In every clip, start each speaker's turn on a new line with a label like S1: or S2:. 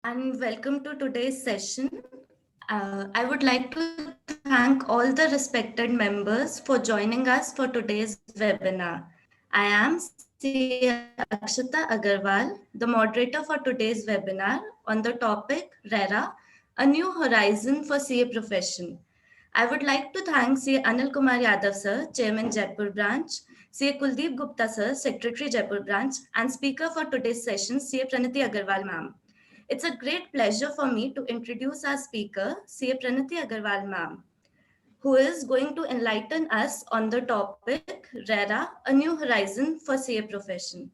S1: and welcome to today's session. I would like to thank all the respected members for joining us for today's webinar. I am CA Akshita Agarwal, the moderator for today's webinar on the topic RERA, a new horizon for CA profession. I would like to thank CA Anil Kumar Yadav sir, Chairman Jaipur branch, CA Kuldeep Gupta sir, Secretary Jaipur branch, and speaker for today's session, CA Pranati Agarwal ma'am. It's a great pleasure for me to introduce our speaker, CA Pranati Agarwal ma'am, who is going to enlighten us on the topic RERA, a new horizon for CA profession.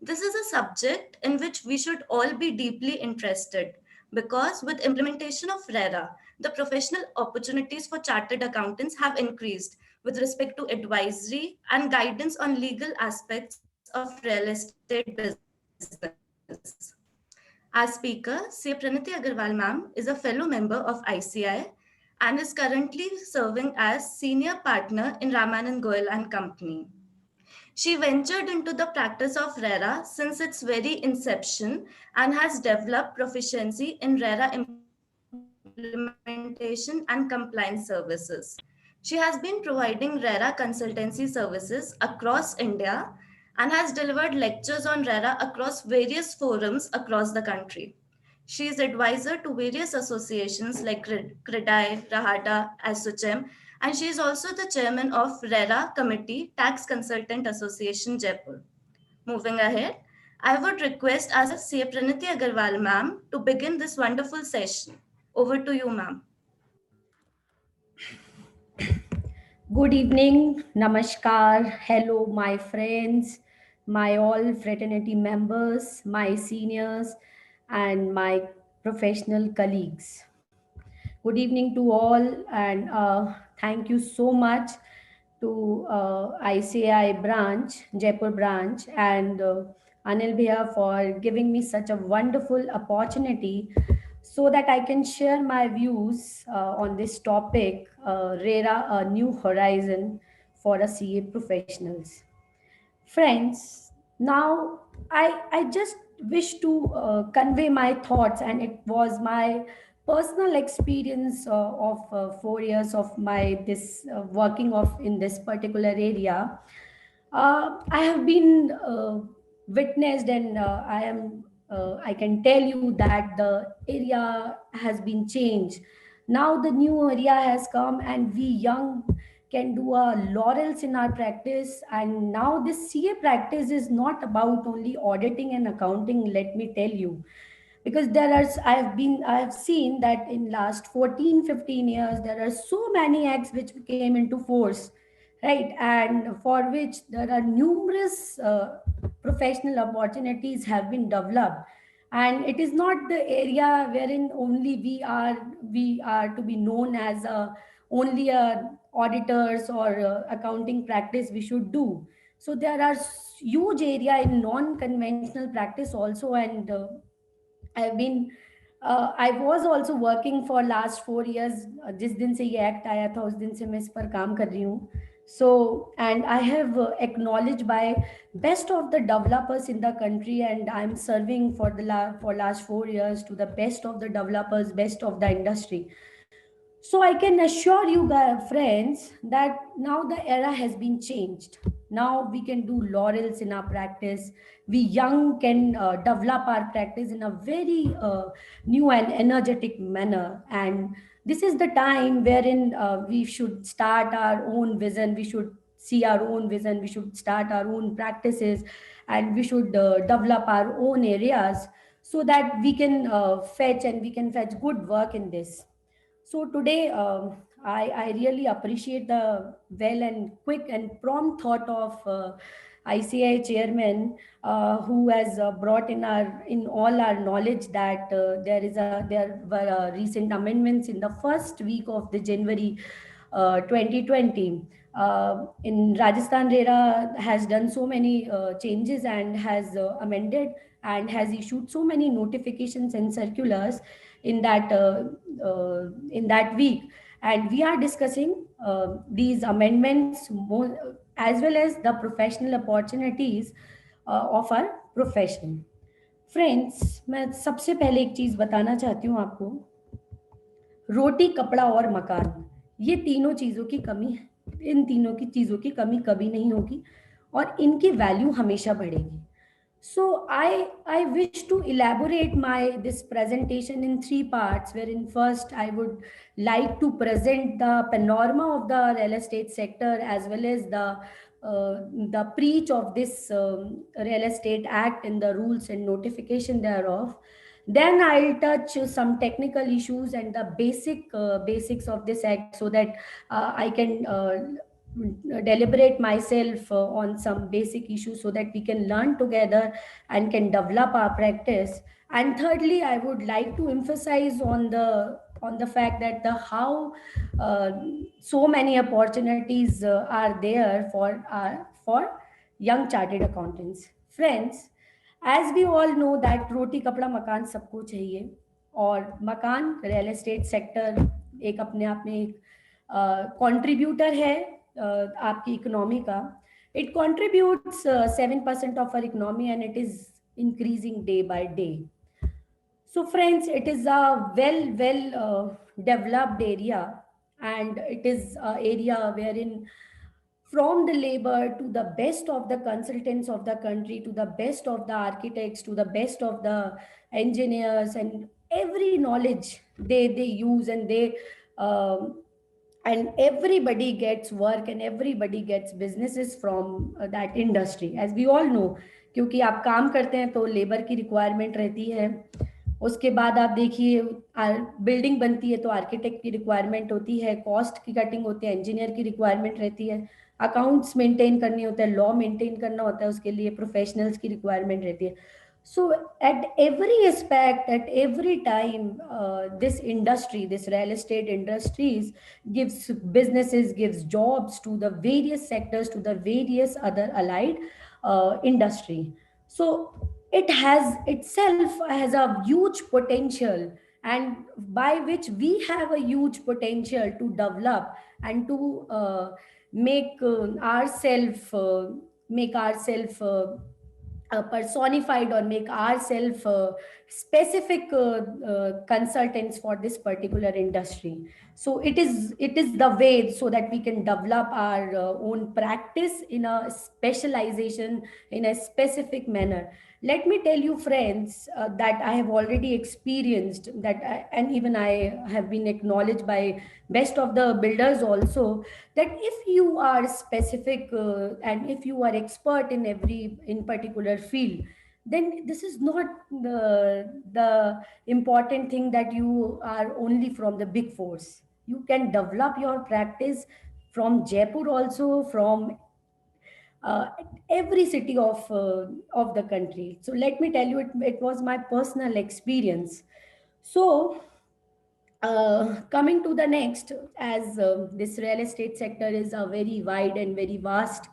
S1: This is a subject in which we should all be deeply interested because with implementation of RERA, the professional opportunities for chartered accountants have increased with respect to advisory and guidance on legal aspects of real estate business. Our speaker, C. Pranati Agarwal ma'am, is a fellow member of ICI and is currently serving as senior partner in Ramanan Goyal and Company. She ventured into the practice of RERA since its very inception and has developed proficiency in RERA implementation and compliance services. She has been providing RERA consultancy services across India and has delivered lectures on RERA across various forums across the country. She is advisor to various associations like CREDAI, Rahata, ASSOCHAM, and she is also the chairman of RERA Committee, Tax Consultant Association, Jaipur. Moving ahead, I would request our speaker, C. Pranati Agarwal ma'am, to begin this wonderful session. Over to you, ma'am.
S2: Good evening, Namaskar, hello, my friends, my all fraternity members, my seniors, and my professional colleagues. Good evening to all, and thank you so much to ICI branch, Jaipur branch, and Anil Bhaiya for giving me such a wonderful opportunity so that I can share my views on this topic, RERA, a new horizon for a CA professionals. Friends, now I just wish to convey my thoughts, and it was my personal experience of 4 years of my this working of in this particular area. I have been witnessed, and I can tell you that the area has been changed. Now the new area has come, and we young can do a laurels in our practice. And now this CA practice is not about only auditing and accounting. Let me tell you, because I have seen that in last 14-15 years there are so many acts which came into force, right? And for which there are numerous professional opportunities have been developed, and it is not the area wherein only we are to be known as only auditors or accounting practice we should do. So there are huge area in non conventional practice also. And I've been I was also working for last 4 years. जिस दिन से ये act आया था उस दिन से मैं इस पर काम कर रही हूँ. So, and I have acknowledged by best of the developers in the country, and I'm serving for last 4 years to the best of the developers, best of the industry. So I can assure you guys, friends, that now the era has been changed. Now we can do laurels in our practice. We young can develop our practice in a very new and energetic manner. And this is the time wherein we should start our own vision. We should see our own vision. We should start our own practices, and we should develop our own areas so that we can fetch good work in this. So today, I really appreciate the well and quick and prompt thought of ICI chairman, who has brought in all our knowledge that there were recent amendments in the first week of the January 2020. In Rajasthan, RERA has done so many changes and has amended and has issued so many notifications and circulars in that week. And we are discussing these amendments more, as well as the professional opportunities of our profession. Friends, मैं सबसे पहले एक चीज़ बताना चाहती हूँ आपको। रोटी, कपड़ा और मकान, ये तीनों चीज़ों की कमी है, इन तीनों की चीज़ों की कमी कभी नहीं होगी और इनकी वैल्यू हमेशा बढ़ेगी। So I wish to elaborate my this presentation in three parts, wherein first I would like to present the panorama of the real estate sector as well as the preach of this real estate act and the rules and notification thereof. Then I'll touch some technical issues and the basics of this act, so that I can deliberate myself on some basic issues so that we can learn together and can develop our practice. And thirdly, I would like to emphasize on the fact that the how uh, so many opportunities are there for young chartered accountants. Friends, as we all know that roti kapda makan सबको चाहिए, और मकान real estate sector एक अपने आप में एक contributor है आपकी इकोनॉमी का. It contributes 7% of our economy and it is increasing day by day. So, friends, it is a developed area, and it is an area wherein from the labor to the best of the consultants of the country to the best of the architects to the best of the engineers and every knowledge they use, and everybody gets work and everybody gets businesses from that industry, as we all know. क्योंकि आप काम करते हैं तो labour की requirement रहती है, उसके बाद आप देखिए बिल्डिंग बनती है तो आर्किटेक्ट की रिक्वायरमेंट होती है, कॉस्ट की कटिंग होती है, इंजीनियर की रिक्वायरमेंट रहती है, अकाउंट्स मेंटेन करनी होता है, लॉ मेंटेन करना होता है, उसके लिए प्रोफेशनल्स की रिक्वायरमेंट रहती है. So at every aspect, at every time, this industry, this real estate industries gives businesses, gives jobs to the various sectors, to the various other allied industry. So it has itself has a huge potential, and by which we have a huge potential to develop and to make ourselves personified or make ourselves specific consultants for this particular industry. So it is the way so that we can develop our own practice in a specialization in a specific manner. Let me tell you, friends, that I have already experienced that, and even I have been acknowledged by best of the builders also, that if you are specific and if you are expert in particular field, then this is not the important thing that you are only from the big fours. You can develop your practice from Jaipur also, from uh, every city of the country. So let me tell you, it was my personal experience. So coming to the next, as this real estate sector is a very wide and very vast,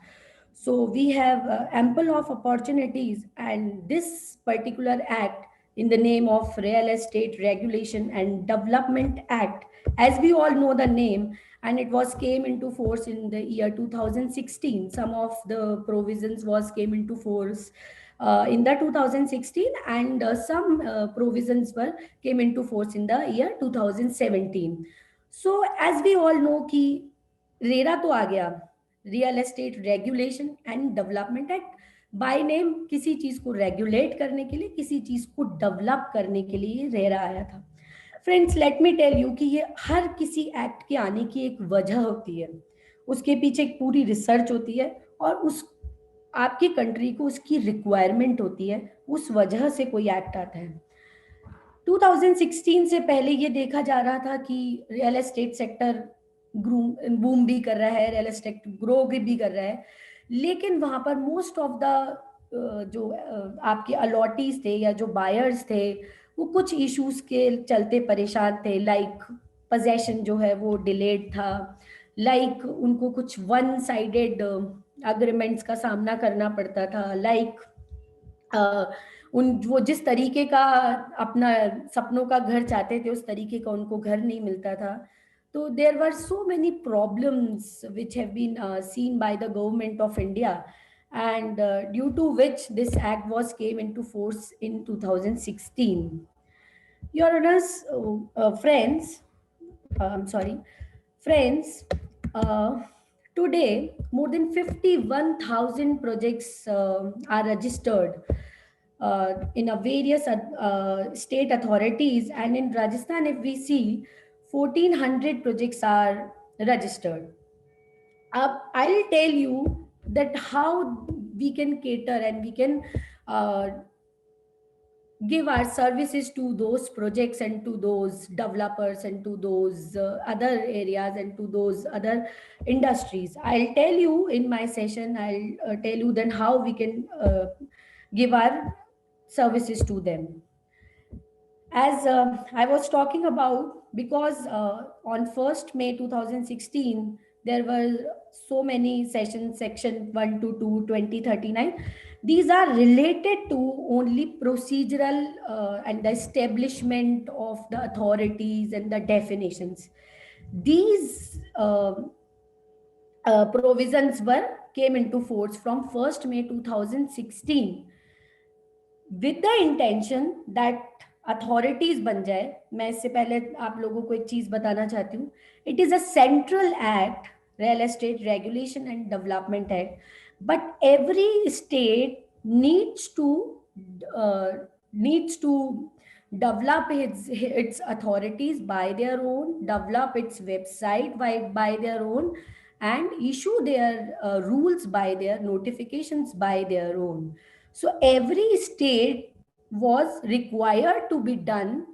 S2: so we have ample of opportunities, and this particular act, in the name of Real Estate Regulation and Development Act, as we all know the name, and it was came into force in the year 2016. Some of the provisions was came into force in the 2016, and some provisions were came into force in the year 2017. So as we all know कि RERA तो आ गया, real estate regulation and development act. By name किसी चीज को regulate करने के लिए, किसी चीज को डेवलप करने के लिए रेरा आया था. Friends, let me tell you कि ये हर किसी एक्ट के आने की एक वजह होती है, उसके पीछे एक पूरी रिसर्च होती है, और उस आपकी कंट्री को उसकी रिक्वायरमेंट होती है, उस वजह से कोई एक्ट आता है. 2016 से पहले ये देखा जा रहा था कि रियल एस्टेट सेक्टर बूम भी कर रहा है, रियल एस्टेट ग्रो भी कर रहा है, लेकिन वहां पर मोस्ट ऑफ द जो आपके अलॉटीज थे या जो बायर्स थे, वो कुछ इश्यूज के चलते परेशान थे. लाइक पोजेशन जो है वो डिलेड था, लाइक उनको कुछ वन साइडेड अग्रीमेंट्स का सामना करना पड़ता था, लाइक उन वो जिस तरीके का अपना सपनों का घर चाहते थे उस तरीके का उनको घर नहीं मिलता था. तो there were so many problems which have been seen by the government of India, and due to which this act was came into force in 2016. Your Honours, friends, I'm sorry, friends, uh, today more than 51,000 projects are registered in a various state authorities, and in Rajasthan, if we see, 1,400 projects are registered. I'll tell you that how we can cater and we can uh, give our services to those projects and to those developers and to those other areas and to those other industries. I'll tell you in my session, I'll tell you then how we can give our services to them. As I was talking about, because on 1st May 2016, there were so many sessions, section 1 to 2, 2039. These are related to only procedural and the establishment of the authorities and the definitions. These provisions were came into force from 1st May 2016 with the intention that authorities बन जाए. मैं इससे पहले आप लोगों को एक चीज बताना चाहती हूँ. It is a central act, real estate regulation and development act, but every state needs to develop its authorities by their own, develop its website by their own, and issue their rules by their notifications by their own. So every state was required to be done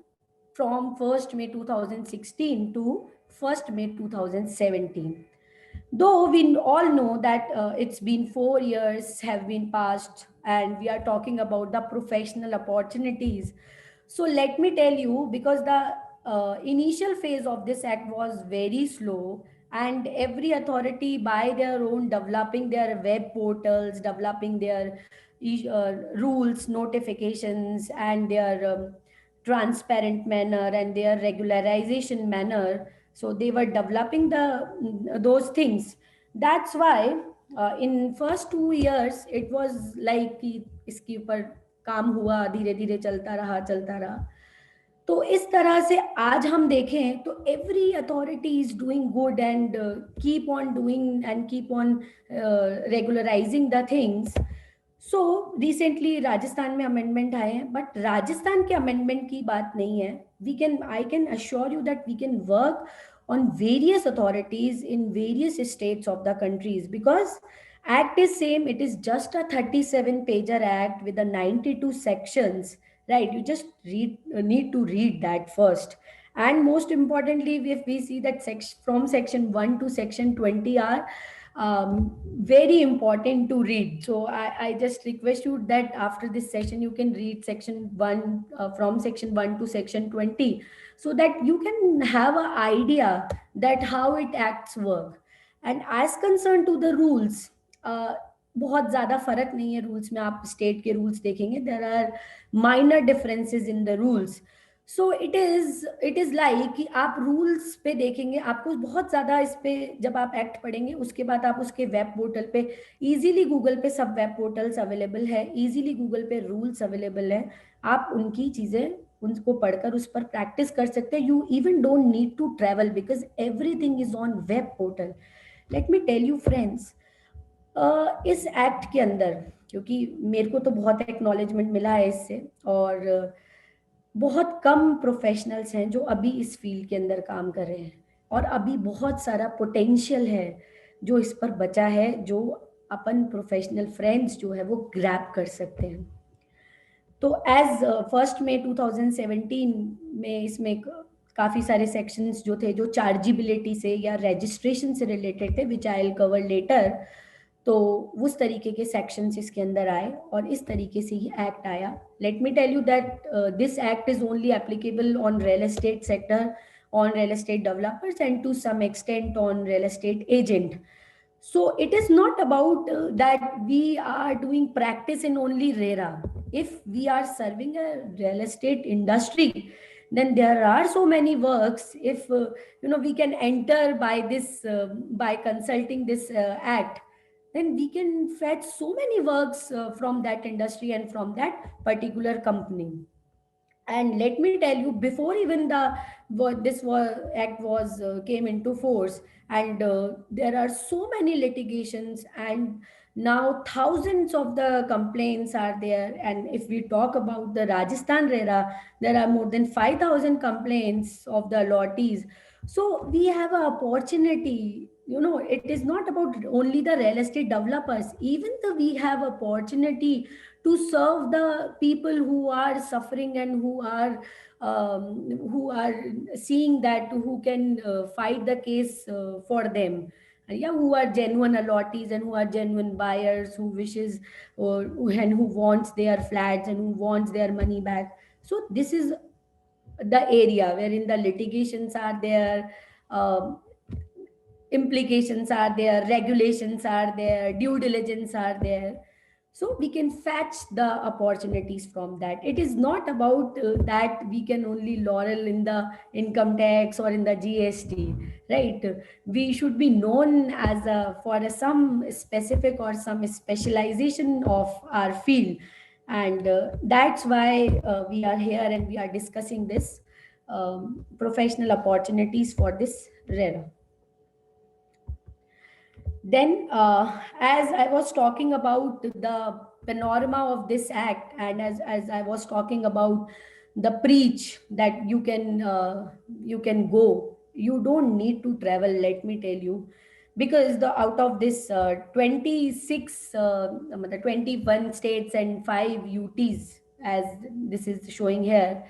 S2: from 1st May 2016 to 1st May 2017. Though we all know that it's been 4 years have been passed and we are talking about the professional opportunities. So let me tell you, because the initial phase of this act was very slow, and every authority by their own developing their web portals, developing their rules, notifications, and their transparent manner and their regularization manner. So they were developing those things. That's why in first 2 years it was like कि इसके ऊपर काम हुआ, धीरे धीरे चलता रहा. तो इस तरह से आज हम देखें तो every authority is doing good and keep on doing and keep on regularising the things. So recently Rajasthan में अमेंडमेंट आए हैं, बट राजस्थान के अमेंडमेंट की बात नहीं है. I can assure you that we can work on various authorities in various states of the countries, because act is same. It is just a 37 pager act with the 92 sections, right? You just need to read that first. And most importantly, if we see that from section 1 to section 20 are very important to read. So I just request you that after this session you can read section 1 from section 1 to section 20, so that you can have an idea that how it acts work. And as concerned to the rules, बहुत ज़्यादा फर्क नहीं है rules में. आप state के rules देखेंगे, there are minor differences in the rules. So it is like कि आप रूल्स पे देखेंगे, आपको बहुत ज़्यादा इस पे जब आप एक्ट पढ़ेंगे उसके बाद आप उसके वेब पोर्टल पे इजीली, गूगल पे सब वेब पोर्टल्स अवेलेबल है, इजीली गूगल पे रूल्स अवेलेबल है. आप उनकी चीज़ें उनको पढ़कर उस पर प्रैक्टिस कर सकते हैं. You even don't need to travel because everything is on web portal. Let me tell you friends, इस एक्ट के अंदर, क्योंकि मेरे को तो बहुत एक्नॉलेजमेंट मिला है इससे, और बहुत कम प्रोफेशनल्स हैं जो अभी इस फील्ड के अंदर काम कर रहे हैं, और अभी बहुत सारा पोटेंशियल है जो इस पर बचा है, जो अपन प्रोफेशनल फ्रेंड्स जो है वो ग्रैब कर सकते हैं. तो एज 1st May 2017 में इसमें काफ़ी सारे सेक्शंस जो थे जो चार्जिबिलिटी से या रजिस्ट्रेशन से रिलेटेड थे, विच आई विल कवर लेटर. तो उस तरीके के सेक्शंस इसके अंदर आए और इस तरीके से ही एक्ट आया. Let me tell you that this act is only applicable on real estate sector, on real estate developers, and to some extent on real estate agent. So it is not about that we are doing practice in only RERA. If we are serving a real estate industry, then there are so many works. If we can enter by this by consulting this act, then we can fetch so many works from that industry and from that particular company. And let me tell you, before even act was came into force, and there are so many litigations, and now thousands of the complaints are there. And if we talk about the Rajasthan RERA, there are more than 5,000 complaints of the allottees. So we have an opportunity. It is not about only the real estate developers. Even though we have opportunity to serve the people who are suffering and who are seeing that, who can fight the case for them. Yeah, who are genuine allottees and who are genuine buyers, who wishes and who wants their flats and who wants their money back. So this is the area wherein the litigations are there, um, implications are there, regulations are there, due diligence are there. So we can fetch the opportunities from that. It is not about that we can only laurel in the income tax or in the GST, right? We should be known as some specific or some specialization of our field. And that's why we are here and we are discussing this professional opportunities for this RERA. Then, as I was talking about the panorama of this act, and as I was talking about the preach that you can go, you don't need to travel. Let me tell you, because the out of this 26, 21 states and 5 UTs, as this is showing here,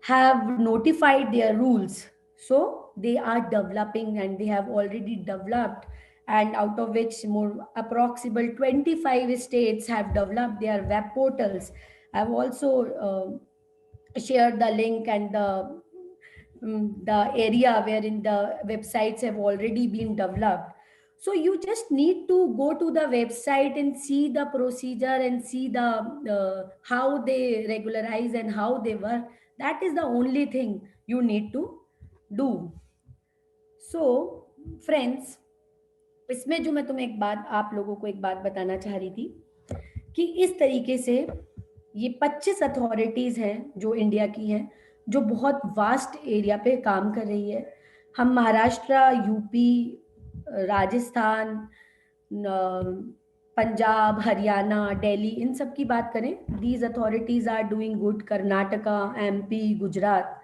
S2: have notified their rules. So they are developing and they have already developed, and out of which more approximate 25 states have developed their web portals. I've also shared the link and the area wherein the websites have already been developed. So you just need to go to the website and see the procedure and see the how they regularize and how they work. That is the only thing you need to do. So friends, इसमें जो मैं तुम्हें एक बात, आप लोगों को एक बात बताना चाह रही थी कि इस तरीके से ये 25 अथॉरिटीज हैं जो इंडिया की हैं, जो बहुत वास्ट एरिया पे काम कर रही है. हम महाराष्ट्र, यूपी, राजस्थान, पंजाब, हरियाणा, दिल्ली, इन सब की बात करें, these authorities are doing good. Karnataka, MP, Gujarat,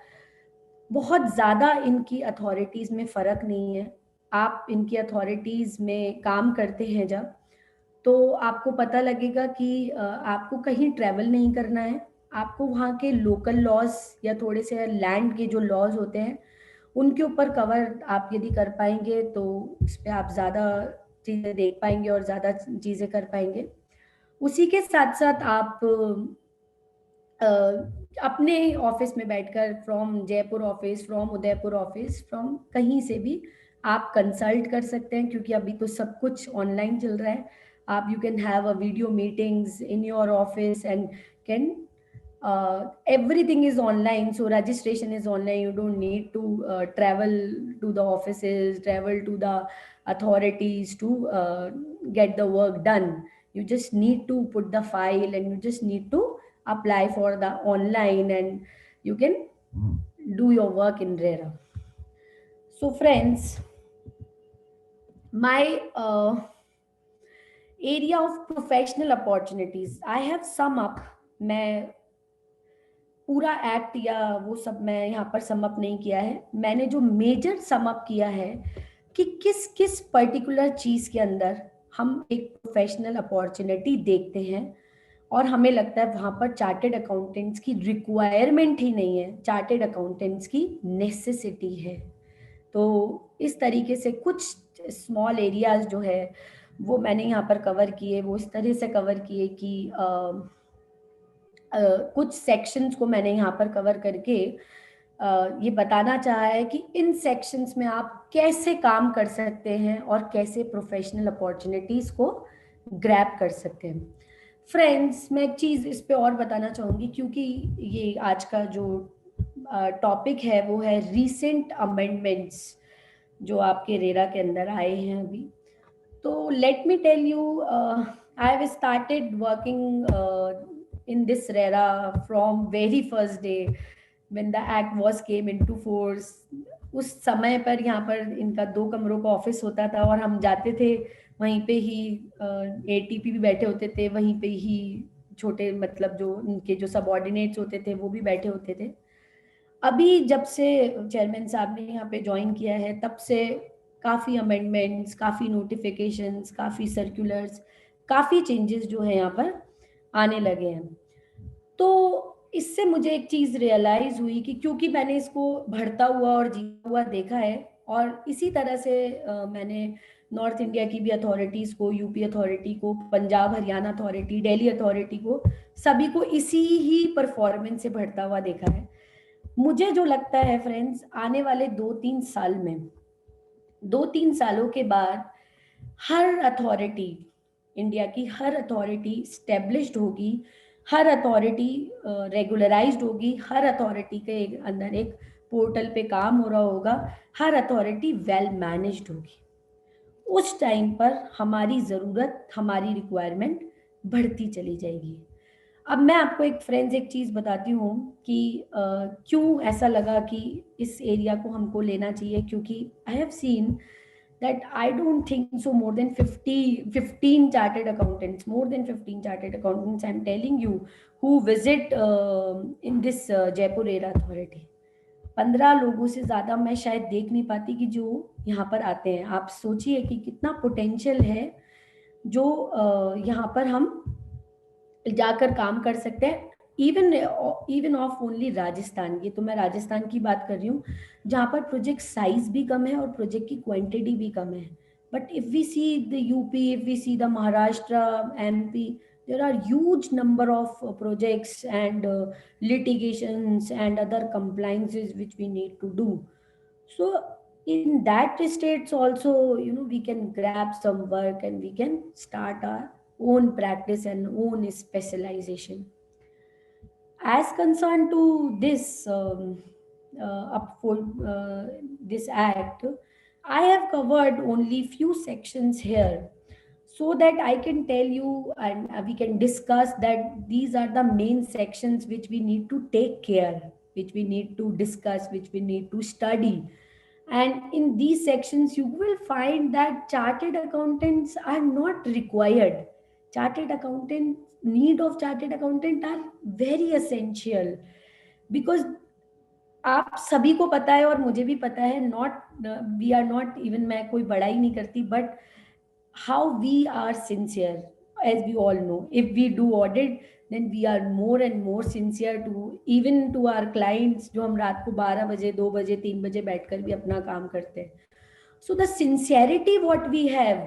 S2: बहुत ज़्यादा इनकी अथॉरिटीज़ में फ़र्क नहीं है. आप इनकी अथॉरिटीज़ में काम करते हैं जब, तो आपको पता लगेगा कि आपको कहीं ट्रैवल नहीं करना है. आपको वहाँ के लोकल लॉज़ या थोड़े से लैंड के जो लॉज़ होते हैं, उनके ऊपर कवर आप यदि कर पाएँगे, तो इस पे आप ज़्यादा चीज़ें देख पाएँगे और ज़्यादा चीज़ें कर पाएँगे. उसी के साथ-साथ आप अपने ऑफिस में बैठकर, from Jaipur office, from Udaipur office, from कहीं से भी आप कंसल्ट कर सकते हैं, क्योंकि अभी तो सब कुछ ऑनलाइन चल रहा है. आप you can have a video meetings in your office and can everything is online, so registration is online. You don't need to travel to the offices, travel to the authorities to get the work done. You just need to put the file and you just need to apply for the online, and you can do your work in RERA. So friends, my area of professional opportunities, I have sum up. मैं पूरा act या वो सब मैं यहाँ पर sum up नहीं किया है. मैंने जो मेजर सम अप किया है कि किस किस पर्टिकुलर चीज़ के अंदर हम एक प्रोफेशनल अपॉर्चुनिटी देखते हैं और हमें लगता है वहाँ पर चार्टेड अकाउंटेंट्स की रिक्वायरमेंट ही नहीं है, चार्टेड अकाउंटेंट्स की नेसेसिटी है. तो इस तरीके से कुछ स्मॉल एरियाज जो है वो मैंने यहाँ पर कवर किए. वो इस तरह से कवर किए कि कुछ सेक्शंस को मैंने यहाँ पर कवर करके ये बताना चाहा है कि इन सेक्शंस में आप कैसे काम कर सकते हैं और कैसे प्रोफेशनल अपॉर्चुनिटीज़ को ग्रैब कर सकते हैं. फ्रेंड्स, मैं एक चीज़ इस पे और बताना चाहूँगी, क्योंकि ये आज का जो टॉपिक है वो है रीसेंट अमेंडमेंट्स जो आपके रेरा के अंदर आए हैं अभी. So let me tell you, I have started working in this RERA from very first day when the act was came into force. उस समय पर यहाँ पर इनका 2 कमरों का ऑफिस होता था और हम जाते थे, वहीं पे ही एटीपी भी बैठे होते थे, वहीं पे ही छोटे मतलब जो उनके जो सबऑर्डिनेट्स होते थे वो भी बैठे होते थे। अभी जब से चेयरमैन साहब ने यहाँ पे ज्वाइन किया है, तब से काफ़ी अमेंडमेंट्स, काफ़ी नोटिफिकेशंस, काफ़ी सर्कुलर्स, काफ़ी चेंजेस जो है यहाँ पर आने लगे हैं। तो इससे मुझे एक चीज़ रियलाइज़ हुई कि क्योंकि मैंने इसको बढ़ता हुआ और जीता हुआ देखा है, और इसी तरह से मैंने नॉर्थ इंडिया की भी अथॉरिटीज़ को, यूपी अथॉरिटी को, पंजाब हरियाणा अथॉरिटी, दिल्ली अथॉरिटी को, सभी को इसी ही परफॉर्मेंस से बढ़ता हुआ देखा है। मुझे जो लगता है फ्रेंड्स, आने वाले 2-3 साल में, 2-3 सालों के बाद हर अथॉरिटी, इंडिया की हर अथॉरिटी स्टेब्लिश्ड होगी, हर अथॉरिटी रेगुलराइज्ड होगी, हर अथॉरिटी के अंदर एक पोर्टल पे काम हो रहा होगा, हर अथॉरिटी वेल मैनेज्ड होगी। उस टाइम पर हमारी ज़रूरत, हमारी रिक्वायरमेंट बढ़ती चली जाएगी। अब मैं आपको एक फ्रेंड्स एक चीज़ बताती हूँ कि क्यों ऐसा लगा कि इस एरिया को हमको लेना चाहिए, क्योंकि I have seen that I don't think so more than 15 chartered accountants, more than 15 chartered accountants I am telling you, who visit in this Jaipur era authority. 15 लोगों से ज़्यादा मैं शायद देख नहीं पाती कि जो यहाँ पर आते हैं। आप सोचिए कि कितना पोटेंशियल है जो यहाँ पर हम जाकर काम कर सकते हैं। इवन ऑफ ओनली राजस्थान, ये तो मैं राजस्थान की बात कर रही हूँ, जहाँ पर प्रोजेक्ट साइज भी कम है और प्रोजेक्ट की क्वांटिटी भी कम है। But if we see the UP, if we see the Maharashtra, MP, there are huge number of projects and litigations and other compliances which we need to do. So in that states also, we can grab some work and we can start our own practice and own specialization. As concerned to this up for this act, I have covered only few sections here, so that I can tell you and we can discuss that these are the main sections which we need to take care, which we need to discuss, which we need to study. And in these sections, you will find that chartered accountants are not required. Chartered accountant, need of chartered accountant are very essential, because आप सभी को पता है और मुझे भी पता है, not we are not even, मैं कोई बड़ाई नहीं करती, but how we are sincere, as we all know, if we do audit, then we are more and more sincere to even to our clients, जो हम रात को 12 बजे 2 बजे 3 बजे बैठकर भी अपना काम करते हैं। So the sincerity what we have,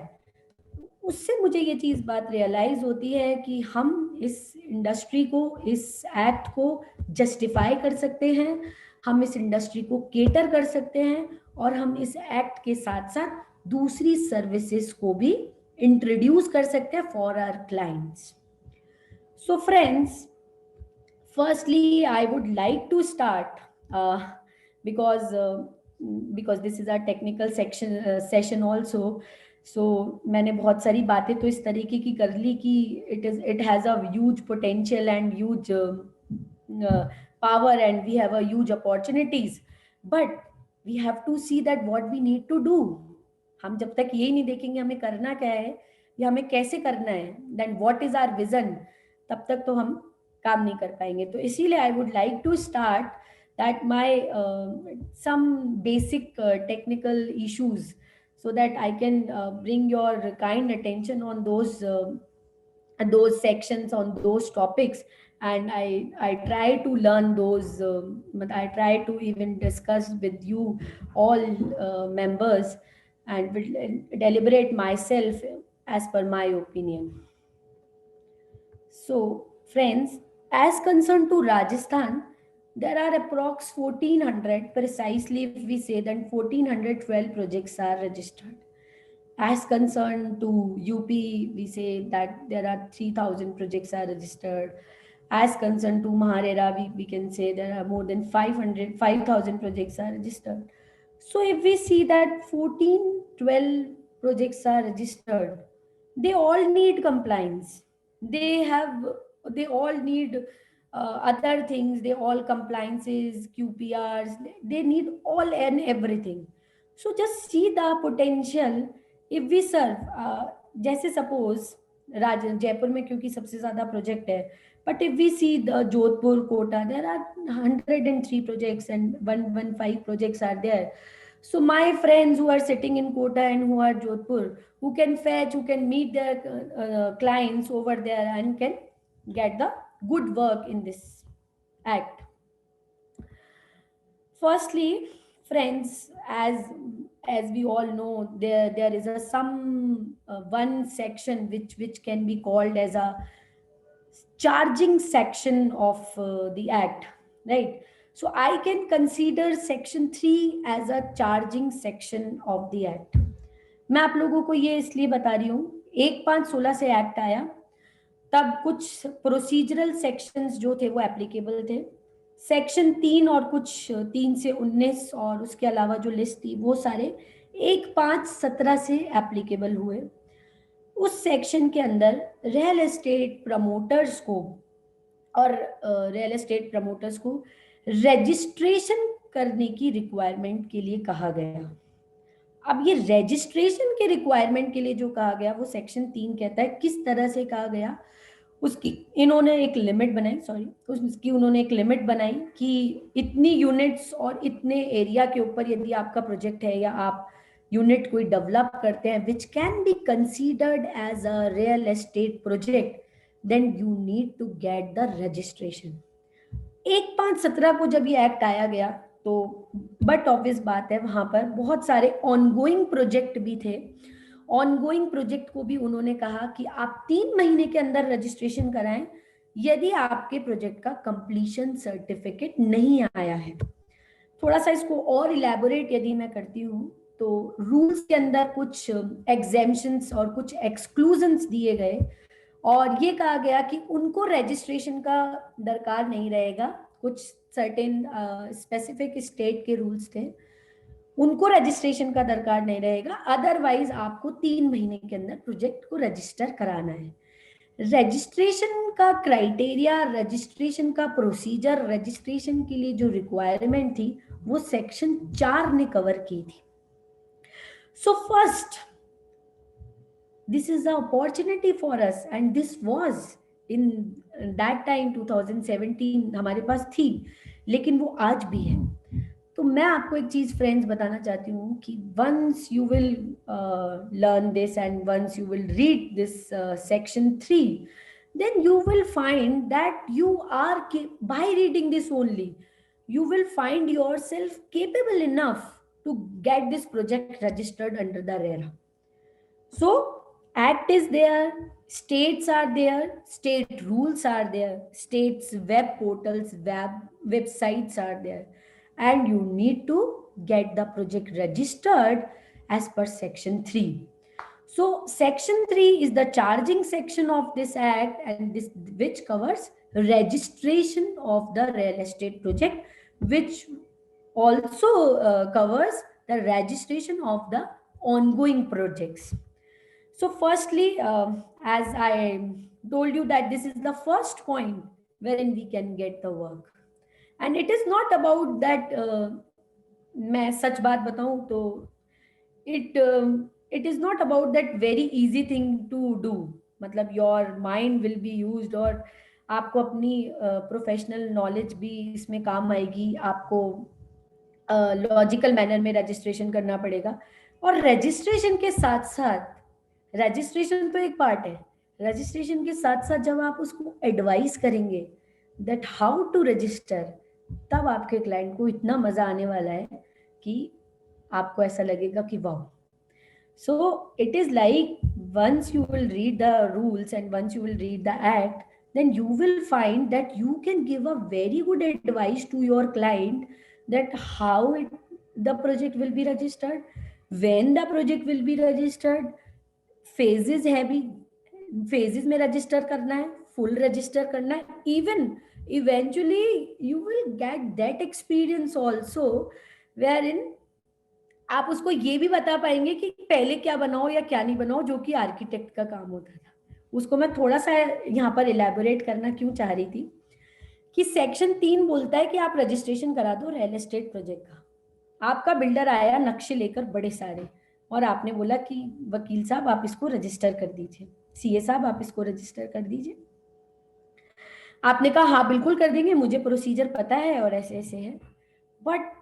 S2: उससे मुझे ये चीज़ बात रियलाइज होती है कि हम इस इंडस्ट्री को, इस एक्ट को जस्टिफाई कर सकते हैं, हम इस इंडस्ट्री को केटर कर सकते हैं, और हम इस एक्ट के साथ साथ दूसरी सर्विसेज को भी इंट्रोड्यूस कर सकते हैं for our clients. So friends, firstly I would like to start because because this is our technical session also. So मैंने बहुत सारी बातें तो इस तरीके की कर ली कि it has a huge potential and huge power, and we have a huge opportunities, but we have to see that what we need to do. हम जब तक ये नहीं देखेंगे हमें करना क्या है या हमें कैसे करना है, then what is our vision, तब तक तो हम काम नहीं कर पाएंगे। तो इसीलिए I would like to start that my some basic technical issues, so that I can bring your kind attention on those sections, on those topics, and I try to learn those, but I try to even discuss with you all members, and will deliberate myself as per my opinion. So friends, as concerned to Rajasthan, there are approx 1400, precisely if we say that 1412 projects are registered. As concerned to UP, we say that there are 3000 projects are registered. As concerned to Maharera, we can say there are more than 5,000 projects are registered. So if we see that 1412 projects are registered, they all need compliance. They all need other things. They all compliances, QPRs. They need all and everything. So just see the potential. If we serve, जैसे suppose राज जयपुर में क्योंकि सबसे ज़्यादा project है, but if we see the Jodhpur, Kota, there are 103 projects and 115 projects are there. So my friends who are sitting in Kota and who are Jodhpur, who can fetch, who can meet their clients over there and can get the good work in this act. Firstly, friends, as we all know, there is a some one section which can be called as a charging section of the act, right? So I can consider section 3 as a charging section of the act. मैं आप लोगों को ये इसलिए बता रही हूँ, 1/5/16 से एक्ट आया, तब कुछ प्रोसीजरल सेक्शंस जो थे वो एप्लीकेबल थे। सेक्शन 3 और कुछ 3 से 19 और उसके अलावा जो लिस्ट थी वो सारे 1/5/17 से एप्लीकेबल हुए। उस सेक्शन के अंदर रियल एस्टेट प्रमोटर्स को रजिस्ट्रेशन करने की रिक्वायरमेंट के लिए कहा गया। अब ये रजिस्ट्रेशन के रिक्वायरमेंट के लिए जो कहा गया वो सेक्शन 3 कहता है। किस तरह से कहा गया, उसकी इन्होंने एक लिमिट बनाई कि इतनी यूनिट्स और इतने एरिया के ऊपर यदि आपका प्रोजेक्ट है या आप यूनिट कोई डेवलप करते हैं which can be considered as a real estate project, then you need to get the registration. 1/5/17 को जब ये एक्ट आया गया तो बट ऑब्वियस बात है वहां पर बहुत सारे ऑनगोइंग प्रोजेक्ट भी थे। ऑनगोइंग प्रोजेक्ट को भी उन्होंने कहा कि आप 3 महीने के अंदर रजिस्ट्रेशन कराएं यदि आपके प्रोजेक्ट का कंप्लीशन सर्टिफिकेट नहीं आया है। थोड़ा सा इसको और इलेबोरेट यदि मैं करती हूँ तो रूल्स के अंदर कुछ एग्जेम्पशंस और कुछ एक्सक्लूजन्स दिए गए और ये कहा गया कि उनको रजिस्ट्रेशन का दरकार नहीं रहेगा। कुछ सर्टेन स्पेसिफिक स्टेट के रूल्स थे, उनको रजिस्ट्रेशन का दरकार नहीं रहेगा, अदरवाइज आपको 3 महीने के अंदर प्रोजेक्ट को रजिस्टर कराना है। रजिस्ट्रेशन का क्राइटेरिया, रजिस्ट्रेशन का प्रोसीजर, रजिस्ट्रेशन के लिए जो रिक्वायरमेंट थी वो सेक्शन 4 ने कवर की थी। So first this is the opportunity for us and this was in that time 2017 हमारे पास थी, लेकिन वो आज भी है। तो मैं आपको एक चीज फ्रेंड्स बताना चाहती हूँ कि once you will learn this and once you will read this section 3, then you will find that you are by reading this only you will find yourself capable enough to get this project registered under the RERA. So act is there, states are there, state rules are there, states web portals, websites are there, and you need to get the project registered as per section 3. So section 3 is the charging section of this act and this which covers registration of the real estate project, which also covers the registration of the ongoing projects. So firstly, as I told you that this is the first point wherein we can get the work. And it is not about that, मैं सच बात बताऊं तो it is not about that very easy thing to do. मतलब your mind will be used और आपको अपनी professional knowledge भी इसमें काम आएगी, आपको लॉजिकल मैनर में रजिस्ट्रेशन करना पड़ेगा। और रजिस्ट्रेशन के साथ साथ रजिस्ट्रेशन तो एक पार्ट है, रजिस्ट्रेशन के साथ साथ जब आप उसको एडवाइस करेंगे दैट हाउ टू रजिस्टर, तब आपके क्लाइंट को इतना मजा आने वाला है कि आपको ऐसा लगेगा कि वाह। So it is like once you will read the rules and once you will read the act, then you will find that you can give a very good advice to your client that how the project will be registered, when the project will be registered, phases है भी, phases में register करना है, full register करना है, even eventually you will get that experience also wherein आप उसको ये भी बता पाएंगे कि पहले क्या बनाओ या क्या नहीं बनाओ, जो कि आर्किटेक्ट का काम होता था। उसको मैं थोड़ा सा यहाँ पर इलेबोरेट करना क्यों चाह रही थी कि सेक्शन 3 बोलता है कि आप रजिस्ट्रेशन करा दो रियल एस्टेट प्रोजेक्ट का। आपका बिल्डर आया नक्शे लेकर बड़े सारे, और आपने बोला कि वकील साहब आप इसको रजिस्टर कर दीजिए, सीए साहब आप इसको रजिस्टर कर दीजिए। आपने कहा हाँ बिल्कुल कर देंगे, मुझे प्रोसीजर पता है और ऐसे ऐसे है। बट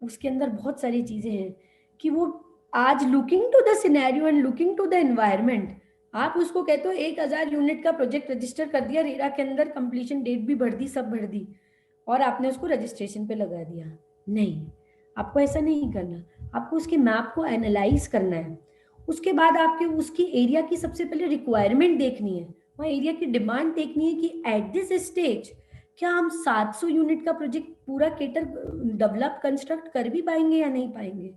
S2: उसके अंदर बहुत सारी चीजें हैं कि वो आज looking to the scenario and looking to the environment, आप उसको कहते हो 1000 यूनिट का प्रोजेक्ट रजिस्टर कर दिया, रेरा के अंदर कंप्लीशन डेट भी भर दी, सब भर दी, और आपने उसको रजिस्ट्रेशन पे लगा दिया। नहीं, आपको ऐसा नहीं करना। आपको उसके मैप को एनालाइज करना है। उसके बाद आपके उसकी एरिया की सबसे पहले रिक्वायरमेंट देखनी है, वहाँ एरिया की डिमांड देखनी है कि एट दिस स्टेज क्या हम 700 यूनिट का प्रोजेक्ट पूरा केटर डेवलप कंस्ट्रक्ट कर भी पाएंगे या नहीं पाएंगे।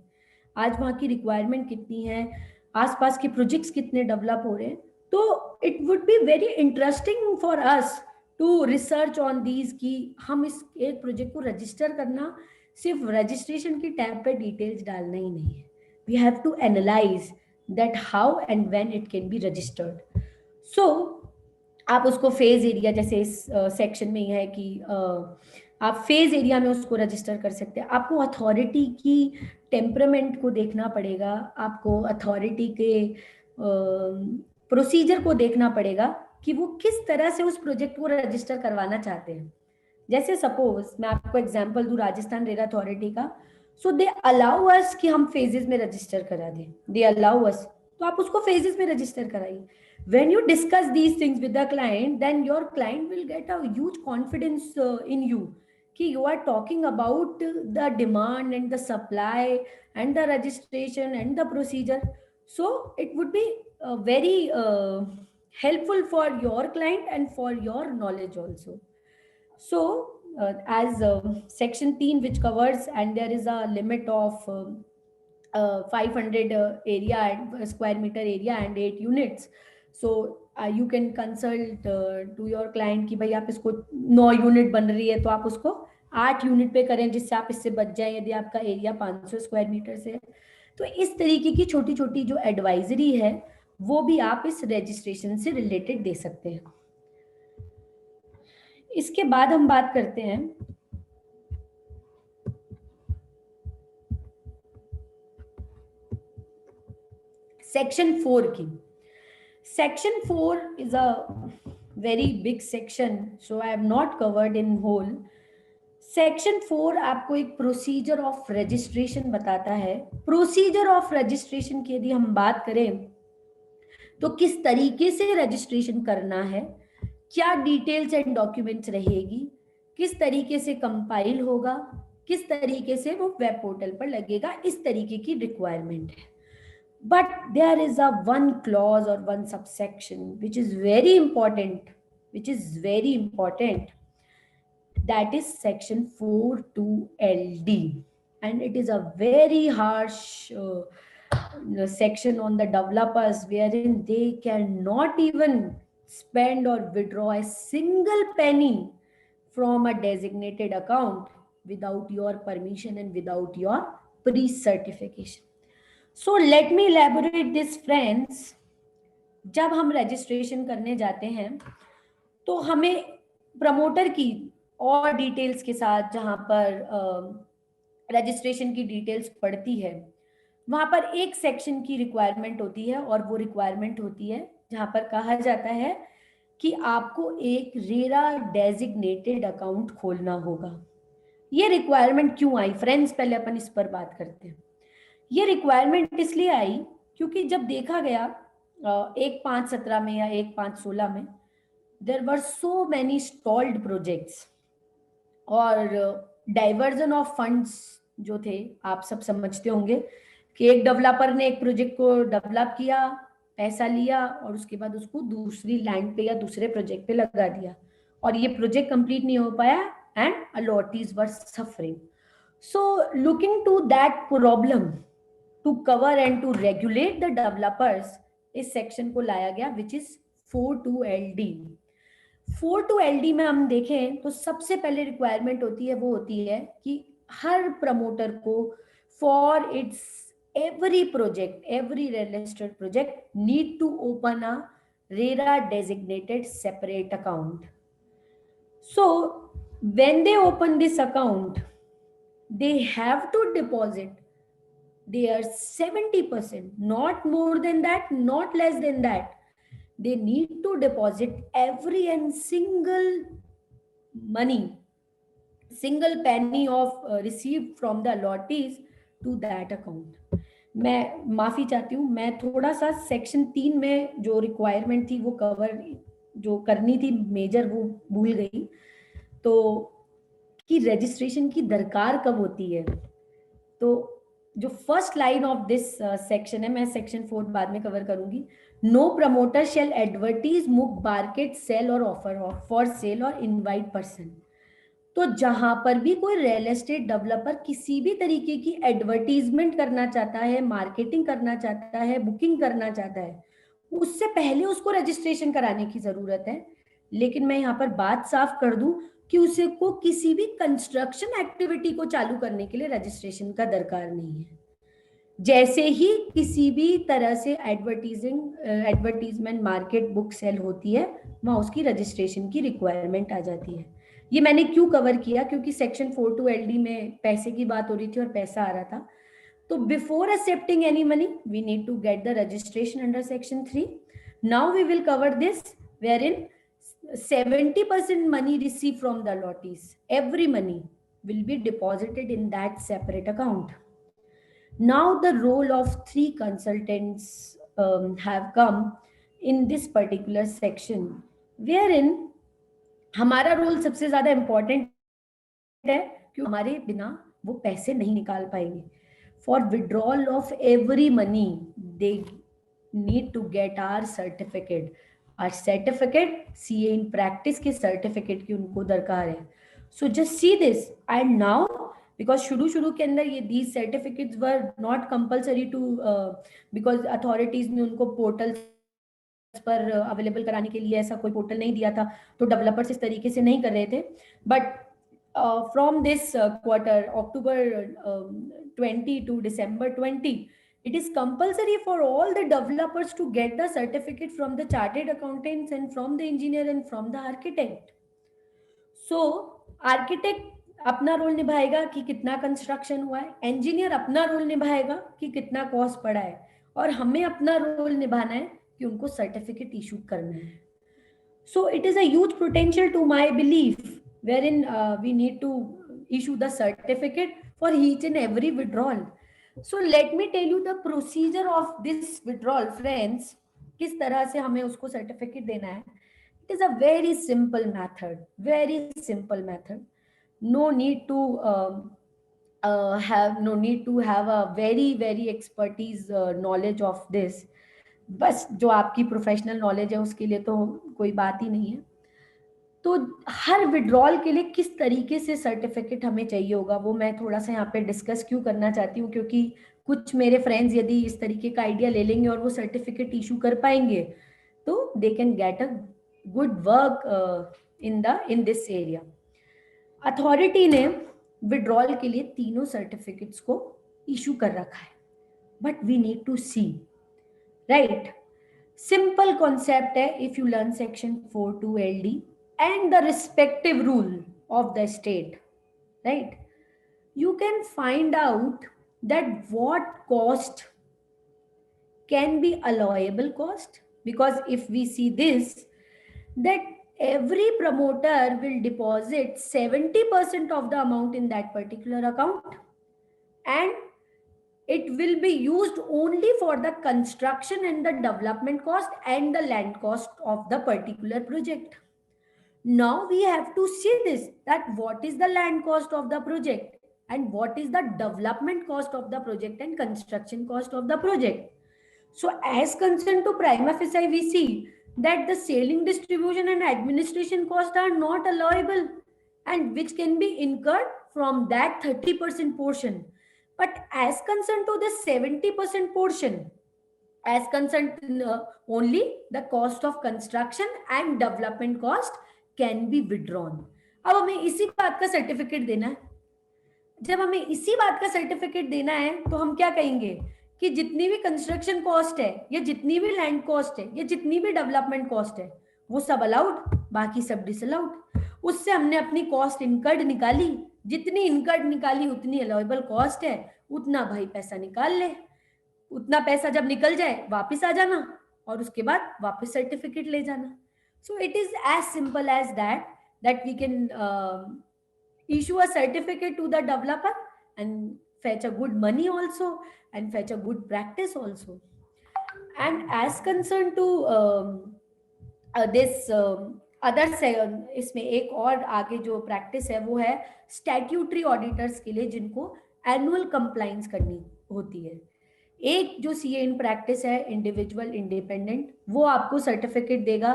S2: आज वहाँ की रिक्वायरमेंट कितनी है, आसपास के प्रोजेक्ट्स कितने डेवलप हो रहे हैं। तो it would be very interesting for us to research on these कि हम इस एक प्रोजेक्ट को रजिस्टर करना सिर्फ रजिस्ट्रेशन की टैब पे डिटेल्स डालना ही नहीं है। We have to analyse that how and when it can be registered. So आप उसको फेज एरिया, जैसे इस सेक्शन में ही है कि आप फेज एरिया में उसको रजिस्टर कर सकते हैं। आपको अथॉरिटी की टेम्परामेंट को देखना पड़ेगा, आपको अथॉरिटी के प्रोसीजर को देखना पड़ेगा कि वो किस तरह से उस प्रोजेक्ट को रजिस्टर करवाना चाहते हैं। जैसे सपोज मैं आपको एग्जांपल दूं राजस्थान रेरा अथॉरिटी का, सो दे अलाउ अस कि हम फेजेस में रजिस्टर करा दें, दे अलाउ अस, तो आप उसको फेजेस में रजिस्टर कराइए। when you discuss these things with the client, then your client will get a huge confidence in you कि you are talking about the demand and the supply and the registration and the procedure. So it would be very helpful for your client and for your knowledge also. So as section 3 which covers, and there is a limit of 500 area and square meter area and 8 units. So you can consult to your client कि भाई आप इसको 9 unit बन रही है तो आप उसको 8 यूनिट पे करें जिससे आप इससे बच जाएं, यदि आपका एरिया 500 स्क्वायर मीटर से है। तो इस तरीके की छोटी छोटी जो एडवाइजरी है वो भी आप इस रजिस्ट्रेशन से रिलेटेड दे सकते हैं। इसके बाद हम बात करते हैं सेक्शन 4 की। Section 4 is a very big section, so I have not covered in whole. Section 4 आपको एक प्रोसीजर ऑफ रजिस्ट्रेशन बताता है। प्रोसीजर ऑफ रजिस्ट्रेशन की यदि हम बात करें तो किस तरीके से रजिस्ट्रेशन करना है, क्या डिटेल्स एंड डॉक्यूमेंट्स रहेगी, किस तरीके से कंपाइल होगा, किस तरीके से वो वेब पोर्टल पर लगेगा, इस तरीके की रिक्वायरमेंट है। But there is a one clause or one subsection which is very important, that is section 42LD, and it is a very harsh section on the developers, wherein they cannot even spend or withdraw a single penny from a designated account without your permission and without your pre-certification. So let me elaborate this, friends. जब हम registration करने जाते हैं तो हमें promoter की और details के साथ, जहां पर रजिस्ट्रेशन की डिटेल्स पड़ती है, वहां पर एक सेक्शन की रिक्वायरमेंट होती है, और वो रिक्वायरमेंट होती है जहां पर कहा जाता है कि आपको एक रेरा डेजिग्नेटेड अकाउंट खोलना होगा। ये रिक्वायरमेंट क्यों आई फ्रेंड्स, पहले अपन इस पर बात करते हैं। ये रिक्वायरमेंट इसलिए आई क्योंकि जब देखा गया 1/5/17 में या 1/5/16 में, there were so many stalled projects, और डाइवर्जन ऑफ फंड्स जो थे, आप सब समझते होंगे कि एक डेवलपर ने एक प्रोजेक्ट को डेवलप किया, पैसा लिया, और उसके बाद उसको दूसरी लैंड पे या दूसरे प्रोजेक्ट पे लगा दिया, और ये प्रोजेक्ट कंप्लीट नहीं हो पाया and allottees were suffering. So looking to that problem, to cover and to regulate the developers, इस सेक्शन को लाया गया which is 42LD। 42LD में हम देखें तो सबसे पहले रिक्वायरमेंट होती है, वो होती है कि हर प्रमोटर को for its every project, every real estate project need to open a RERA designated separate account. So when they open this account, they have to deposit their 70%, not more than that, not less than that. They need to deposit every and single money, single penny of received from the allottees to that account. मैं माफी चाहती हूँ, मैं थोड़ा सा section 3 में जो requirement थी वो कवर जो करनी थी मेजर वो भूल गई। तो कि रजिस्ट्रेशन की दरकार कब होती है, तो जो first line of this section है, मैं सेक्शन 4 बाद में कवर करूंगी। No promoter shall advertise book market sell or offer for sale or invite person. तो जहां पर भी कोई रियल एस्टेट डेवलपर किसी भी तरीके की एडवर्टीजमेंट करना चाहता है, मार्केटिंग करना चाहता है, बुकिंग करना चाहता है, उससे पहले उसको रजिस्ट्रेशन कराने की जरूरत है। लेकिन मैं यहाँ पर बात साफ कर दूं कि उसे को किसी भी कंस्ट्रक्शन एक्टिविटी को चालू करने के लिए रजिस्ट्रेशन का दरकार नहीं है। जैसे ही किसी भी तरह से एडवर्टीजमेंट मार्केट बुक सेल होती है, वहां उसकी रजिस्ट्रेशन की रिक्वायरमेंट आ जाती है। ये मैंने क्यों कवर किया, क्योंकि सेक्शन 42 LD में पैसे की बात हो रही थी और पैसा आ रहा था। तो before accepting any money we need to get the registration under section 3. Now we will cover this wherein 70% money received from the allottees, every money will be deposited in that separate account. Now the role of 3 consultants have come in this particular section, wherein हमारा role सबसे ज्यादा important है क्योंकि हमारे बिना वो पैसे नहीं निकाल पाएंगे। For withdrawal of every money they need to get R certificate. R certificate CA in practice के सर्टिफिकेट की उनको दरकार है। So just see this and now because शुरू के अंदर ये these certificates were not compulsory to because authorities ने उनको पोर्टल पर अवेलेबल कराने के लिए ऐसा कोई पोर्टल नहीं दिया था, तो डेवलपर्स इस तरीके से नहीं कर रहे थे। But from this quarter October 20 to December 20, it is compulsory for all the developers to get the certificate from the chartered accountants and from the engineer and from the architect. So architect अपना role निभाएगा कि कितना construction हुआ है, engineer अपना role निभाएगा कि कितना कॉस्ट पड़ा है, और हमें अपना रोल निभाना है कि उनको सर्टिफिकेट इशू करना है। So it is a huge potential to my belief wherein we need to issue the certificate for each and every withdrawal. So let me tell you the procedure of this withdrawal, friends. किस तरह से हमें उसको certificate देना है। It is a very simple method, very simple method. No need to have a very expertise knowledge of this. बस जो आपकी प्रोफेशनल नॉलेज है उसके लिए तो कोई बात ही नहीं है। तो हर विड्रॉल के लिए किस तरीके से सर्टिफिकेट हमें चाहिए होगा वो मैं थोड़ा सा यहाँ पे डिस्कस क्यों करना चाहती हूँ, क्योंकि कुछ मेरे फ्रेंड्स यदि इस तरीके का आइडिया ले लेंगे और वो सर्टिफिकेट इशू कर पाएंगे तो they can get a good work in this area. Authority ने विड्रॉल के लिए तीनों सर्टिफिकेट्स को इशू कर रखा है, but we need to see right. Simple concept है, if you learn section 42 LD and the respective rule of the state, right, you can find out that what cost can be allowable cost, because if we see this, that every promoter will deposit 70% of the amount in that particular account, and it will be used only for the construction and the development cost and the land cost of the particular project. Now we have to see this, that what is the land cost of the project and what is the development cost of the project and construction cost of the project. So as concerned to prima facie, we see that the selling, distribution and administration costs are not allowable and which can be incurred from that 30% portion. But as concerned to the 70% portion, as concerned only the cost of construction and development cost can be withdrawn. अब हमें इसी बात का certificate देना है। जब हमें इसी बात का सर्टिफिकेट देना है तो हम क्या कहेंगे कि जितनी भी कंस्ट्रक्शन कॉस्ट है या जितनी भी लैंड कॉस्ट है या जितनी भी डेवलपमेंट कॉस्ट है वो सब अलाउड, बाकी सब डिसअलाउड। उससे हमने अपनी कॉस्ट इनकर्ड निकाली, जितनी इनकर्ड निकाली उतनी अलाउेबल कॉस्ट है, उतना भाई पैसा निकाल ले। उतना पैसा जब निकल जाए वापस आ जाना और उसके बाद वापस सर्टिफिकेट ले जाना। So it is as simple as that we can issue a certificate to the developer and fetch a good money also and fetch a good practice also. And as concerned to this other से इसमें एक और आगे जो practice है वो है statutory auditors के लिए जिनको एनुअल कंप्लाइंस करनी होती है। एक जो सीए इन प्रैक्टिस है इंडिविजुअल इंडिपेंडेंट, वो आपको सर्टिफिकेट देगा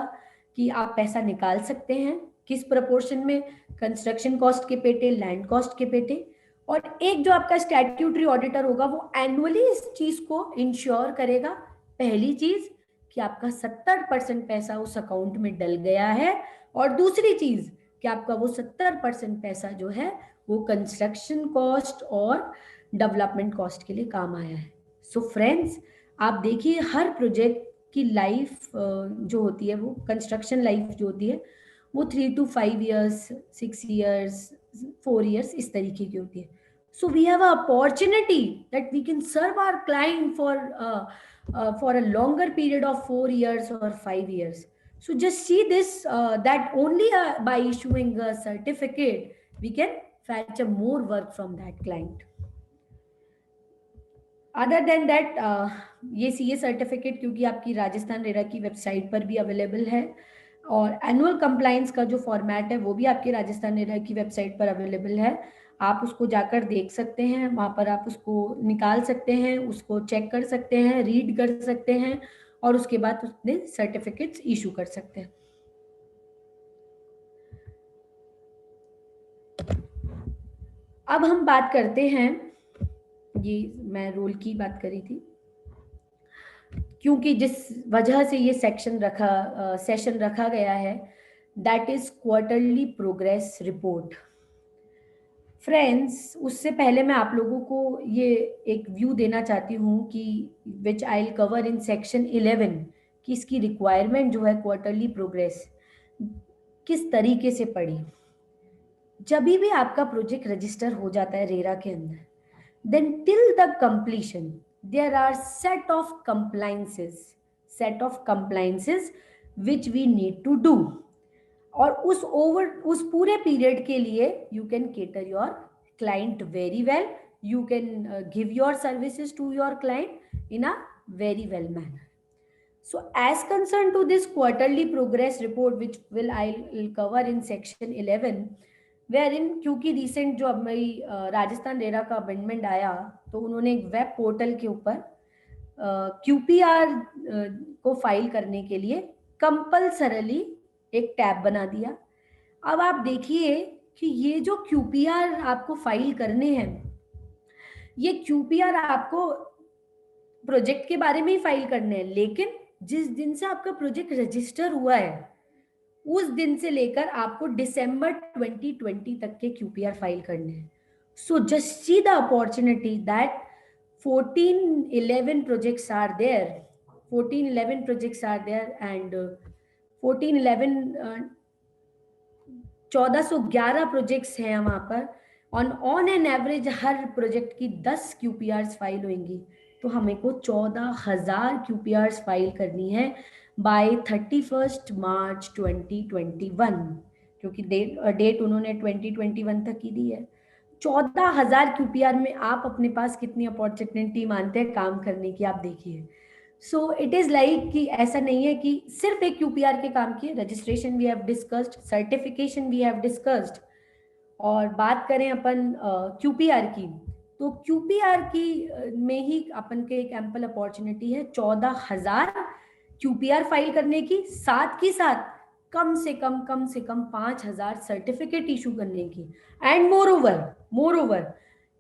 S2: कि आप पैसा निकाल सकते हैं किस प्रोपोर्शन में, कंस्ट्रक्शन कॉस्ट के पेटे, लैंड कॉस्ट के पेटे। और एक जो आपका स्टैट्यूटरी ऑडिटर होगा वो एनुअली इस चीज को इंश्योर करेगा, पहली चीज कि आपका 70% पैसा उस अकाउंट में डल गया है, और दूसरी चीज कि आपका वो 70% पैसा जो है वो कंस्ट्रक्शन कॉस्ट और डेवलपमेंट कॉस्ट के लिए काम आया है। सो फ्रेंड्स, आप देखिए हर प्रोजेक्ट की लाइफ जो होती है, वो कंस्ट्रक्शन लाइफ जो होती है वो 3 to 5 years, 6 years, 4 years इस तरीके की होती है। So we have an opportunity that we can serve our client for a longer period of 4 years or 5 years. So just see this, that only by issuing a certificate we can fetch a more work from that client. Other than that ये CA certificate क्योंकि आपकी Rajasthan RERA की website पर भी available है, और annual compliance का जो फॉर्मेट है वो भी आपके राजस्थान रेरा की वेबसाइट पर अवेलेबल है। आप उसको जाकर देख सकते हैं, वहाँ पर आप उसको निकाल सकते हैं, उसको चेक कर सकते हैं, रीड कर सकते हैं, और उसके बाद उसने सर्टिफिकेट्स इशू कर सकते हैं। अब हम बात करते हैं, ये मैं रोल की बात करी थी, क्योंकि जिस वजह से ये सेशन रखा गया है, that is quarterly progress report. Friends, उससे पहले मैं आप लोगों को ये एक व्यू देना चाहती हूँ कि which I will cover in section 11 कि इसकी रिक्वायरमेंट जो है क्वार्टरली प्रोग्रेस किस तरीके से पड़ी। जब भी आपका प्रोजेक्ट रजिस्टर हो जाता है रेरा के अंदर, then till the completion there are set of compliances which we need to do, और उस पूरे पीरियड के लिए you can cater your client very well, you can give your services to your client in a very well manner. So as concerned to this quarterly progress report which I'll cover in section 11, wherein क्योंकि recent जो अब मेरी Rajasthan RERA का amendment आया तो उन्होंने एक web portal के ऊपर क्यूपीआर को फाइल करने के लिए कंपल्सरली एक टैब बना दिया। अब आप देखिए कि ये जो क्यूपीआर आपको फाइल करने हैं, ये क्यूपीआर आपको प्रोजेक्ट के बारे में ही फाइल करने हैं, लेकिन जिस दिन से आपका प्रोजेक्ट रजिस्टर हुआ है उस दिन से लेकर आपको दिसंबर 2020 तक के क्यूपीआर फाइल करने हैं। So just see the opportunity that 1411 projects are there, 1411 projects are there and 1411 projects हैं वहां पर। ऑन एन एवरेज हर प्रोजेक्ट की 10 क्यूपीआर्स फाइल होंगी, तो हमें को 14,000 क्यूपीआर्स फाइल करनी है बाय 31 मार्च 2021, क्योंकि डेट उन्होंने 2021 तक की दी है। 14,000 क्यूपीआर में आप अपने पास कितनी अपॉर्चुनिटी मानते हैं काम करने की, आप देखिए। सो इट इज लाइक कि ऐसा नहीं है कि सिर्फ एक क्यूपीआर के काम की, registration we have discussed, certification we have discussed, और बात करें अपन क्यूपीआर की, तो क्यूपीआर की में ही अपन के एक एम्पल अपॉर्चुनिटी है 14,000 क्यूपीआर फाइल करने की, साथ ही साथ कम से कम 5,000 सर्टिफिकेट इशू करने की। एंड मोर ओवर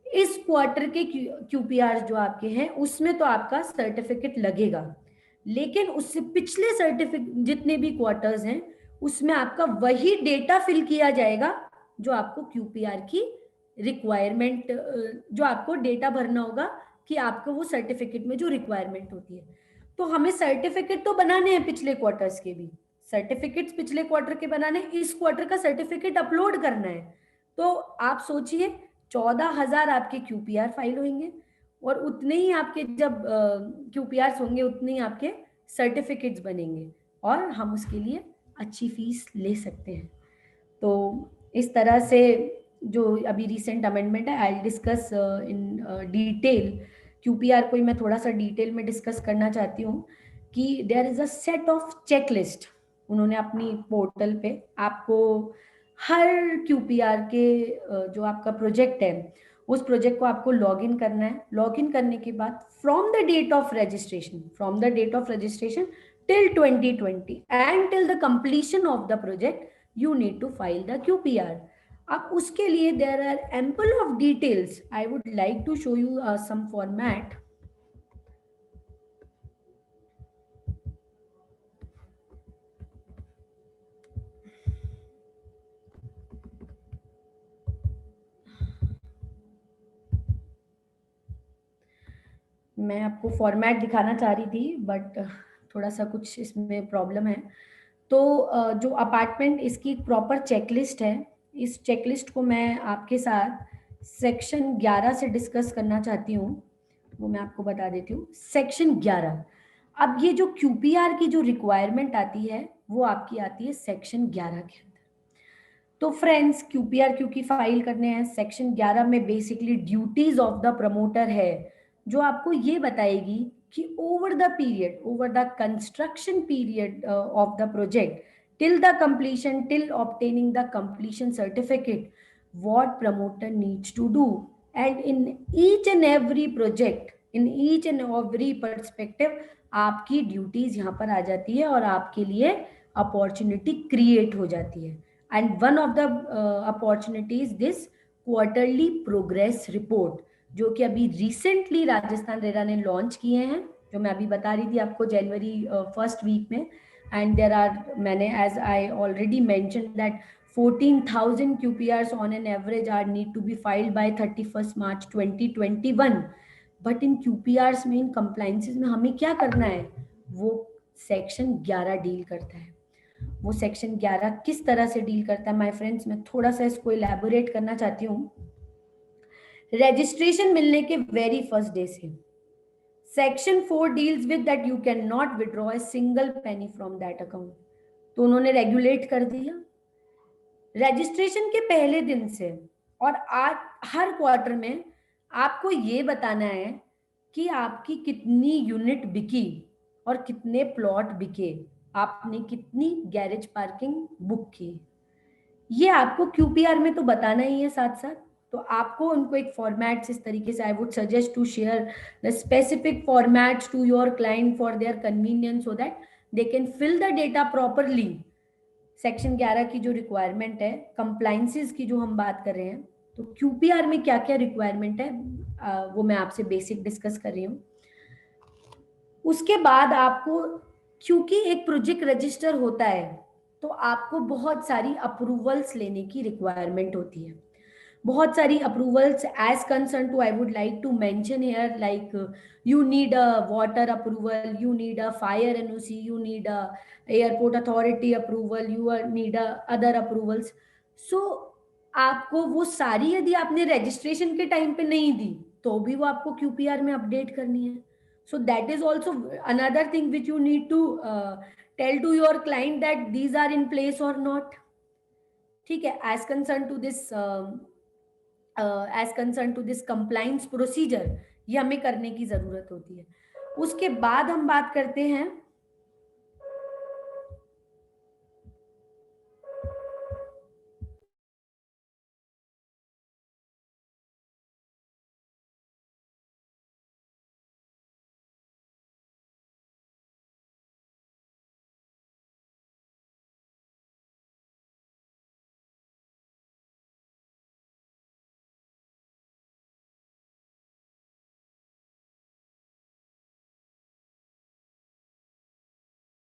S2: इस क्वार्टर के क्यूपीआर जो आपके हैं उसमें तो आपका सर्टिफिकेट लगेगा, लेकिन उससे पिछले सर्टिफिकेट जितने भी क्वार्टर्स हैं उसमें आपका वही डेटा फिल किया जाएगा जो आपको क्यूपीआर की रिक्वायरमेंट, जो आपको डेटा भरना होगा कि आपको वो सर्टिफिकेट में जो रिक्वायरमेंट होती है। तो हमें सर्टिफिकेट तो बनाने हैं पिछले क्वार्टर्स के भी, सर्टिफिकेट्स पिछले क्वार्टर के बनाने, इस क्वार्टर का सर्टिफिकेट अपलोड करना है। तो आप सोचिए 14,000 आपके क्यूपीआर फाइल होंगे और उतने ही आपके जब क्यूपीआर होंगे उतने ही आपके सर्टिफिकेट्स बनेंगे और हम उसके लिए अच्छी फीस ले सकते हैं। तो इस तरह से जो अभी रिसेंट अमेंडमेंट है, I discuss in detail QPR को ही मैं थोड़ा सा डिटेल में डिस्कस करना चाहती हूँ कि there is a set of checklist. उन्होंने अपनी पोर्टल पे आपको हर क्यूपीआर के जो आपका प्रोजेक्ट है उस प्रोजेक्ट को आपको लॉगिन करना है। लॉगिन करने के बाद from the date of registration till 2020 and till the completion of the project you need to file the QPR. अब उसके लिए there are ample of details. I would like to show you some format. मैं आपको format दिखाना चाह रही थी but थोड़ा सा कुछ इसमें प्रॉब्लम है। तो जो अपार्टमेंट इसकी एक प्रॉपर चेकलिस्ट है, इस चेकलिस्ट को मैं आपके साथ सेक्शन 11 से डिस्कस करना चाहती हूँ। वो मैं आपको बता देती हूँ। सेक्शन 11, अब ये जो क्यूपीआर की जो रिक्वायरमेंट आती है वो आपकी आती है सेक्शन 11 के अंदर। तो फ्रेंड्स क्यूपीआर क्योंकि फाइल करने हैं, सेक्शन 11 में basically duties of the promoter है जो आपको ये बताएगी कि over the construction period of the project till the completion, till obtaining the completion certificate, what promoter needs to do. And in each and every project, in each and every perspective, आपकी duties यहाँ पर आ जाती है और आपके लिए opportunity create हो जाती है। And one of the opportunities this quarterly progress report, जो कि अभी रिसेंटली राजस्थान रेरा ने लॉन्च किए हैं, जो मैं अभी बता रही थी आपको जनवरी फर्स्ट वीक में। And there are many, as I already mentioned, that 14,000 QPRs on an average are need to be filed by 31st March 2021. But in QPRs में, इन compliances में हमें क्या करना है, वो सेक्शन 11 डील करता है। वो सेक्शन 11 किस तरह से डील करता है माय फ्रेंड्स, मैं थोड़ा सा इसको इलेबोरेट करना चाहती हूँ। रजिस्ट्रेशन मिलने के वेरी फर्स्ट डे से Section 4 deals with that you cannot withdraw a single penny from that account. तो उन्होंने रेगुलेट कर दिया रजिस्ट्रेशन के पहले दिन से। और आज हर क्वार्टर में आपको ये बताना है कि आपकी कितनी यूनिट बिकी और कितने प्लॉट बिके, आपने कितनी गैरेज पार्किंग बुक की, ये आपको क्यूपीआर में तो बताना ही है साथ साथ। तो आपको उनको एक फॉर्मेट्स इस तरीके से, I would suggest to share the specific formats to your client for their convenience so that they can fill the data properly. Section 11 की जो रिक्वायरमेंट है, कंप्लाइंसेस की जो हम बात कर रहे हैं, तो क्यूपीआर में क्या क्या रिक्वायरमेंट है वो मैं आपसे बेसिक डिस्कस कर रही हूँ। उसके बाद आपको, क्योंकि एक प्रोजेक्ट रजिस्टर होता है तो आपको बहुत सारी अप्रूवल्स लेने की रिक्वायरमेंट होती है। बहुत सारी approvals as concern to, I would like to mention here, like you need a water approval, you need a fire NOC, you need a airport authority approval, you need a other approvals. So आपको वो सारी यदि आपने registration के time पे नहीं दी तो भी वो आपको क्यूपीआर में अपडेट करनी है। So that is also another thing which you need to tell to your client that these are in place or not. ठीक है, as concerned to this compliance procedure, ये हमें करने की जरूरत होती है। उसके बाद हम बात करते हैं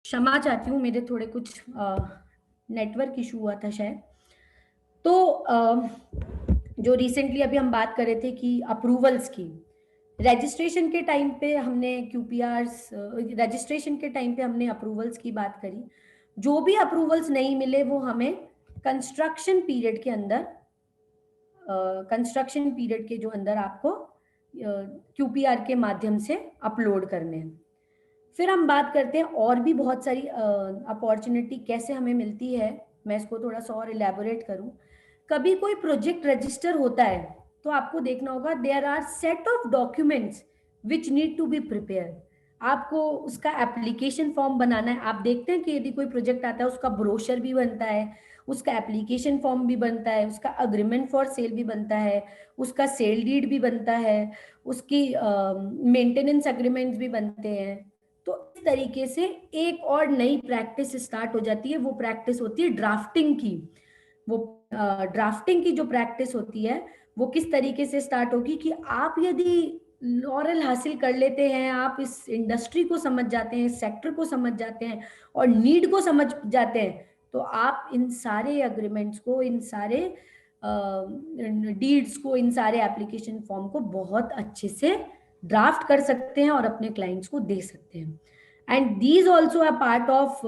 S2: क्षमा चाहती हूँ, मेरे थोड़े कुछ नेटवर्क इशू हुआ था शायद। तो जो रिसेंटली अभी हम बात कर रहे थे कि अप्रूवल्स की, रजिस्ट्रेशन के टाइम पे हमने क्यूपीआरस, रजिस्ट्रेशन के टाइम पे हमने अप्रूवल्स की बात करी। जो भी अप्रूवल्स नहीं मिले वो हमें कंस्ट्रक्शन पीरियड के अंदर, कंस्ट्रक्शन पीरियड के जो अंदर आपको क्यूपीआर के माध्यम से अपलोड करने हैं। फिर हम बात करते हैं और भी बहुत सारी अपॉर्चुनिटी कैसे हमें मिलती है। मैं इसको थोड़ा सा और इलेबोरेट करूं। कभी कोई प्रोजेक्ट रजिस्टर होता है तो आपको देखना होगा there are set of documents which need to be prepare. आपको उसका एप्लीकेशन फॉर्म बनाना है। आप देखते हैं कि यदि कोई प्रोजेक्ट आता है उसका ब्रोशर भी बनता है, उसका एप्लीकेशन फॉर्म भी बनता है, उसका अग्रीमेंट फॉर सेल भी बनता है, उसका सेल डीड भी बनता है, उसकी मेंटेनेंस अग्रीमेंट्स भी बनते हैं। तो इस तरीके से एक और नई प्रैक्टिस स्टार्ट हो जाती है। वो प्रैक्टिस होती है ड्राफ्टिंग की। वो ड्राफ्टिंग की जो प्रैक्टिस होती है वो किस तरीके से स्टार्ट होगी कि आप यदि लॉरल हासिल कर लेते हैं, आप इस इंडस्ट्री को समझ जाते हैं, सेक्टर को समझ जाते हैं और नीड को समझ जाते हैं, तो आप इन सारे अग्रीमेंट्स को, इन सारे डीड्स को, इन सारे एप्लीकेशन फॉर्म को बहुत अच्छे से ड्राफ्ट कर सकते हैं और अपने क्लाइंट्स को दे सकते हैं। And these also a part of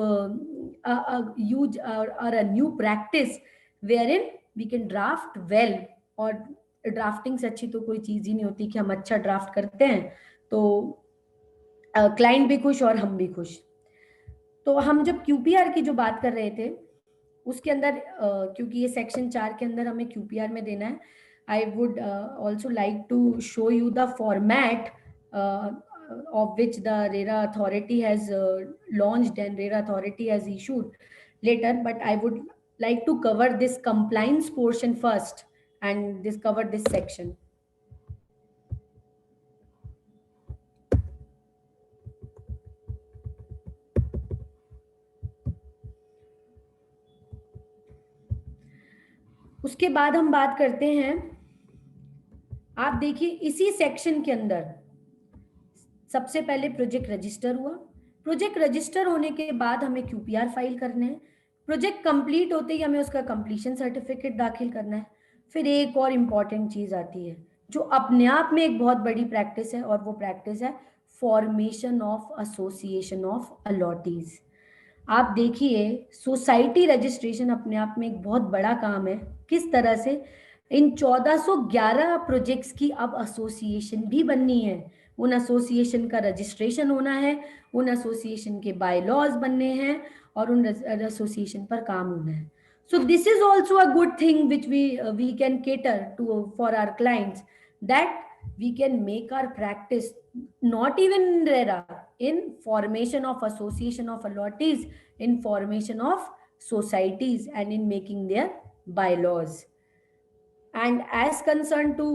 S2: use और a new practice where we can draft well. और ड्राफ्टिंग से अच्छी तो कोई चीज ही नहीं होती कि हम अच्छा ड्राफ्ट करते हैं तो क्लाइंट भी खुश और हम भी खुश। तो हम जब क्यूपीआर की जो बात कर रहे थे उसके अंदर क्योंकि ये सेक्शन 4 के अंदर हमें क्यूपीआर में देना है, I would also like to show you the format of which the RERA authority has launched and RERA authority has issued later, but I would like to cover this compliance portion first and cover this section. उसके बाद हम बात करते हैं, आप देखिए इसी section के अंदर सबसे पहले प्रोजेक्ट रजिस्टर हुआ। प्रोजेक्ट रजिस्टर होने के बाद हमें क्यूपीआर फाइल करने हैं। प्रोजेक्ट कंप्लीट होते ही हमें उसका कंप्लीशन सर्टिफिकेट दाखिल करना है। फिर एक और इम्पॉर्टेंट चीज आती है जो अपने आप में एक बहुत बड़ी प्रैक्टिस है, और वो प्रैक्टिस है formation of association of allottees. आप देखिए सोसाइटी रजिस्ट्रेशन अपने आप में एक बहुत बड़ा काम है। किस तरह से इन 1411 प्रोजेक्ट्स की अब एसोसिएशन भी बननी है, उन एसोसिएशन का रजिस्ट्रेशन होना है, उन एसोसिएशन के बायलॉज बनने हैं और उन एसोसिएशन पर काम होना है। So this is also a good thing which we can cater to for our clients, that we can make our practice not even in RERA, in formation of association of allottees, in formation of societies, and in making their bylaws. And as concerned to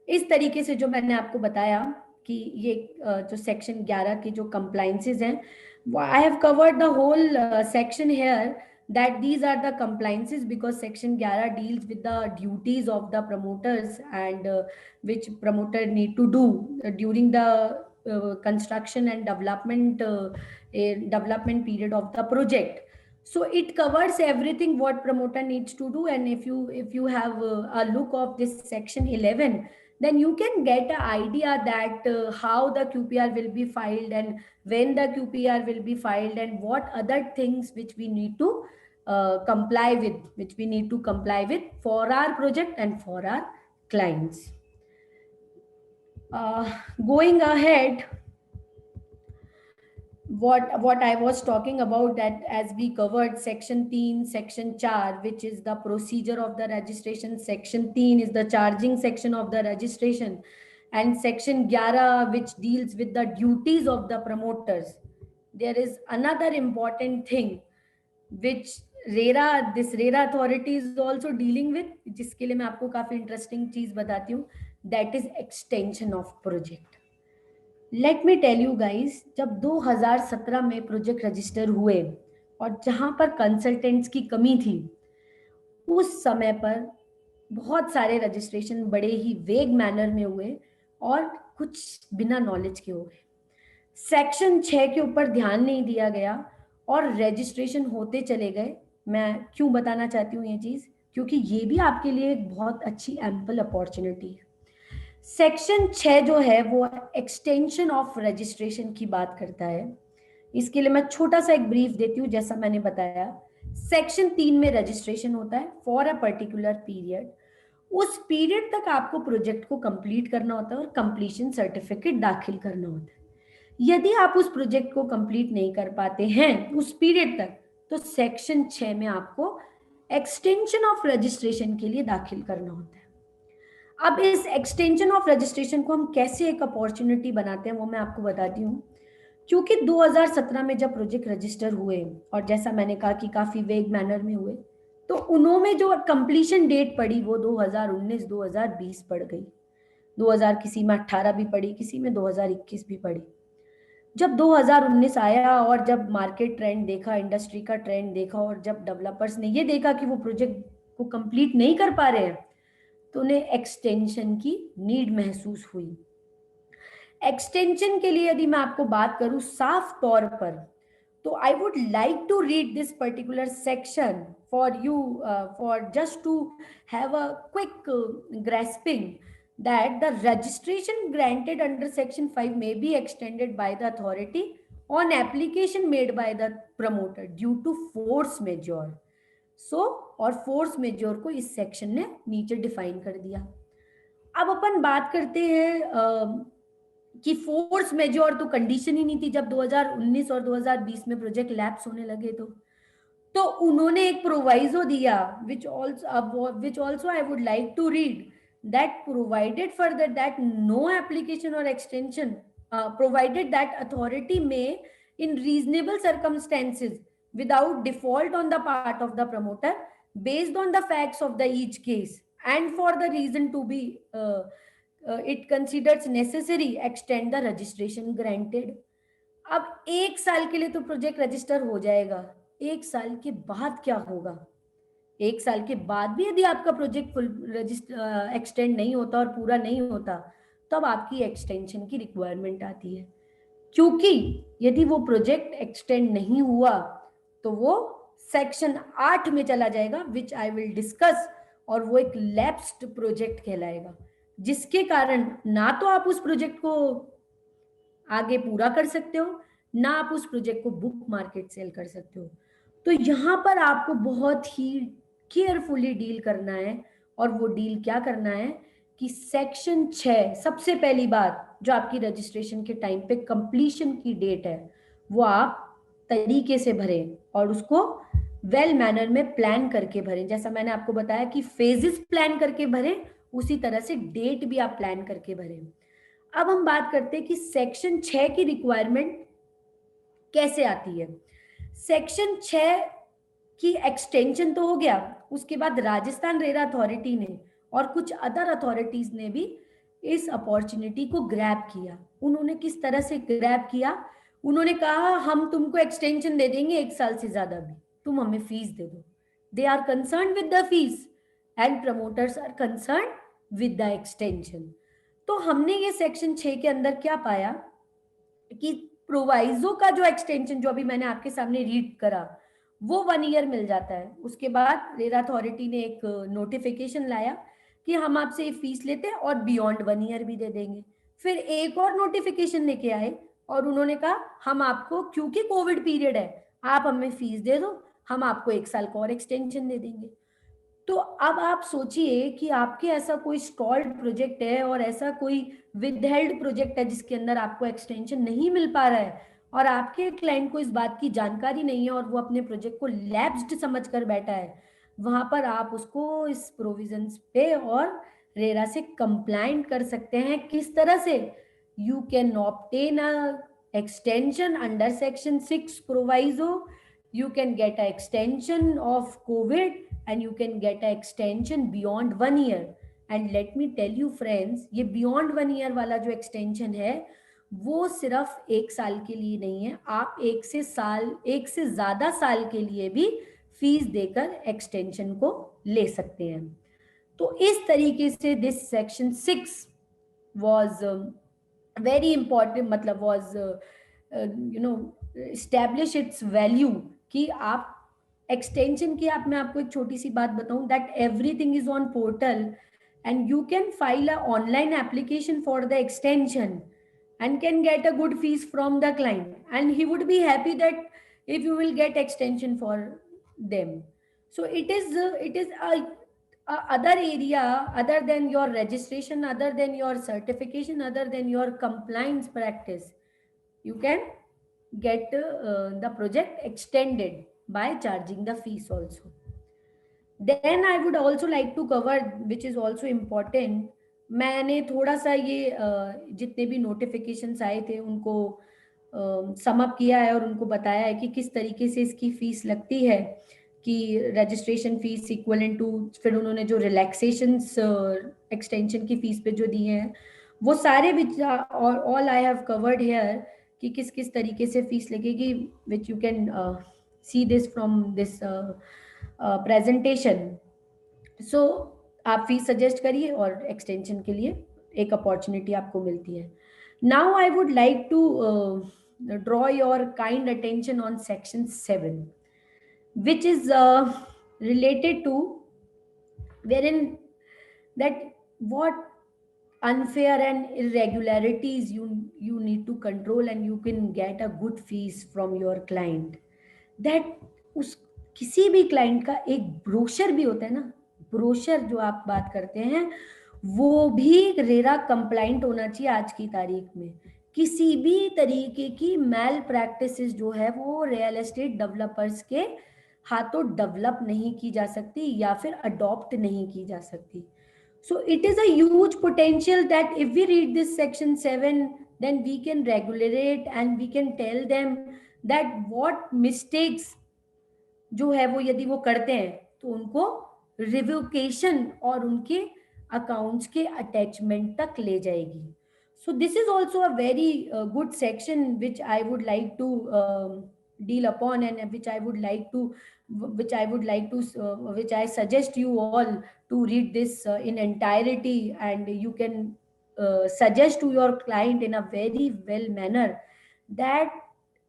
S2: इस तरीके से जो मैंने आपको बताया कि ये जो सेक्शन 11 के जो compliances हैं, I have covered the whole section here, that these are the compliances because section 11 deals with the duties of the promoters and which promoter need to do during the construction and development period of the project. So it covers everything what promoter needs to do. And if you have a look of this section 11, then you can get an idea that how the QPR will be filed and when the QPR will be filed and what other things which we need to comply with, for our project and for our clients. Going ahead, what I was talking about, that as we covered section 3, section 4, which is the procedure of the registration, section 3 is the charging section of the registration, and section 11 which deals with the duties of the promoters. There is another important thing which this RERA authority is also dealing with, जिसके लिए मैं आपको काफी interesting चीज बताती हूँ, that is extension of project. Let me tell you guys, जब 2017 में प्रोजेक्ट रजिस्टर हुए और जहां पर कंसल्टेंट्स की कमी थी, उस समय पर बहुत सारे रजिस्ट्रेशन बड़े ही वेग मैनर में हुए और कुछ बिना नॉलेज के हो गए। सेक्शन 6 के ऊपर ध्यान नहीं दिया गया और रजिस्ट्रेशन होते चले गए। मैं क्यों बताना चाहती हूँ ये चीज, क्योंकि ये भी आपके लिए एक बहुत अच्छी एम्पल अपॉर्चुनिटी है। सेक्शन 6 जो है वो एक्सटेंशन ऑफ रजिस्ट्रेशन की बात करता है। इसके लिए मैं छोटा सा एक ब्रीफ देती हूँ। जैसा मैंने बताया, सेक्शन 3 में रजिस्ट्रेशन होता है फॉर अ पर्टिकुलर पीरियड। उस पीरियड तक आपको प्रोजेक्ट को कंप्लीट करना होता है और कंप्लीशन सर्टिफिकेट दाखिल करना होता है। यदि आप उस प्रोजेक्ट को कंप्लीट नहीं कर पाते हैं उस पीरियड तक, तो सेक्शन 6 में आपको एक्सटेंशन ऑफ रजिस्ट्रेशन के लिए दाखिल करना होता है। अब इस एक्सटेंशन ऑफ रजिस्ट्रेशन को हम कैसे एक अपॉर्चुनिटी बनाते हैं वो मैं आपको बताती हूँ। क्योंकि 2017 में जब प्रोजेक्ट रजिस्टर हुए और जैसा मैंने कहा कि काफी वेग मैनर में हुए, तो उन्होंने जो कंप्लीशन डेट पड़ी वो 2019-2020 पड़ गई। 2000 किसी में 18 भी पड़ी, किसी में 2021 भी पड़ी। जब 2019 आया और जब मार्केट ट्रेंड देखा, इंडस्ट्री का ट्रेंड देखा, और जब डेवलपर्स ने ये देखा कि वो प्रोजेक्ट को कंप्लीट नहीं कर पा रहे हैं, तो उन्हें एक्सटेंशन की नीड महसूस हुई। एक्सटेंशन के लिए यदि मैं आपको बात करूं साफ तौर पर, तो I would like to read this particular section for you, for just to have a quick grasping that the registration granted under section 5 may be extended by the authority on application made by the promoter due to force majeure. So, और force majeure को इस section ने नीचे define कर दिया। अब अपन बात करते हैं कि फोर्स मेजोर तो कंडीशन ही नहीं थी जब 2019 और 2020 में प्रोजेक्ट लैप्स होने लगे। तो उन्होंने एक प्रोवाइजो दिया which also I would like to read, that provided further that no application or extension, provided that authority may in reasonable circumstances without default on the part of the promoter based on the facts of the each case and for the reason to be it considers necessary extend the registration granted. अब 1 साल के लिए तो project register हो जाएगा, 1 साल के बाद क्या होगा? 1 साल के बाद भी यदि आपका प्रोजेक्ट फुल एक्सटेंड नहीं होता और पूरा नहीं होता, तब आपकी एक्सटेंशन की रिक्वायरमेंट आती है। क्योंकि यदि वो प्रोजेक्ट एक्सटेंड नहीं हुआ तो वो सेक्शन 8 में चला जाएगा, विच आई विल डिस्कस, और वो एक लैप्स्ड प्रोजेक्ट कहलाएगा, जिसके कारण ना तो आप उस प्रोजेक्ट को आगे पूरा कर सकते हो, ना आप उस प्रोजेक्ट को बुक मार्केट सेल कर सकते हो। तो यहाँ पर आपको बहुत ही केयरफुली डील करना है। और वो डील क्या करना है कि सेक्शन 6 सबसे पहली बात जो आपकी रजिस्ट्रेशन के टाइम पे कंप्लीशन की डेट है, वो आप तरीके से भरें और उसको वेल मैनर में प्लान करके भरें। जैसा मैंने आपको बताया कि फेजेस प्लान करके भरें, उसी तरह से डेट भी आप प्लान करके भरें। अब हम बात करते हैं कि सेक्शन 6 की रिक्वायरमेंट कैसे आती है। सेक्शन 6 की एक्सटेंशन तो हो गया, उसके बाद राजस्थान रेरा अथॉरिटी ने और कुछ अदर अथॉरिटीज ने भी इस अपॉर्चुनिटी को ग्रैब किया। उन्होंने किस तरह से ग्रैब किया? उन्होंने कहा हम तुमको एक्सटेंशन दे देंगे 1 साल से ज्यादा भी, तुम हमें फीस दे दो। They are concern with the fees and promoters are concern with the extension. तो हमने ये सेक्शन 6 के अंदर क्या पाया कि प्रोवाइजो का जो एक्सटेंशन जो अभी मैंने आपके सामने रीड करा वो 1 ईयर मिल जाता है। उसके बाद रेरा अथॉरिटी ने एक नोटिफिकेशन लाया कि हम आपसे ये फीस लेते हैं और बियॉन्ड 1 ईयर भी दे देंगे। फिर एक और नोटिफिकेशन लेके आए और उन्होंने कहा हम आपको, क्योंकि कोविड पीरियड है, आप हमें फीस दे दो, हम आपको 1 साल का और एक्सटेंशन दे देंगे। तो अब आप सोचिए कि आपके ऐसा कोई स्टॉल्ड प्रोजेक्ट है और ऐसा कोई विदहेल्ड प्रोजेक्ट है जिसके अंदर आपको एक्सटेंशन नहीं मिल पा रहा है और आपके क्लाइंट को इस बात की जानकारी नहीं है और वो अपने प्रोजेक्ट को लैप्स्ड समझ कर बैठा है, वहां पर आप उसको इस प्रोविजंस पे और रेरा से कंप्लाइंट कर सकते हैं। किस तरह से? You can obtain a extension under section 6 proviso, you can get an extension of COVID, and you can get an extension beyond 1 year. And let me tell you friends, ये beyond 1 year वाला जो extension है वो सिर्फ 1 साल के लिए नहीं है, आप 1 से ज्यादा साल के लिए भी फीस देकर एक्सटेंशन को ले सकते हैं। तो इस तरीके से this section 6 was very important, मतलब was establish its value कि आप एक्सटेंशन की मैं आपको एक छोटी सी बात बताऊं, that everything is on portal and you can file a online application for the extension and can get a good fees from the client, and he would be happy that if you will get extension for them. So it is a other area other than your registration, other than your certification, other than your compliance practice. You can get the project extended by charging the fees also. Then I would also like to cover, which is also important, मैंने थोड़ा सा ये जितने भी notifications आए थे उनको sum up किया है और उनको बताया है कि किस तरीके से इसकी फीस लगती है, कि रजिस्ट्रेशन फीस इक्वलेंट टू, फिर उन्होंने जो रिलैक्सेशंस एक्सटेंशन की फीस पे जो दिए हैं वो सारे विच और all I have covered here, कि किस किस तरीके से फीस लगेगी, which you can see this from this presentation. So आप फीस सजेस्ट करिए और एक्सटेंशन के लिए एक अपॉर्चुनिटी आपको मिलती है. Now I would like to draw your kind attention on section 7, which is related to wherein that what unfair and irregularities you need to control and you can get a good fees from your client. That उस किसी भी client का एक brochure भी होता है ना, brochure जो आप बात करते हैं वो भी रेरा कंप्लाइंट होना चाहिए आज की तारीख में. किसी भी तरीके की मैल प्रैक्टिसेस जो है वो रियल एस्टेट डेवलपर्स के हाथों डेवलप नहीं की जा सकती या फिर अडॉप्ट नहीं की जा सकती. So it is a huge potential that if we read this section 7, then we can regulate and we can tell them that what mistakes जो है वो यदि वो करते हैं तो उनको रिवोकेशन और उनके अकाउंट्स के अटैचमेंट तक ले जाएगी. So this is also a very good section which I would like to deal upon, and which I suggest you all to read this in entirety, and you can suggest to your client in a very well manner that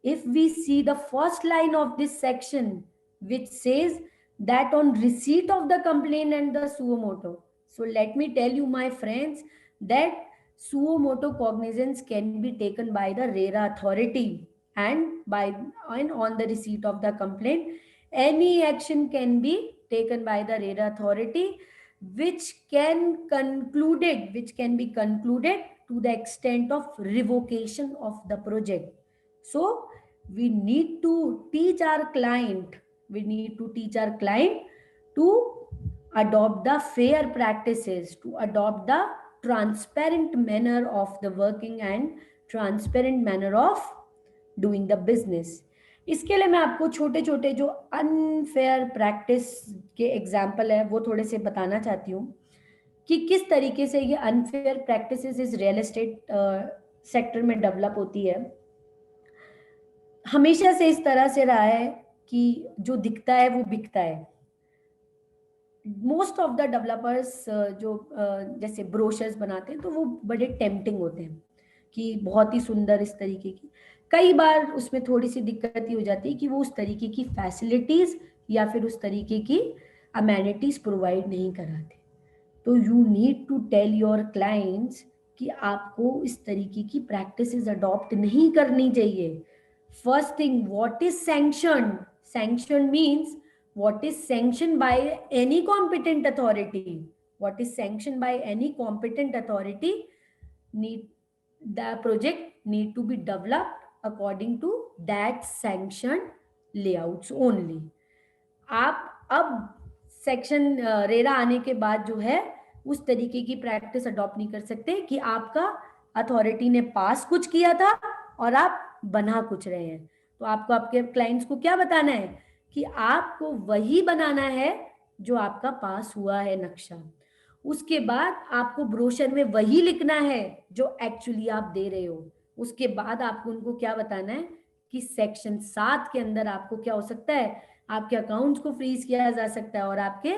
S2: if we see the first line of this section which says that on receipt of the complaint and the suo moto. So let me tell you my friends that suo moto cognizance can be taken by the RERA authority, and on the receipt of the complaint any action can be taken by the RERA authority which can be concluded to the extent of revocation of the project. So we need to teach our client to adopt the fair practices, to adopt the transparent manner of the working and transparent manner of doing the business. इसके लिए मैं आपको छोटे छोटे जो unfair practice के example है वो थोड़े से बताना चाहती हूँ कि किस तरीके से ये अनफेयर प्रैक्टिसेस इस रियल एस्टेट सेक्टर में डेवलप होती है. हमेशा से इस तरह से रहा है कि जो दिखता है वो बिकता है. मोस्ट ऑफ द डेवलपर्स जो जैसे ब्रोशर्स बनाते हैं तो वो बड़े टेम्पटिंग होते हैं कि बहुत ही सुंदर इस तरीके की. कई बार उसमें थोड़ी सी दिक्कत ही हो जाती है कि वो उस तरीके की फैसिलिटीज या फिर उस तरीके की अमेनिटीज प्रोवाइड नहीं कराते. तो you need to tell your clients कि आपको इस तरीके की प्रैक्टिसेस अडॉप्ट नहीं करनी चाहिए. First thing, what is sanctioned? Sanction means what is sanctioned by any competent authority. What is sanctioned by any competent authority, the project need to be developed according to that sanctioned layouts only. आप अब section RERA आने के बाद जो है उस तरीके की प्रैक्टिस अडॉप्ट नहीं कर सकते कि आपका अथॉरिटी ने पास कुछ किया था और आप बना कुछ रहे हैं. तो आपको आपके क्लाइंट्स को क्या बताना है कि आपको वही बनाना है जो आपका पास हुआ है नक्शा. उसके बाद आपको ब्रोशर में वही लिखना है जो एक्चुअली आप दे रहे हो. उसके बाद आपको उनको क्या बताना है कि सेक्शन 7 के अंदर आपको क्या हो सकता है, आपके अकाउंट्स को फ्रीज किया जा सकता है और आपके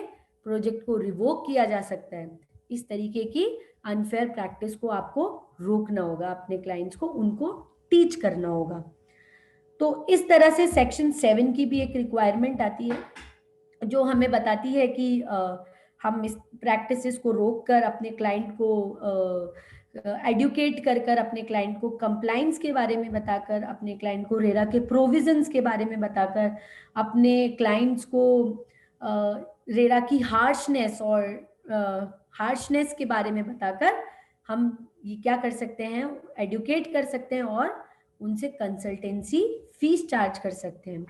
S2: प्रोजेक्ट को रिवोक किया जा सकता है. इस तरीके की अनफेयर प्रैक्टिस को आपको रोकना होगा, अपने क्लाइंट्स को उनको टीच करना होगा. तो इस तरह से सेक्शन 7 की भी एक रिक्वायरमेंट आती है जो हमें बताती है कि हम इस प्रैक्टिसेस को रोक कर अपने क्लाइंट को एडुकेट कर कर अपने क्लाइंट को कंप्लाइंस के बारे में बताकर, अपने क्लाइंट को रेरा के प्रोविजंस के बारे में बताकर, अपने क्लाइंट्स को रेरा की हार्शनेस के बारे में बताकर हम ये क्या कर सकते हैं, एडुकेट कर सकते हैं और उनसे कंसल्टेंसी फीस चार्ज कर सकते हैं।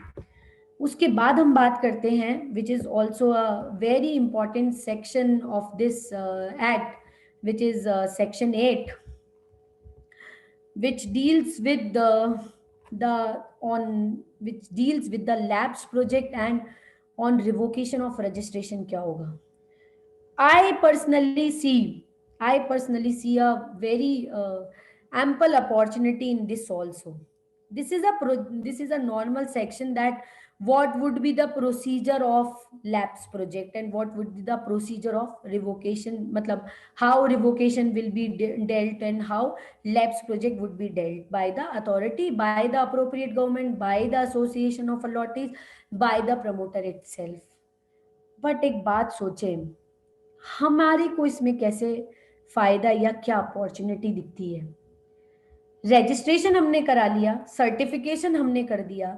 S2: उसके बाद हम बात करते हैं which is also a very important section of this act, which is section 8, which deals with the labs project and on revocation of registration क्या होगा. I personally see a very ample opportunity in this also. This is a normal section, that what would be the procedure of lapse project and what would be the procedure of revocation, matlab how revocation will be dealt and how lapse project would be dealt by the authority, by the appropriate government, by the association of allottees, by the promoter itself. But एक बात सोचें, हमारे को इसमें कैसे फायदा या क्या अपॉर्चुनिटी दिखती है. रजिस्ट्रेशन हमने करा लिया, सर्टिफिकेशन हमने कर दिया,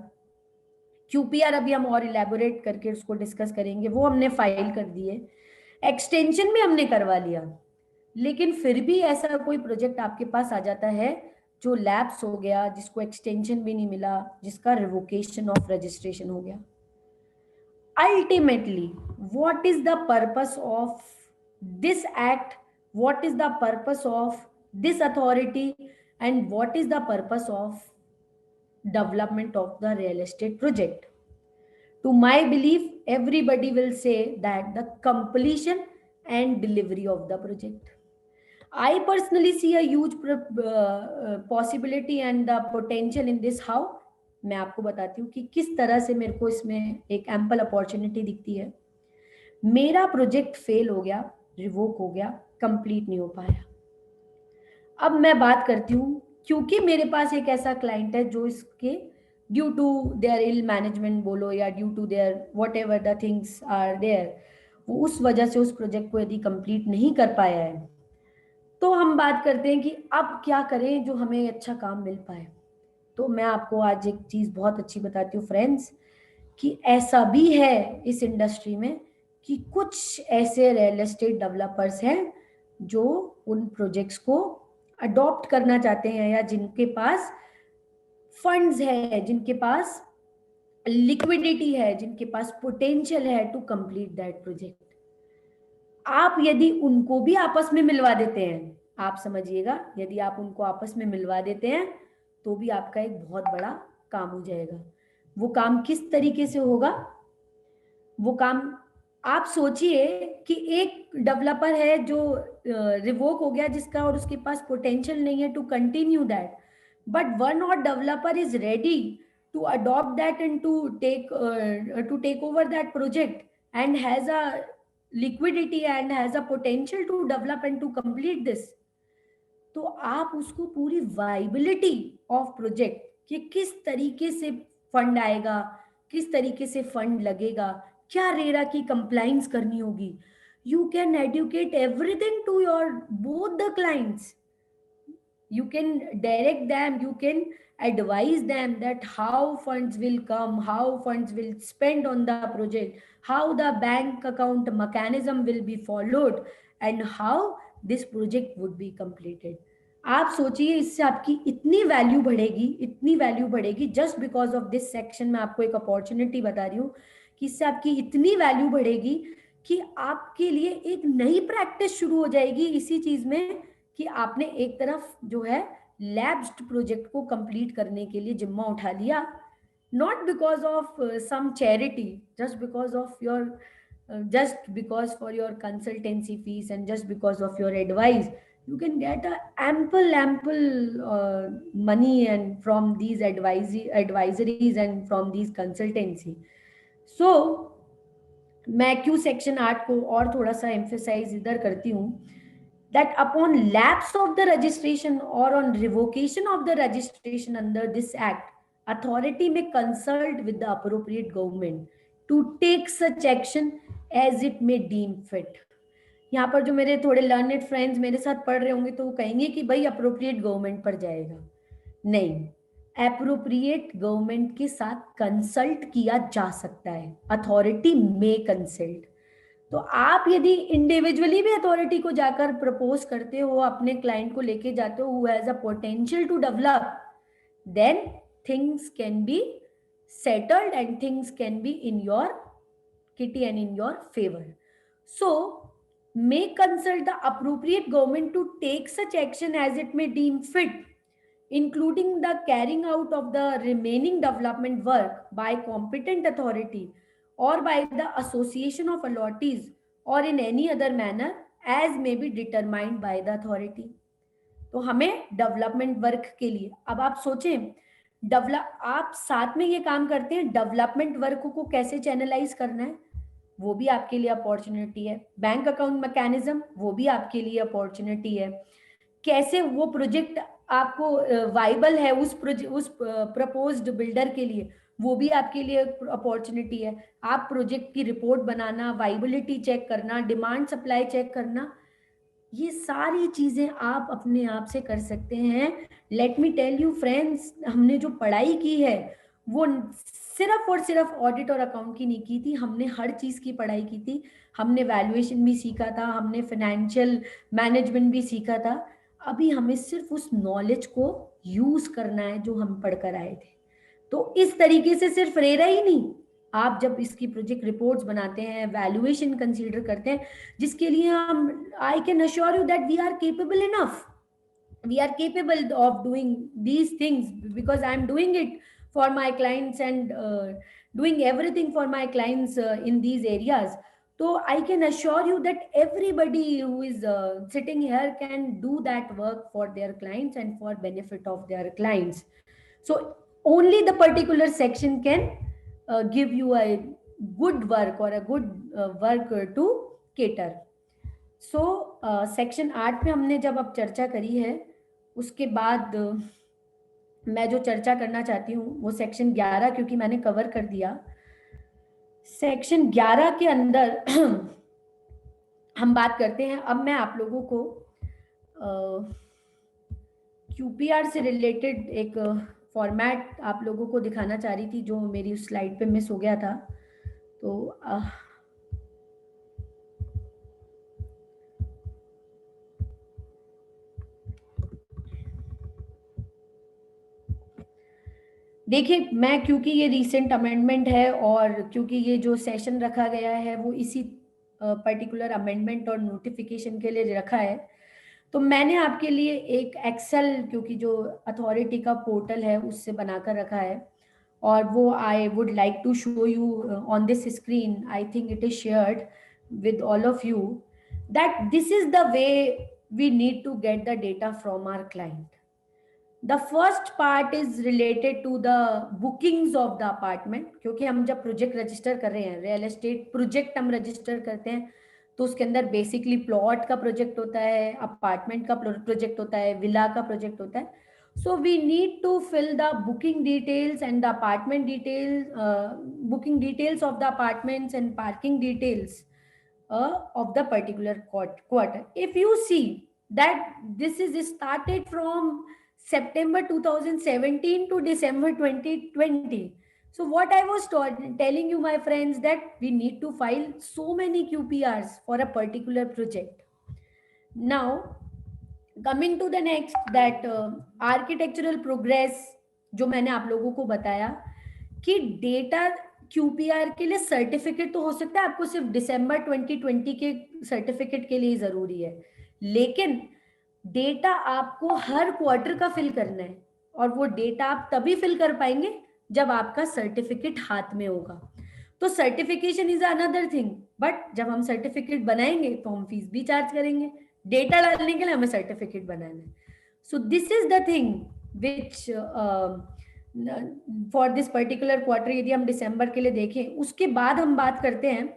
S2: क्यूपीआर अभी हम और इलेबोरेट करके उसको डिस्कस करेंगे, वो हमने फाइल कर दिए, एक्सटेंशन भी हमने करवा लिया, लेकिन फिर भी ऐसा कोई प्रोजेक्ट आपके पास आ जाता है जो लैप्स हो गया, जिसको एक्सटेंशन भी नहीं मिला, जिसका रिवोकेशन ऑफ रजिस्ट्रेशन हो गया. Ultimately, what is the purpose of this act, what is the purpose of this authority, and what is the purpose of development of the real estate project? To my belief, everybody will say that the completion and delivery of the project. I personally see a huge possibility and the potential in this. How? मैं आपको बताती हूँ कि किस तरह से मेरे को इसमें एक एम्पल अपॉर्चुनिटी दिखती है. मेरा प्रोजेक्ट फेल हो गया, रिवोक हो गया, कंप्लीट नहीं हो पाया. अब मैं बात करती हूँ, क्योंकि मेरे पास एक ऐसा क्लाइंट है जो इसके due to their ill management बोलो या due to their whatever the things are there, वो उस वजह से उस प्रोजेक्ट को यदि कंप्लीट नहीं कर पाया है, तो हम बात करते हैं कि अब क्या करें जो हमें अच्छा काम मिल पाए. तो मैं आपको आज एक चीज बहुत अच्छी बताती हूँ फ्रेंड्स, कि ऐसा भी है इस इंडस्ट्री में कि कुछ ऐसे रियल एस्टेट डेवलपर्स हैं जो उन प्रोजेक्ट्स को अडॉप्ट करना चाहते हैं, या जिनके पास फंड्स है, जिनके पास लिक्विडिटी है, जिनके पास पोटेंशियल है टू कंप्लीट दैट प्रोजेक्ट. आप यदि उनको भी आपस में मिलवा देते हैं, आप समझिएगा, यदि आप उनको आपस में मिलवा देते हैं तो भी आपका एक बहुत बड़ा काम हो जाएगा. वो काम किस तरीके से होगा? वो काम आप सोचिए कि एक डेवलपर है जो रिवोक हो गया जिसका, और उसके पास पोटेंशियल नहीं है to continue that, but one और developer is ready to adopt that and to take over that project and has a liquidity and has a potential to develop and to complete this. तो आप उसको पूरी viability of project कि किस तरीके से fund आएगा, किस तरीके से फंड लगेगा, क्या रेरा की कंप्लाइंस करनी होगी, you can educate everything to your both the clients. You can direct them, you can advise them that how funds will come, how funds will spend on the project, how the bank account mechanism will be followed, and how this project would be completed. आप सोचिए, इससे आपकी इतनी value बढ़ेगी, इतनी value बढ़ेगी, just because of this section. मैं आपको एक अपॉर्चुनिटी बता रही हूँ कि इससे आपकी इतनी वैल्यू बढ़ेगी कि आपके लिए एक नई प्रैक्टिस शुरू हो जाएगी इसी चीज में, कि आपने एक तरफ जो है लैब्ड प्रोजेक्ट को कंप्लीट करने के लिए जिम्मा उठा लिया, not because of some charity, just because for your consultancy fees and just because of your advice, you can get a ample money and from these advisories and from these consultancy. So मैं क्यों section 8 को और थोड़ा सा emphasise इधर करती हूँ, that upon lapse of the registration or on revocation of the registration under this act, Authority may consult with the appropriate government to take such action as it may deem fit. यहाँ पर जो मेरे थोड़े learned friends मेरे साथ पढ़ रहे होंगे तो वो कहेंगे कि भाई अप्रोप्रिएट गवर्नमेंट पर जाएगा. नहीं, अप्रोप्रिएट गवर्नमेंट के साथ कंसल्ट किया जा सकता है. अथॉरिटी में कंसल्ट. तो आप यदि इंडिविजुअली भी अथॉरिटी को जाकर प्रपोज करते हो, अपने क्लाइंट को लेके जाते हो who has a potential to develop, then things can be settled and things can be in your kitty and in your favor. So may consult the appropriate government to take such action as it may deem fit, including the carrying out of the remaining development work by competent authority or by the association of allottees or in any other manner as may be determined by the authority. तो हमें development work के लिए, अब आप सोचें, आप साथ में ये काम करते हैं, डेवलपमेंट वर्क को कैसे चैनलाइज करना है, वो भी आपके लिए अपॉर्चुनिटी है. बैंक अकाउंट मैकेनिज्म, वो भी आपके लिए अपॉर्चुनिटी है. कैसे वो प्रोजेक्ट आपको वाइबल है उस प्रपोज्ड बिल्डर के लिए, वो भी आपके लिए अपॉर्चुनिटी है. आप प्रोजेक्ट की रिपोर्ट बनाना, वाइबिलिटी चेक करना, डिमांड सप्लाई चेक करना, ये सारी चीजें आप अपने आप से कर सकते हैं. Let me tell you friends, हमने जो पढ़ाई की है वो सिर्फ और सिर्फ ऑडिट और अकाउंट की नहीं की थी, हमने हर चीज की पढ़ाई की थी. हमने वैल्यूएशन भी सीखा था, हमने फाइनेंशियल मैनेजमेंट भी सीखा था. अभी हमें सिर्फ उस नॉलेज को यूज करना है जो हम पढ़कर आए थे. तो इस तरीके से सिर्फ रेरा ही नहीं, आप जब इसकी प्रोजेक्ट रिपोर्ट्स बनाते हैं, वैल्यूएशन कंसीडर करते हैं, जिसके लिए हम, I can assure you that we are capable enough, we are capable of doing these things because I am doing it for my clients and doing everything for my clients in these areas. So I can assure you that everybody who is sitting here can do that work for their clients and for benefit of their clients. So only the particular section can give you a good work or a good work to cater. So section 8 में हमने जब अब चर्चा करी है, उसके बाद मैं जो चर्चा करना चाहती हूँ वो सेक्शन 11, क्योंकि मैंने कवर कर दिया. सेक्शन 11 के अंदर हम बात करते हैं. अब मैं आप लोगों को QPR से रिलेटेड एक फॉर्मेट आप लोगों को दिखाना चाह रही थी जो मेरी उस स्लाइड पे मिस हो गया था. तो देखिए, मैं, क्योंकि ये रीसेंट अमेंडमेंट है और क्योंकि ये जो सेशन रखा गया है वो इसी पर्टिकुलर अमेंडमेंट और नोटिफिकेशन के लिए रखा है, तो मैंने आपके लिए एक एक्सेल, क्योंकि जो अथॉरिटी का पोर्टल है उससे बनाकर रखा है, और वो I would like to show you on this screen. I think it is shared with all of you, that this is the way we need to get the data from our client. The first part is related to the bookings of the apartment, क्योंकि हम जब project register कर रहे हैं, real estate project हम register करते हैं, तो उसके अंदर बेसिकली प्लॉट का प्रोजेक्ट होता है, अपार्टमेंट का प्रोजेक्ट होता है, विला का प्रोजेक्ट होता है. So we need to fill the booking details and the apartment details, booking details of the apartments and parking details of the particular quarter. If you see that this is started from September 2017 to December 2020. So what I was telling you, my friends, that we need to file so many QPRs for a particular project. Now, coming to the next, that architectural progress, जो मैंने आप लोगों को बताया कि data QPR के लिए certificate तो हो सकता है आपको सिर्फ दिसंबर 2020 के सर्टिफिकेट के लिए जरूरी है, लेकिन डेटा आपको हर क्वार्टर का फिल करना है, और वो डेटा आप तभी फिल कर पाएंगे जब आपका सर्टिफिकेट हाथ में होगा. तो certification is another thing, but जब हम सर्टिफिकेट बनाएंगे तो हम फीस भी चार्ज करेंगे. डेटा डालने के लिए हमें सर्टिफिकेट बनाना है. So this is the thing which for this particular quarter, यदि हम दिसंबर के लिए देखें, उसके बाद हम बात करते हैं,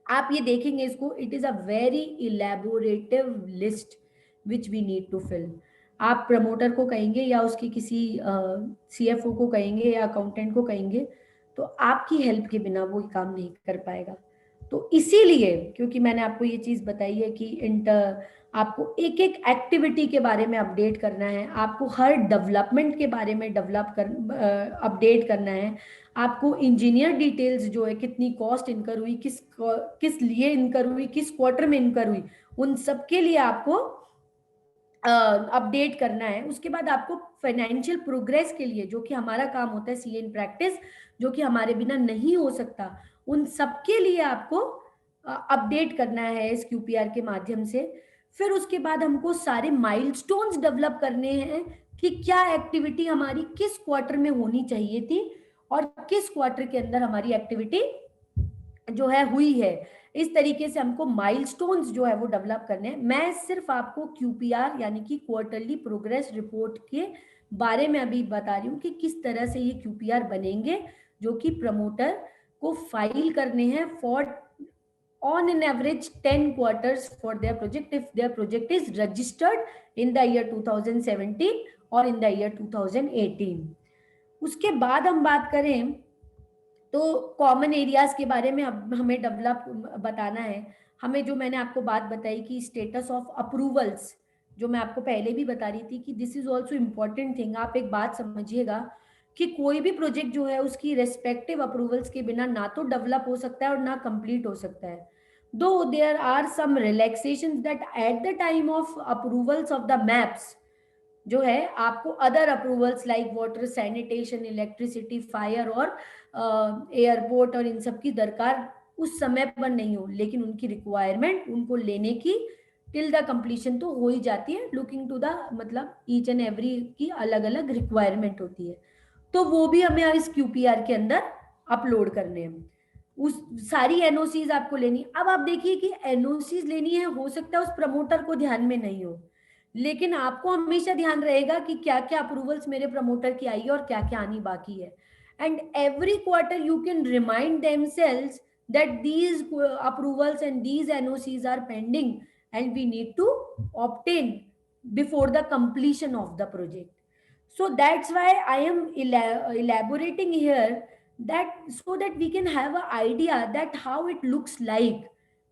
S2: आप ये देखेंगे इसको, it is a very elaborative list which we need to fill. आप प्रमोटर को कहेंगे या उसकी किसी CFO को कहेंगे या अकाउंटेंट को कहेंगे, तो आपकी हेल्प के बिना वो काम नहीं कर पाएगा। तो इसीलिए, क्योंकि मैंने आपको ये चीज़ बताई है कि आपको एक एक एक्टिविटी के बारे में अपडेट करना है, आपको हर डेवलपमेंट के बारे में अपडेट करना है, आपको इंजीनियर डिटेल्स जो है, कितनी कॉस्ट इनकर हुई, किस लिए इनकर हुई, किस क्वार्टर में इनकर हुई, उन सब के लिए आपको अपडेट करना है। उसके बाद आपको फाइनेंशियल प्रोग्रेस के लिए, जो कि हमारा काम होता है सीए इन प्रैक्टिस, जो कि हमारे बिना नहीं हो सकता, उन सब के लिए आपको अपडेट करना है इस QPR के माध्यम से। फिर उसके बाद हमको सारे माइलस्टोन्स डेवलप करने हैं कि क्या एक्टिविटी हमारी किस क्वार्टर में होनी चाहिए थी और किस क्वार्टर के अंदर हमारी एक्टिविटी जो है हुई है। इस तरीके से हमको माइलस्टोन्स जो है वो डेवलप करने हैं। मैं सिर्फ आपको QPR यानी कि क्वार्टरली प्रोग्रेस रिपोर्ट के बारे में अभी बता रही हूँ कि किस तरह से ये QPR बनेंगे, जो कि प्रमोटर को फाइल करने हैं for on an average 10 quarters for their project if their project is registered in the year 2017 or in the year 2018. उसके बाद हम बात करें तो कॉमन एरियाज के बारे में अब हमें डेवलप बताना है। हमें जो मैंने आपको बात बताई कि स्टेटस ऑफ अप्रूवल्स, जो मैं आपको पहले भी बता रही थी कि this is also important thing. आप एक बात समझिएगा कि कोई भी प्रोजेक्ट जो है उसकी रेस्पेक्टिव अप्रूवल्स के बिना ना तो डेवलप हो सकता है और ना कंप्लीट हो सकता है। Though there are some relaxations that at the time of approvals of the maps जो है आपको other approvals like water, sanitation, electricity, fire और एयरपोर्ट और इन सब की दरकार उस समय पर नहीं हो, लेकिन उनकी रिक्वायरमेंट उनको लेने की टिल द कंप्लीशन तो हो ही जाती है। लुकिंग टू द मतलब ईच एंड एवरी की अलग अलग रिक्वायरमेंट होती है, तो वो भी हमें इस QPR के अंदर अपलोड करने हैं। उस सारी NOCs आपको लेनी। अब आप देखिए कि NOCs लेनी है, हो सकता है उस प्रमोटर को ध्यान में नहीं हो, लेकिन आपको हमेशा ध्यान रहेगा कि क्या क्या अप्रूवल्स मेरे प्रमोटर की आई है और क्या क्या आनी बाकी है। And every quarter you can remind themselves that these approvals and these NOCs are pending and we need to obtain before the completion of the project. So that's why I am elaborating here, that so that we can have an idea that how it looks like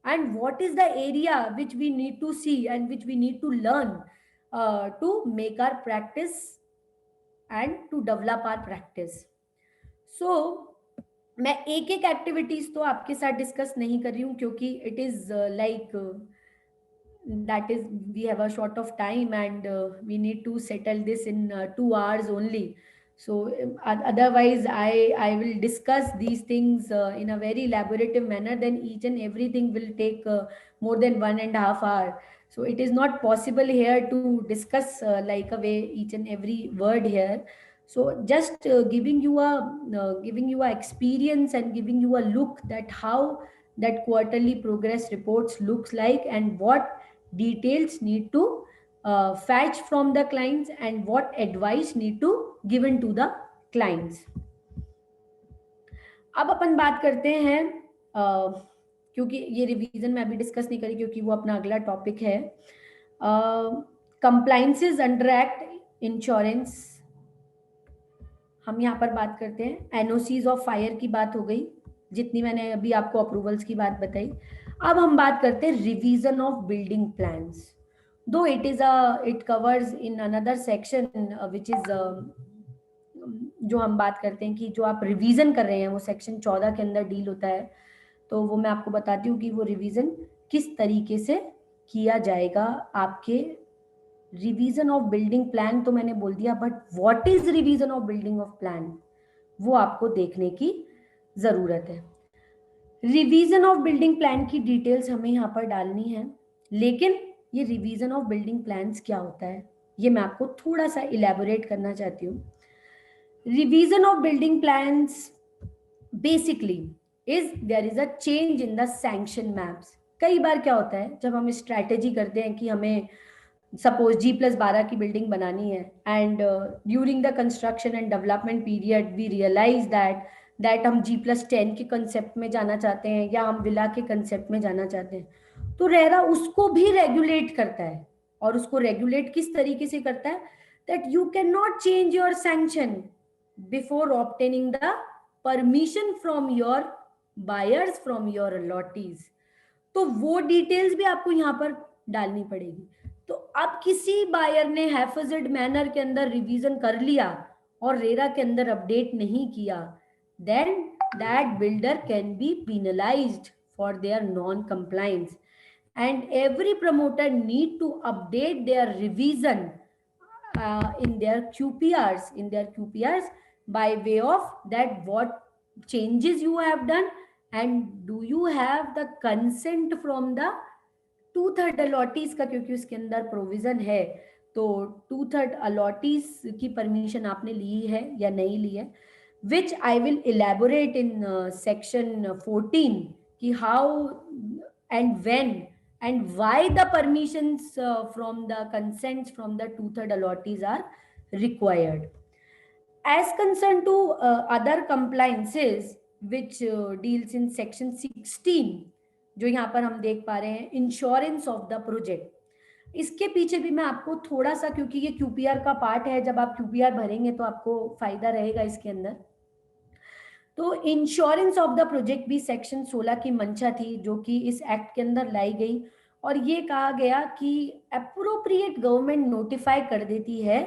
S2: and what is the area which we need to see and which we need to learn to make our practice and to develop our practice. So मैं एक एक activities तो आपके साथ discuss नहीं कर रही हूँ, क्योंकि it is like that is we have a short of time and we need to settle this in 2 hours only. So otherwise I will discuss these things in a very elaborative manner, then each and everything will take more than 1.5 hour. So it is not possible here to discuss like a way each and every word here. So just giving you a experience and giving you a look that how that quarterly progress reports looks like and what details need to fetch from the clients and what advice need to given to the clients. अब अपन बात करते हैं क्योंकि ये revision में अभी discuss नहीं करी क्योंकि वो अपना अगला टॉपिक है। कंप्लायंसेस अंडर एक्ट इंश्योरेंस हम यहाँ पर बात करते हैं। NOCs ऑफ फायर की बात हो गई, जितनी मैंने अभी आपको अप्रूवल्स की बात बताई। अब हम बात करते हैं रिवीजन ऑफ बिल्डिंग प्लान्स। दो it covers in another section which is जो हम बात करते हैं कि जो आप रिवीजन कर रहे हैं वो सेक्शन 14 के अंदर डील होता है। तो वो मैं आपको बताती हूँ कि वो रिवीजन किस तरीके से किया जाएगा। आपके रिवीजन ऑफ बिल्डिंग प्लान तो मैंने बोल दिया, but what is revision of building of plan वो आपको देखने की जरूरत है। रिवीजन ऑफ बिल्डिंग प्लान की डिटेल्स हमें यहाँ पर डालनी है, लेकिन ये रिवीजन ऑफ बिल्डिंग प्लान्स क्या होता है ये मैं आपको थोड़ा सा इलेबोरेट करना चाहती हूँ। Revision of building plans basically is there is a change in the sanction maps. कई बार क्या होता है जब हम स्ट्रैटेजी करते हैं कि हमें सपोज G+12 की बिल्डिंग बनानी है and during the construction and development period we realize that हम G+10 के कंसेप्ट में जाना चाहते हैं या हम विला के कंसेप्ट में जाना चाहते हैं, तो रेरा उसको भी रेगुलेट करता है और उसको रेगुलेट किस तरीके से करता है, that you can not change your sanction before obtaining the permission from your buyers, from your allottees. तो वो डिटेल्स भी आपको यहाँ पर डालनी पड़ेगी। तो अब किसी बायर ने हैफेजेड मैनर के अंदर रिवीजन कर लिया और रेरा के अंदर अपडेट नहीं किया, then that builder can be penalized for their non compliance, and every promoter need to update their revision in their QPRs by way of that what changes you have done, and do you have the consent from the two third allottees का, क्योंकि उसके अंदर provision है। तो two third allottees की permission आपने ली है या नहीं ली है, which I will elaborate in section 14 कि how and when and why the permissions from the consents from the two-third allottees are required. As concerned to other compliances which deals in section 16, जो यहाँ पर हम देख पा रहे हैं insurance of the project, इसके पीछे भी मैं आपको थोड़ा सा, क्योंकि ये क्यूपीआर का पार्ट है, जब आप क्यूपीआर भरेंगे तो आपको फायदा रहेगा इसके अंदर। तो इंश्योरेंस ऑफ द प्रोजेक्ट भी सेक्शन 16 की मंशा थी जो कि इस एक्ट के अंदर लाई गई, और ये कहा गया कि अप्रोप्रिएट गवर्नमेंट नोटिफाई कर देती है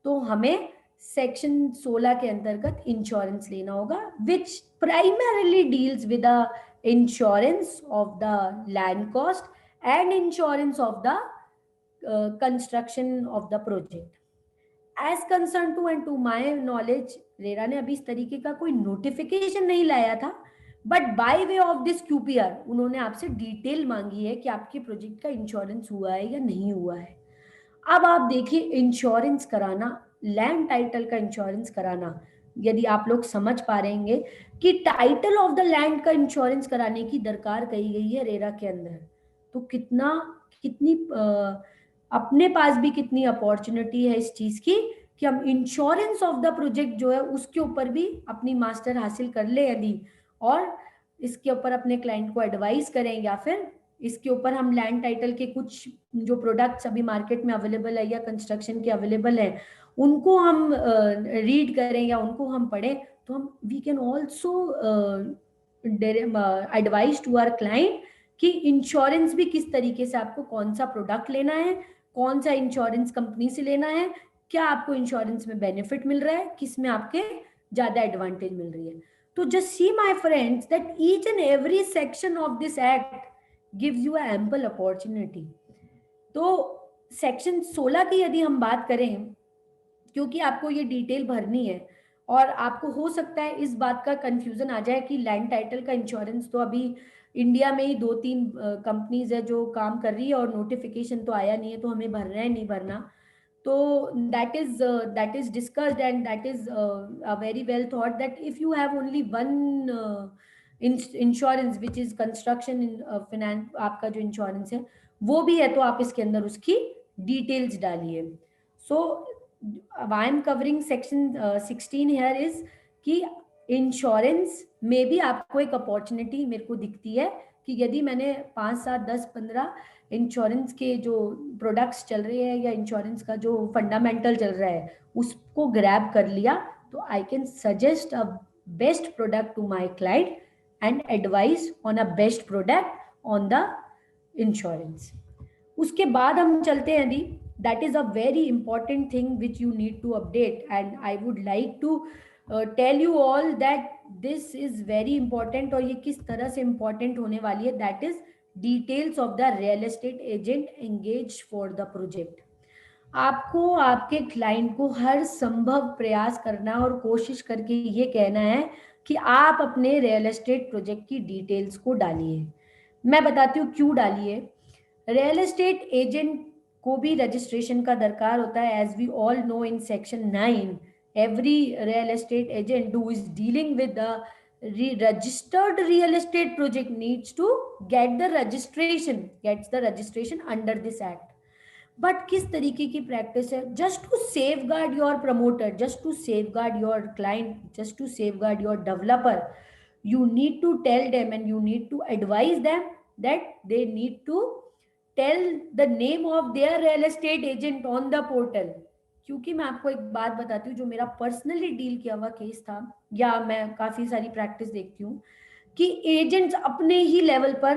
S2: तो हमें सेक्शन 16 के अंतर्गत इंश्योरेंस लेना होगा, which primarily deals with the insurance of the land cost and insurance of the construction of the project. As concern to and to my knowledge, RERA ने अभी इस तरीके का कोई नोटिफिकेशन नहीं लाया था, but by way of this QPR उन्होंने आपसे डिटेल मांगी है कि आपके प्रोजेक्ट का इंश्योरेंस हुआ है या नहीं हुआ है। अब आप देखिए, इंश्योरेंस कराना, लैंड टाइटल का इंश्योरेंस कराना, यदि आप लोग समझ पा रहेंगे कि टाइटल ऑफ द लैंड का इंश्योरेंस कराने की दरकार कही गई है रेरा के अंदर, तो कितनी अपने पास भी कितनी अपॉर्चुनिटी है इस चीज की कि हम इंश्योरेंस ऑफ द प्रोजेक्ट जो है उसके ऊपर भी अपनी मास्टर हासिल कर ले यदि, और इसके ऊपर अपने क्लाइंट को एडवाइस करें, या फिर इसके ऊपर हम लैंड टाइटल के कुछ जो प्रोडक्ट्स अभी मार्केट में अवेलेबल है या कंस्ट्रक्शन के अवेलेबल है उनको हम रीड करें या उनको हम पढ़ें, तो हम we can also advise to our client कि इंश्योरेंस भी किस तरीके से आपको कौन सा प्रोडक्ट लेना है, कौन सा इंश्योरेंस कंपनी से लेना है, क्या आपको इंश्योरेंस में बेनिफिट मिल रहा है, किस में आपके ज्यादा एडवांटेज मिल रही है। तो just see my friends that each and every section of this act gives you a ample opportunity. तो सेक्शन 16 की यदि हम बात करें, क्योंकि आपको ये डिटेल भरनी है और आपको हो सकता है इस बात का कंफ्यूजन आ जाए कि लैंड टाइटल का इंश्योरेंस तो अभी इंडिया में ही 2-3 कंपनीज है जो काम कर रही है और नोटिफिकेशन तो आया नहीं है, तो हमें भरना है नहीं भरना। तो that is discussed and that is a very well thought that if you have only one insurance which is construction in finance, आपका जो इंश्योरेंस है वो भी है, तो आप इसके अंदर उसकी डिटेल्स डालिए। So I am covering section 16 here is कि इंश्योरेंस में भी आपको एक अपॉर्चुनिटी मेरे को दिखती है कि यदि मैंने 5, 7, 10, 15 इंश्योरेंस के जो प्रोडक्ट्स चल रहे हैं या इंश्योरेंस का जो फंडामेंटल चल रहा है उसको ग्रैब कर लिया, तो I can suggest a best product to my client and advice on a best product on the insurance. उसके बाद हम चलते हैं दी, that is a very important thing which you need to update and I would like to tell you all that this is very important, और ये किस तरह से इंपॉर्टेंट होने वाली है, that is details of the real estate agent engage for the project. आपको आपके क्लाइंट को हर संभव प्रयास करना और कोशिश करके ये कहना है कि आप अपने रियल एस्टेट प्रोजेक्ट की डिटेल्स को डालिए। मैं बताती हूँ क्यों डालिए। रियल एस्टेट एजेंट को भी रजिस्ट्रेशन का दरकार होता है, as we all know in section 9 every real estate agent who is dealing with the registered real estate project needs to get the registration under this act. But किस तरीके की practice है, just to safeguard your promoter, just to safeguard your client, just to safeguard your developer, you need to tell them and you need to advise them that they need to tell the name of their real estate agent on the portal. क्योंकि मैं आपको एक बात बताती हूँ, जो मेरा personally deal किया हुआ केस था, या मैं काफी सारी प्रैक्टिस देखती हूँ कि एजेंट्स अपने ही लेवल पर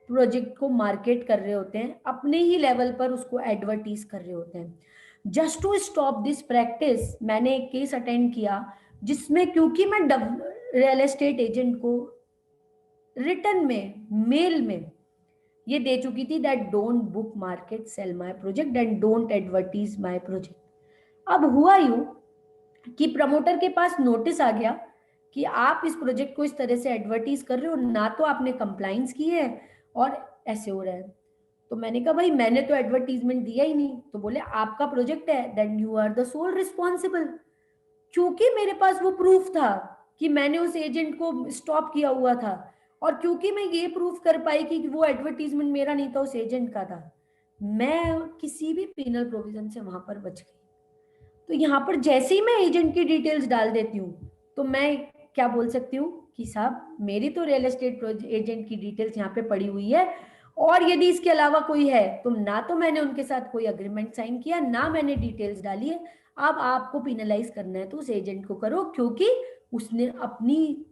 S2: प्रोजेक्ट को मार्केट कर रहे होते हैं, अपने ही लेवल पर उसको एडवर्टीज कर रहे होते हैं। Just to stop this practice, मैंने एक केस अटेंड किया जिसमें, क्योंकि मैं रियल एस्टेट एजेंट को रिटर्न में, मेल में ये दे चुकी थी that don't book market sell my project and don't advertise my project. अब हुआ यूं कि प्रमोटर के पास नोटिस आ गया कि आप इस प्रोजेक्ट को इस तरह से एडवर्टीज कर रहे हो, ना तो आपने कंप्लाइंस की है और ऐसे हो रहा है। तो मैंने कहा भाई मैंने तो एडवर्टीजमेंट दिया ही नहीं। तो बोले आपका प्रोजेक्ट है, then you are the sole responsible. क्योंकि मेरे पास वो प्रूफ था कि मैंने उस एजेंट को स्टॉप किया हुआ था, और क्योंकि मैं ये प्रूफ कर पाई कि वो एडवर्टीजमेंट मेरा नहीं था, उस एजेंट का था, मैं किसी भी पेनल प्रोविजन से वहां पर बच गई। तो यहाँ पर जैसे ही मैं एजेंट की डिटेल्स डाल देती हूँ, तो मैं क्या बोल सकती हूँ कि साहब मेरी तो रियल एस्टेट एजेंट की डिटेल्स यहाँ पे पड़ी हुई है, और यदि इसके अलावा कोई है तो ना तो मैंने उनके साथ कोई अग्रीमेंट साइन किया, ना मैंने डिटेल्स डाली है। अब आपको पिनलाइज करना है तो उस एजेंट को करो, क्योंकि उसने अपनी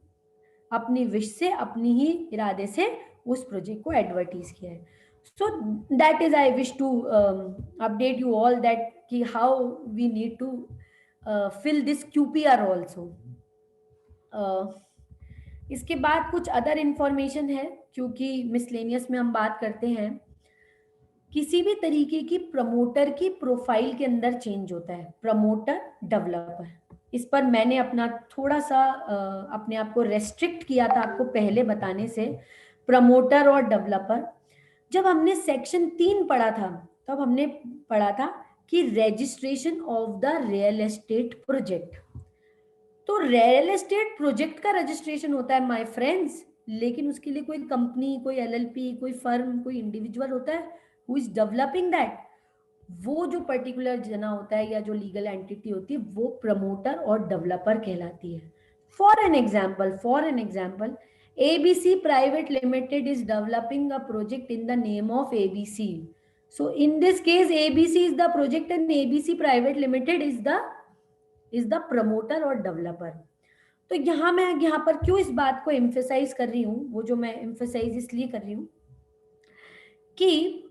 S2: अपनी विश से, अपनी ही इरादे से उस प्रोजेक्ट को एडवर्टीज किया है। So that is I wish to update you all that कि how we need to fill this QPR also. इसके बाद कुछ अदर इंफॉर्मेशन है, क्योंकि मिसलेनियस में हम बात करते हैं, किसी भी तरीके की प्रमोटर की प्रोफाइल के अंदर चेंज होता है, प्रमोटर डेवलपर। इस पर मैंने अपना थोड़ा सा अपने आप को रेस्ट्रिक्ट किया था आपको पहले बताने से, प्रमोटर और डेवलपर। जब हमने सेक्शन 3 पढ़ा था, तब हमने पढ़ा था कि registration of the real estate project. तो रियल एस्टेट प्रोजेक्ट का रजिस्ट्रेशन होता है माय फ्रेंड्स, लेकिन उसके लिए कोई कंपनी, कोई एलएलपी, कोई फर्म, कोई इंडिविजुअल होता है हु इज डेवलपिंग दैट। वो जो पर्टिकुलर जना होता है या जो लीगल एंटिटी होती है, वो प्रमोटर और डेवलपर कहलाती है। For an example ABC Private Limited is developing a project in the name of ABC. So in this case, ABC is the project and ABC Private Limited is the promoter or developer. तो मैं यहाँ पर क्यों इस बात को emphasise कर रही हूँ, वो जो मैं एम्फेसाइज इसलिए कर रही हूँ कि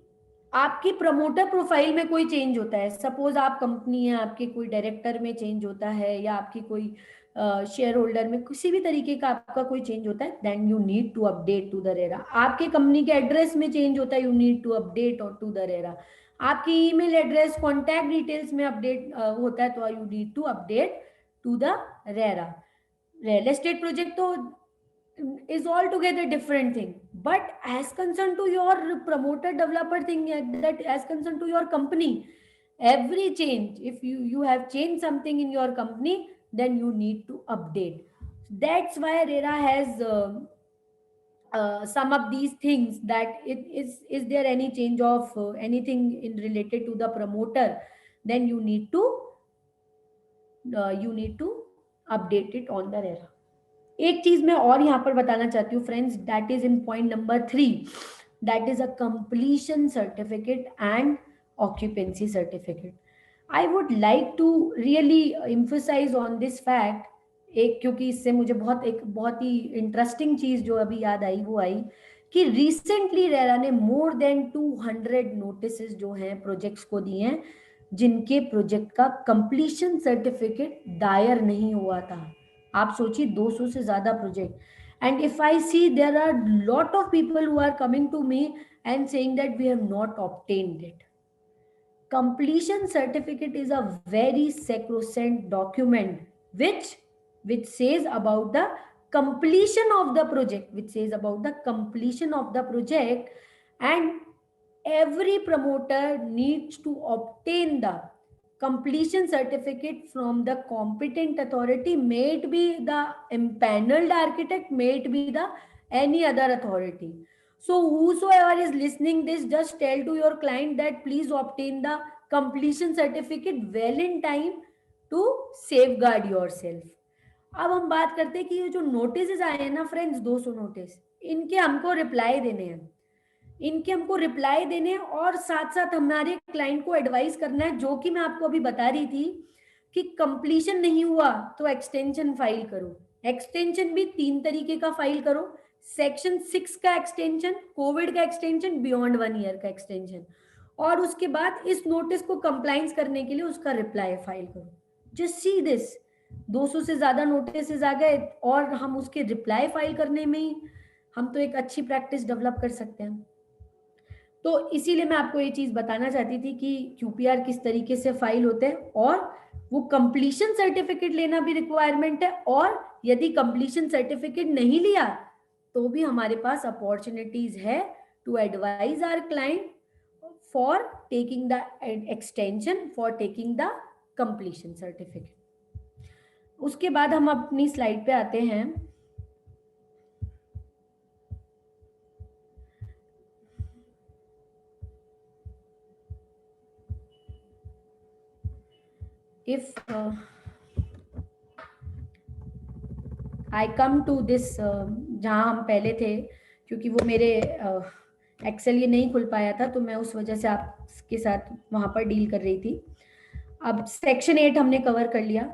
S2: आपकी प्रमोटर प्रोफाइल में कोई चेंज होता है, सपोज आप कंपनी है, आपके कोई डायरेक्टर में चेंज होता है, या आपकी कोई शेयर होल्डर में किसी भी तरीके का आपका कोई चेंज होता है, then you need to update to the RERA. आपके कंपनी के एड्रेस में चेंज होता है, यू नीड टू अपडेट और टू द रेरा। आपकी ईमेल एड्रेस, कॉन्टैक्ट डिटेल्स में अपडेट होता है, तो you need to update to the RERA. Real estate project तो is altogether different thing, but as concerned to your promoter developer thing, that as concerned to your company, every change, if you have changed something in your company, then you need to update. That's why RERA has some of these things, that it is there any change of anything in related to the promoter, then you need to update it on the RERA. एक चीज मैं और यहाँ पर बताना चाहती हूँ friends, that is in point number 3, that is a completion certificate and occupancy certificate. I would like to really emphasize on this fact, एक क्योंकि इससे मुझे बहुत ही इंटरेस्टिंग चीज जो अभी याद आई, वो आई कि रिसेंटली रेरा ने मोर देन 200 नोटिस जो हैं प्रोजेक्ट्स को दिए हैं, जिनके प्रोजेक्ट का कंप्लीशन सर्टिफिकेट दायर नहीं हुआ था। आप सोचिए 200 से ज्यादा project. And if I see there are lot of people who are coming to me and saying that we have not obtained it. completion certificate is a very sacrosanct document which says about the completion of the project, and every promoter needs to obtain the completion certificate from the competent authority, may it be the empaneled architect, may it be the any other authority. So whosoever is listening this, just tell to your client that please obtain the completion certificate well in time to safeguard yourself. अब हम बात करते हैं कि ये जो notice आए हैं ना फ्रेंड्स, 200 नोटिस, इनके हमको रिप्लाई देने हैं। इनके हमको रिप्लाई देने हैं और साथ साथ हमारे क्लाइंट को एडवाइस करना है, जो कि मैं आपको अभी बता रही थी कि कंप्लीशन नहीं हुआ तो एक्सटेंशन फाइल करो। एक्सटेंशन भी 3 तरीके का फाइल करो, सेक्शन 6 का एक्सटेंशन, कोविड का एक्सटेंशन, बियॉन्ड 1 ईयर का एक्सटेंशन, और उसके बाद इस नोटिस को कंप्लाइंस करने के लिए उसका रिप्लाई फाइल करो। जस्ट सी दिस, 200 से ज्यादा नोटिस आ गए और हम उसके रिप्लाई फाइल करने में ही हम तो एक अच्छी प्रैक्टिस डेवलप कर सकते हैं। तो इसीलिए मैं आपको ये चीज बताना चाहती थी कि क्यूपीआर किस तरीके से फाइल होते हैं, और वो कंप्लीशन सर्टिफिकेट लेना भी रिक्वायरमेंट है, और यदि कंप्लीशन सर्टिफिकेट नहीं लिया तो भी हमारे पास अपॉर्चुनिटीज है to advise our client for taking the extension, for taking the completion certificate. उसके बाद हम अपनी स्लाइड पे आते हैं। if I come to this, जहाँ हम पहले थे, क्योंकि वो मेरे एक्सेल ये नहीं खुल पाया था तो मैं उस वजह से आपके साथ वहाँ पर डील कर रही थी। अब सेक्शन 8 हमने कवर कर लिया,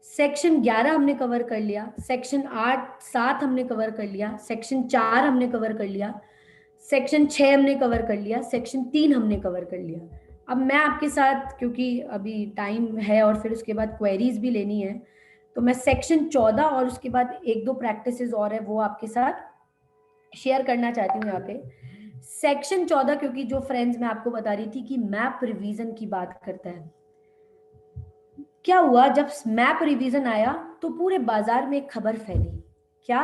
S2: सेक्शन 11 हमने कवर कर लिया, सेक्शन 8 7 हमने कवर कर लिया, सेक्शन 4 हमने कवर कर लिया, सेक्शन 6 हमने कवर कर लिया, सेक्शन 3 हमने कवर कर लिया। अब मैं आपके साथ, क्योंकि अभी टाइम है और फिर उसके बाद क्वेरीज भी लेनी है, तो मैं सेक्शन 14 और उसके बाद 1-2 प्रैक्टिसेस और है वो आपके साथ शेयर करना चाहती हूँ यहाँ पे। सेक्शन 14, क्योंकि जो फ्रेंड्स मैं आपको बता रही थी कि मैप रिवीजन की बात करता है। क्या हुआ जब मैप रिवीजन आया तो पूरे बाजार में एक खबर फैली, क्या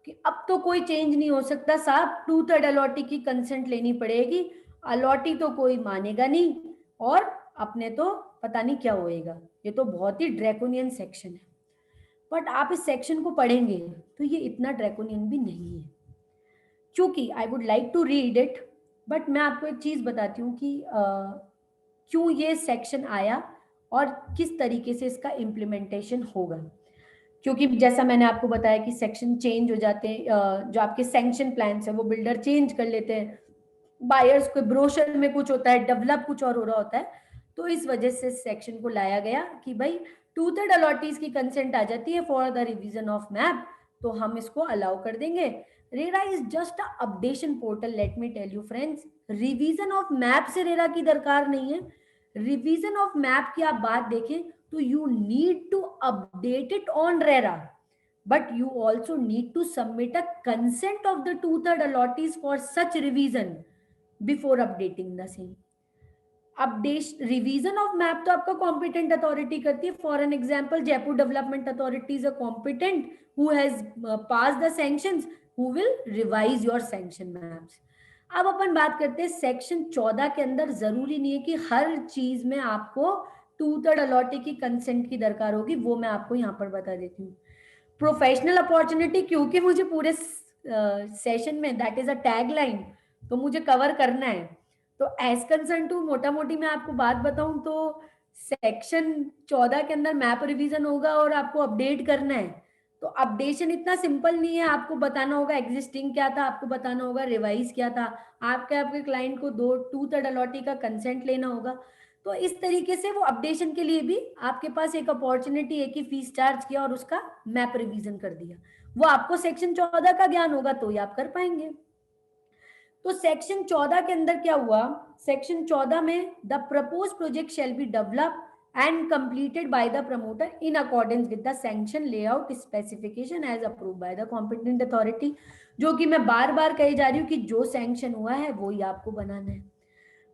S2: कि अब तो कोई चेंज नहीं हो सकता साहब, 2/3 अलॉटी की कंसेंट लेनी पड़ेगी, अलॉटी तो कोई मानेगा नहीं और अपने तो पता नहीं क्या होएगा। ये तो बहुत ही ड्रैकोनियन सेक्शन है, बट आप इस सेक्शन को पढ़ेंगे तो ये इतना ड्रैकोनियन भी नहीं है, क्योंकि I would like to read it, but मैं आपको एक चीज बताती हूँ कि क्यों ये सेक्शन आया और किस तरीके से इसका इम्प्लीमेंटेशन होगा। क्योंकि जैसा मैंने आपको बताया कि सेक्शन चेंज हो जाते हैं, जो आपके सैंक्शन प्लान्स है वो बिल्डर चेंज कर लेते हैं, बायर्स को ब्रोशर में कुछ होता है, डेवलप कुछ और हो रहा होता है, तो इस वजह से सेक्शन को लाया गया कि भाई 2/3 अलॉटीज की कंसेंट आ जाती है for the revision of map, तो हम इसको अलाउ कर देंगे। RERA is just a updation portal, let me tell you friends, revision of map से रेरा की दरकार नहीं है। रिवीजन ऑफ मैप की आप बात देखें तो you need to update it on RERA, but you also need to submit a consent of the 2/3 allottees for such revision before updating the same. Update revision of map तो आपका competent authority करती है, for an example Jaipur development authority is a competent who has pass the sanctions, who will revise your sanction maps. अब अपन बात करते हैं section 14 के अंदर, जरूरी नहीं है कि हर चीज में आपको 2/3 अलॉटी की कंसेंट की दरकार होगी, वो मैं आपको यहाँ पर बता देती हूँ। प्रोफेशनल अपॉर्चुनिटी, क्योंकि मुझे पूरे सेशन में that is a tag line, तो मुझे कवर करना है, तो एज कंसर्न टू मोटा मोटी मैं आपको बात बताऊं तो सेक्शन 14 के अंदर मैप रिवीजन होगा और आपको अपडेट करना है। तो अपडेशन इतना सिंपल नहीं है, आपको बताना होगा एग्जिस्टिंग क्या था, आपको बताना होगा रिवाइज क्या था, आपके क्लाइंट को 2/3 अलॉटी का कंसेंट लेना होगा। तो इस तरीके से वो अपडेशन के लिए भी आपके पास एक अपॉर्चुनिटी है कि फीस चार्ज किया और उसका मैप रिवीजन कर दिया, वो आपको सेक्शन 14 का ज्ञान होगा तो ही आप कर पाएंगे। तो सेक्शन 14 के अंदर क्या हुआ, सेक्शन 14 में the propose project shall be develop and completed by the promoter in accordance with the sanction layout specification as approve by the competent authority, जो कि मैं बार बार कही जा रही हूँ कि जो सैंक्शन हुआ है वो ही आपको बनाना है,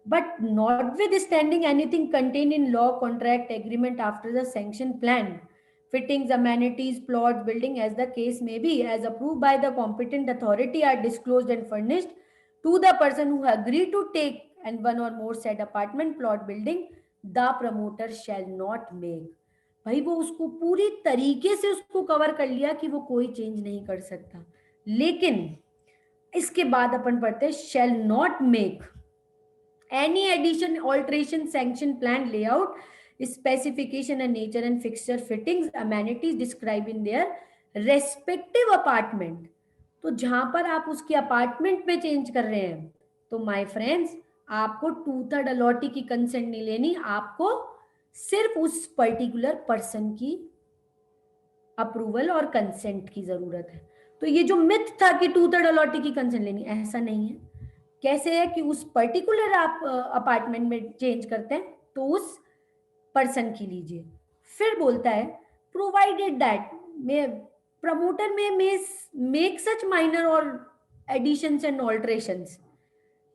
S2: but notwithstanding anything contained in law, contract, agreement after the sanction plan, fittings, amenities, plots, building as the case may be, as approved by the competent authority, are disclosed and furnished to the person who agreed to take and one or more said apartment, plot, building, the promoter shall not make। भाई वो उसको पूरी तरीके से उसको cover कर लिया कि वो कोई चेंज नहीं कर सकता, लेकिन इसके बाद अपन पढ़ते हैं shall not make any addition, alteration, sanction plan, layout, specification and nature and fixture, fittings, amenities described in their respective apartment। तो जहां पर आप उसके अपार्टमेंट में चेंज कर रहे हैं तो माय फ्रेंड्स, आपको 2/3 अलॉटी की कंसेंट नहीं लेनी, आपको सिर्फ उस पर्टिकुलर पर्सन की अप्रूवल और कंसेंट की जरूरत है। तो ये जो मिथ था कि 2/3 अलॉटी की कंसेंट लेनी, ऐसा नहीं है। कैसे है कि उस पर्टिकुलर आप अपार्टमेंट में चेंज करते हैं तो उस पर्सन की लीजिए। फिर बोलता है प्रोवाइडेड दैट मे प्रमोटर में मेक सच माइनर और एडिशंस एंड ऑल्टरेशंस,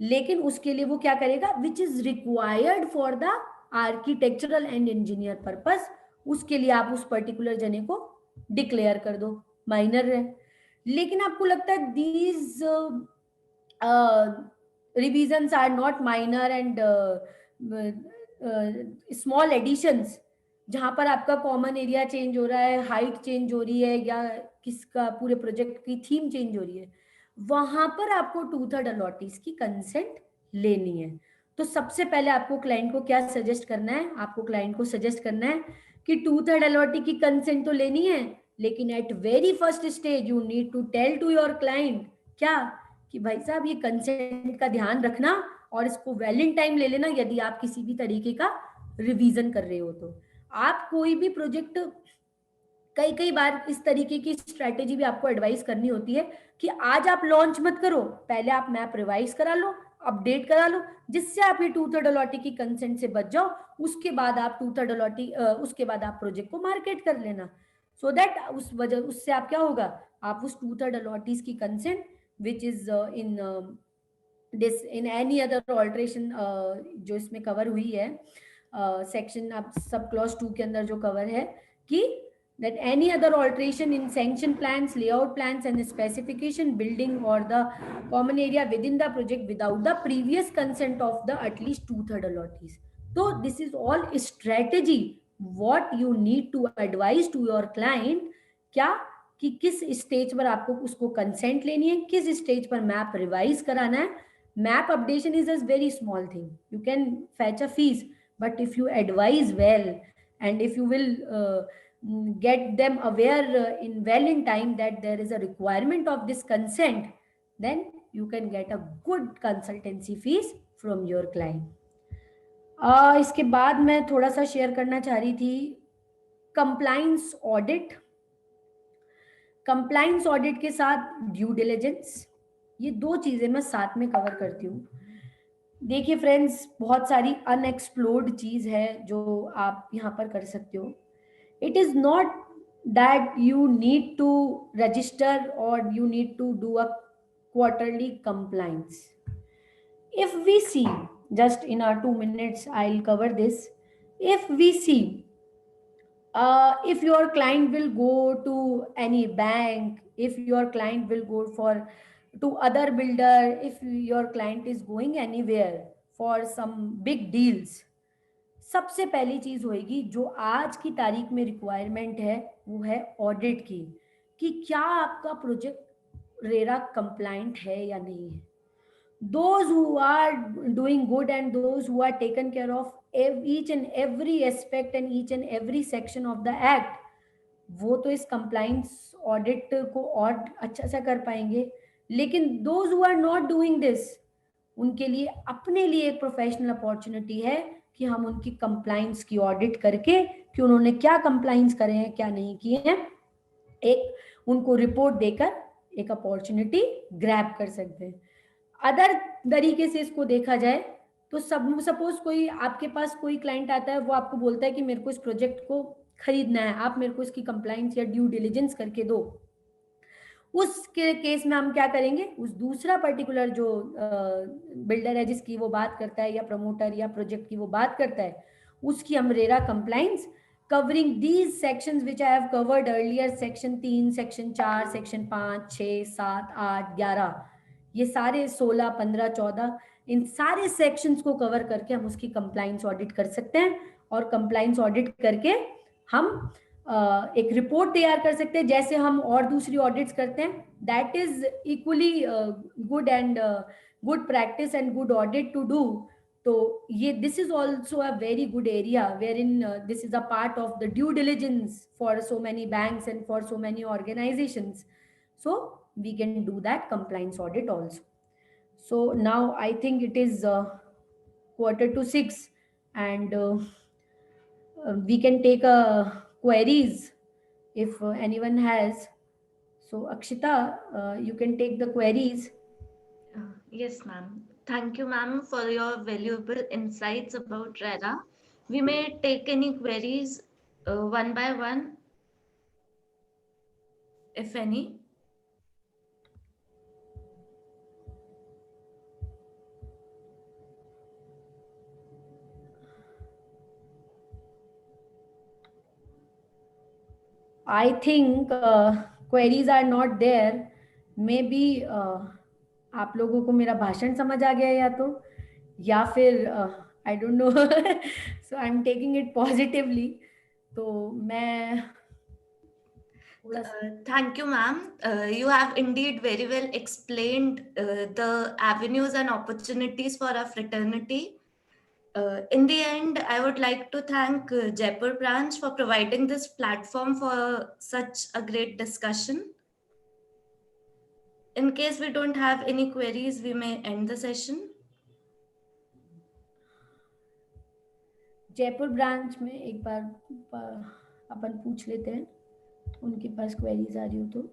S2: लेकिन उसके लिए वो क्या करेगा, which is required for the architectural and engineer purpose, उसके लिए आप उस पर्टिकुलर जने को डिक्लेयर कर दो माइनर है। लेकिन आपको लगता है these revisions are not minor and small additions, जहां पर आपका कॉमन एरिया चेंज हो रहा है, हाइट चेंज हो रही है, या किसका पूरे प्रोजेक्ट की थीम चेंज हो रही है, वहां पर आपको 2/3 अलॉटीज की कंसेंट लेनी है। तो सबसे पहले आपको क्लाइंट को क्या सजेस्ट करना है, आपको क्लाइंट को सजेस्ट करना है कि 2/3 अलॉटी की कंसेंट तो लेनी है, लेकिन at very first stage you need to tell to your client क्या, कि भाई साहब ये कंसेंट का ध्यान रखना और इसको वैलिड टाइम ले लेना यदि आप किसी भी तरीके का रिवीजन कर रहे हो। तो आप कोई भी प्रोजेक्ट, कई कई बार इस तरीके की स्ट्रेटेजी भी आपको एडवाइस करनी होती है कि आज आप लॉन्च मत करो, पहले आप मैप रिवाइज करा लो, अपडेट करा लो, जिससे आप ये 2/3 अलॉटी की कंसेंट से बच जाओ। उसके बाद आप 2/3 अलॉटी उसके बाद आप प्रोजेक्ट को मार्केट कर लेना, सो दैट उस वजह उससे आप क्या होगा, आप उस 2/3 अलॉटीज की consent which is in this in any other alteration जो इसमें कवर हुई है सेक्शन आप सब क्लॉज 2 के अंदर जो कवर है कि that any other alteration in sanction plans, layout plans and specification building or the common area within the project without the previous consent of the at least 2/3 allottees. So this is all strategy what you need to advise to your client, क्या कि किस stage पर आपको उसको consent लेनी है, किस stage पर मैप रिवाइज कराना है। Map updation is a very small thing, you can fetch a fees, but if you advise well and if you will get them aware in time that there is a requirement of this consent, then you can get a good consultancy fees from your client. इसके बाद मैं थोड़ा सा share करना चाह रही थी compliance audit. Compliance audit के साथ ड्यू डिलिजेंस, ये दो चीजें मैं साथ में कवर करती हूँ। देखिए फ्रेंड्स, बहुत सारी अनएक्सप्लोर्ड चीज है जो आप यहाँ पर कर सकते हो। It is not that you need to register or you need to do a quarterly compliance. If we see, just in our 2 minutes, I'll cover this. If we see, if your client will go to any bank, if your client will go for to other builder, if your client is going anywhere for some big deals, सबसे पहली चीज होगी जो आज की तारीख में requirement है वो है ऑडिट की, कि क्या आपका प्रोजेक्ट रेरा कंप्लाइंट है या नहीं है। those who are doing good and those who are taken care of each and every aspect and each and every section of the act, वो तो इस कंप्लाइंस ऑडिट को और अच्छा से कर पाएंगे। लेकिन those who are not doing this, उनके लिए अपने लिए एक प्रोफेशनल अपॉर्चुनिटी है कि हम उनकी कंप्लाइंस की ऑडिट करके कि उन्होंने क्या कंप्लाइंस करे हैं क्या नहीं किए हैं, एक उनको रिपोर्ट देकर एक अपॉर्चुनिटी ग्रैब कर सकते हैं। अदर तरीके से इसको देखा जाए तो सपोज कोई आपके पास कोई क्लाइंट आता है, वो आपको बोलता है कि मेरे को इस प्रोजेक्ट को खरीदना है, आप मेरे को इसकी कंप्लाइंस या ड्यू डिलिजेंस करके दो। उस केस में हम क्या करेंगे, उस दूसरा पर्टिकुलर जो बिल्डर है जिसकी वो बात करता है या प्रमोटर या प्रोजेक्ट की वो बात करता है, उसकी हम RERA compliance covering these sections which I have covered earlier, section 3, section 4, section 5, 6, 7, 8, 11, ये सारे 16, 15, 14, इन सारे सेक्शंस को कवर करके हम उसकी कंप्लाइंस ऑडिट कर सकते हैं। और कंप्लाइंस ऑडिट करके हम एक रिपोर्ट तैयार कर सकते हैं जैसे हम और दूसरी ऑडिट्स करते हैं। That is equally good and good practice and good audit to do. तो ये this is also a very good area wherein this is a part of the due diligence for so many banks and for so many organizations, so we can do that compliance audit also. So now I think it is 5:45, and we can take queries if anyone has. So Akshita, you can take the queries.
S1: Yes, ma'am. Thank you, ma'am, for your valuable insights about RERA. We may take any queries one by one, if any.
S2: I think queries are not there. Maybe आप लोगों को मेरा भाषण समझ आ गया, या फिर I don't know. So I am taking it positively. तो मैं थोड़ा
S1: Thank you, ma'am. You have indeed very well explained the avenues and opportunities for our fraternity. In the end, I would like to thank Jaipur branch for providing this platform for such a great discussion. In case we don't have any queries, we may end the session.
S2: Jaipur branch में एक बार अपन पूछ लेते हैं, उनके पास queries आ रही हो तो.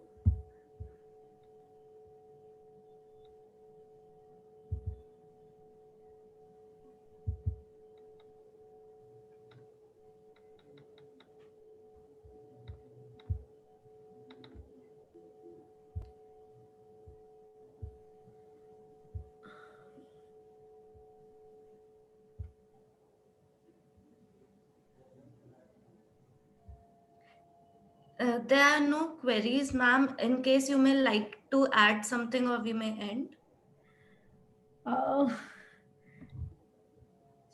S1: There are no queries, ma'am. In case you may like to add something, or we may end.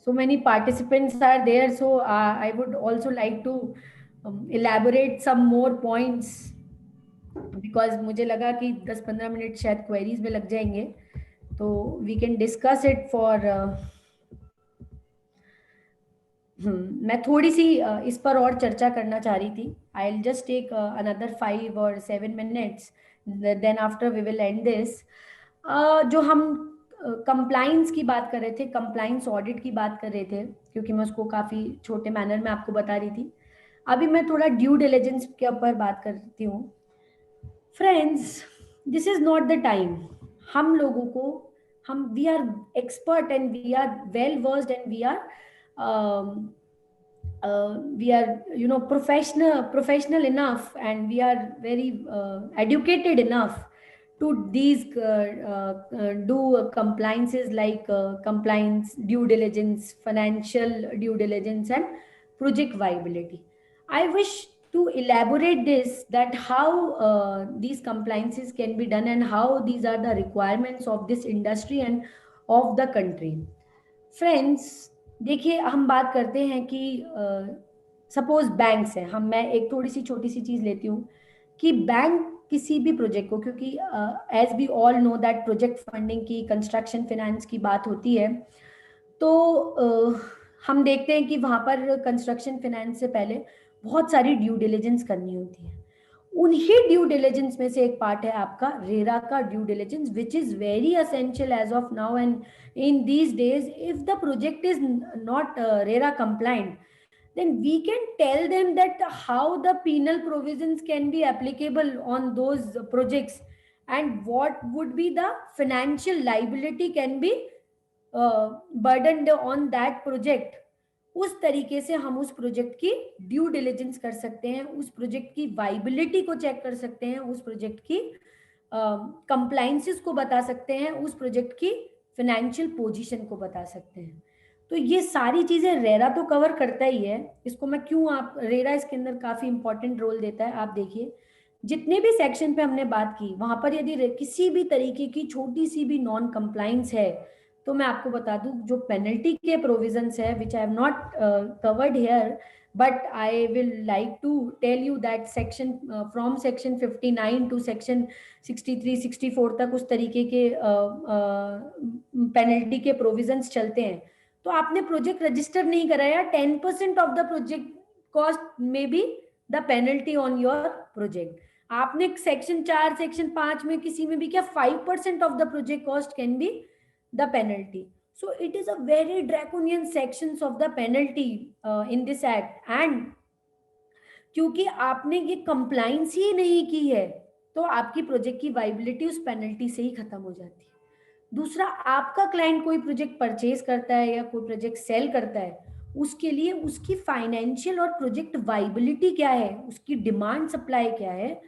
S2: So many participants are there, so I would also like to elaborate some more points, because मुझे लगा कि 10-15 minute शायद queries में लग जाएंगे, तो we can discuss it for मैं थोड़ी सी इस पर और चर्चा करना चाह रही थी. I will just take another 5 or 7 minutes, then after we will end this. जो हम कंप्लाइंस की बात कर रहे थे, कंप्लाइंस ऑडिट की बात कर रहे थे, क्योंकि मैं उसको काफ़ी छोटे मैनर में आपको बता रही थी. अभी मैं थोड़ा ड्यू डिलिजेंस के ऊपर बात करती हूँ. Friends, this is not the time. हम लोगों को, हम we are expert and we are well versed and we are professional enough, and we are very educated enough to these do compliances like compliance, due diligence, financial due diligence, and project viability. I wish to elaborate this, that how these compliances can be done and how these are the requirements of this industry and of the country. Friends, देखिए, हम बात करते हैं कि suppose banks हैं. मैं एक थोड़ी सी छोटी सी चीज़ लेती हूँ कि बैंक किसी भी प्रोजेक्ट को, क्योंकि as we all know that project funding की, कंस्ट्रक्शन फाइनेंस की बात होती है, तो हम देखते हैं कि वहाँ पर कंस्ट्रक्शन फाइनेंस से पहले बहुत सारी ड्यू डिलिजेंस करनी होती है. उन्हीं ड्यू डिलिजेंस में से एक पार्ट है आपका रेरा का due diligence, which is very essential as of now. And in these days, if the project is not RERA compliant, then we can tell them that how the penal provisions can be applicable on those projects, and what would be the financial liability can be burdened on that project. उस तरीके से हम उस project की due diligence कर सकते हैं, उस प्रोजेक्ट की वाइबिलिटी को चेक कर सकते हैं, उस प्रोजेक्ट की कंप्लाइंसेस को बता सकते हैं, उस प्रोजेक्ट की फाइनेंशियल पोजीशन को बता सकते हैं. तो ये सारी चीजें रेरा तो कवर करता ही है. इसको मैं क्यों, आप रेरा इसके अंदर काफी इंपॉर्टेंट रोल देता है. आप देखिए, जितने भी सेक्शन पे हमने बात की, वहां पर यदि किसी भी तरीके की छोटी सी भी नॉन कंप्लाइंस है, तो मैं आपको बता दूं, जो पेनल्टी के प्रोविजंस है, which I have not covered here, but I will like to tell you that section from section 59 to section 63 64 तक उस तरीके के पेनल्टी के प्रोविजंस चलते हैं. तो आपने प्रोजेक्ट रजिस्टर नहीं कराया, 10% ऑफ द प्रोजेक्ट कॉस्ट में be the penalty on your project. आपने सेक्शन 4 सेक्शन 5 में किसी में भी क्या 5% of the project cost can be the penalty. So it is a very draconian sections of the penalty in this act. And क्योंकि आपने ये कंप्लाइंस ही नहीं की है तो आपकी प्रोजेक्ट की वाइबिलिटी उस पेनल्टी से ही खत्म हो जाती है. दूसरा, आपका क्लाइंट कोई प्रोजेक्ट परचेज करता है या कोई प्रोजेक्ट सेल करता है, उसके लिए उसकी फाइनेंशियल और प्रोजेक्ट वाइबिलिटी क्या है, उसकी डिमांड सप्लाई क्या है,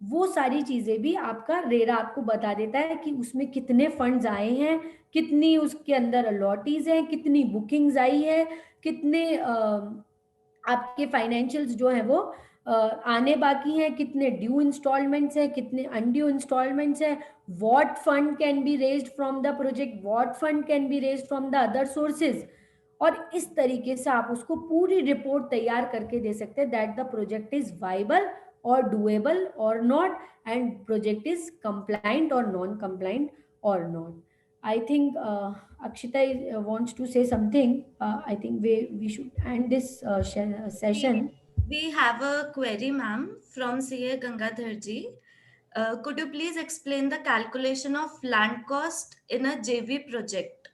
S2: वो सारी चीजें भी आपका रेरा आपको बता देता है कि उसमें कितने फंड्स आए हैं, कितनी उसके अंदर अलॉटीज हैं, कितनी बुकिंग्स आई है, कितने आपके फाइनेंशियल्स जो है वो आने बाकी हैं, कितने ड्यू इंस्टॉलमेंट्स हैं, कितने अनड्यू इंस्टॉलमेंट्स हैं, what fund can be raised from the project, what fund can be raised from the other sources. और इस तरीके से आप उसको पूरी रिपोर्ट तैयार करके दे सकते हैं that the project is viable or doable or not, and project is compliant or non-compliant or not. I think Akshita wants to say something. I think we should end this session.
S1: We have a query, ma'am, from CA Gangadhar ji. Could you please explain the calculation of land cost in a JV project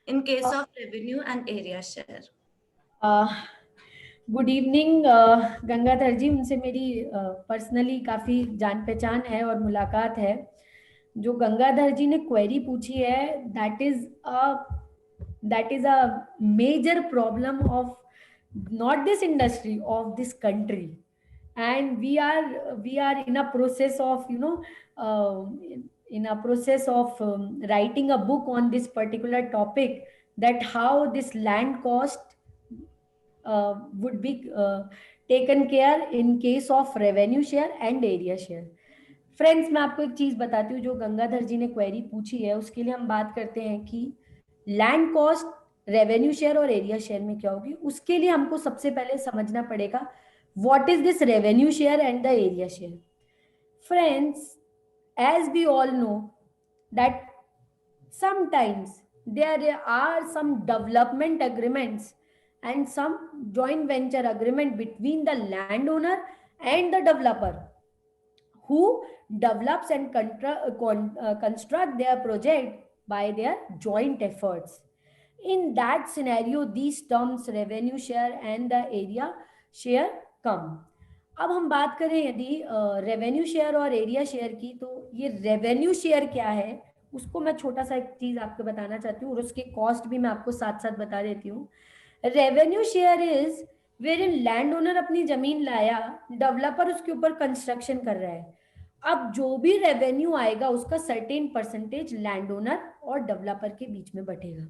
S1: in case
S2: Uh,
S1: of revenue and area share?
S2: Good evening Gangadhar ji. उनसे मेरी personally काफ़ी जान पहचान है और मुलाकात है. जो गंगाधर जी ने क्वेरी पूछी है, that is a major problem of not this industry, of this country. And we are in a process of in a process of writing a book on this particular topic, that how this land cost would be taken care in case of revenue share and area share. Friends, मैं आपको एक चीज बताती हूँ. जो गंगाधर जी ने query पूछी है उसके लिए हम बात करते हैं कि लैंड कॉस्ट रेवेन्यू शेयर और एरिया शेयर में क्या होगी. उसके लिए हमको सबसे पहले समझना पड़ेगा what is this revenue share and the area share. Friends, as we all know that sometimes there are some development agreements and some joint venture agreement between the landowner and the developer who develops and construct their project by their joint efforts. In that scenario, these terms revenue share and the area share come. अब हम बात करें यदि revenue share और area share की, तो ये revenue share क्या है उसको मैं छोटा सा एक चीज आपको बताना चाहती हूँ और उसके कॉस्ट भी मैं आपको साथ साथ बता देती हूँ. Revenue share is wherein land owner अपनी जमीन लाया, डेवलपर उसके ऊपर कंस्ट्रक्शन कर रहा है. अब जो भी रेवेन्यू आएगा उसका सर्टेन परसेंटेज लैंड ओनर और डेवलपर के बीच में बटेगा.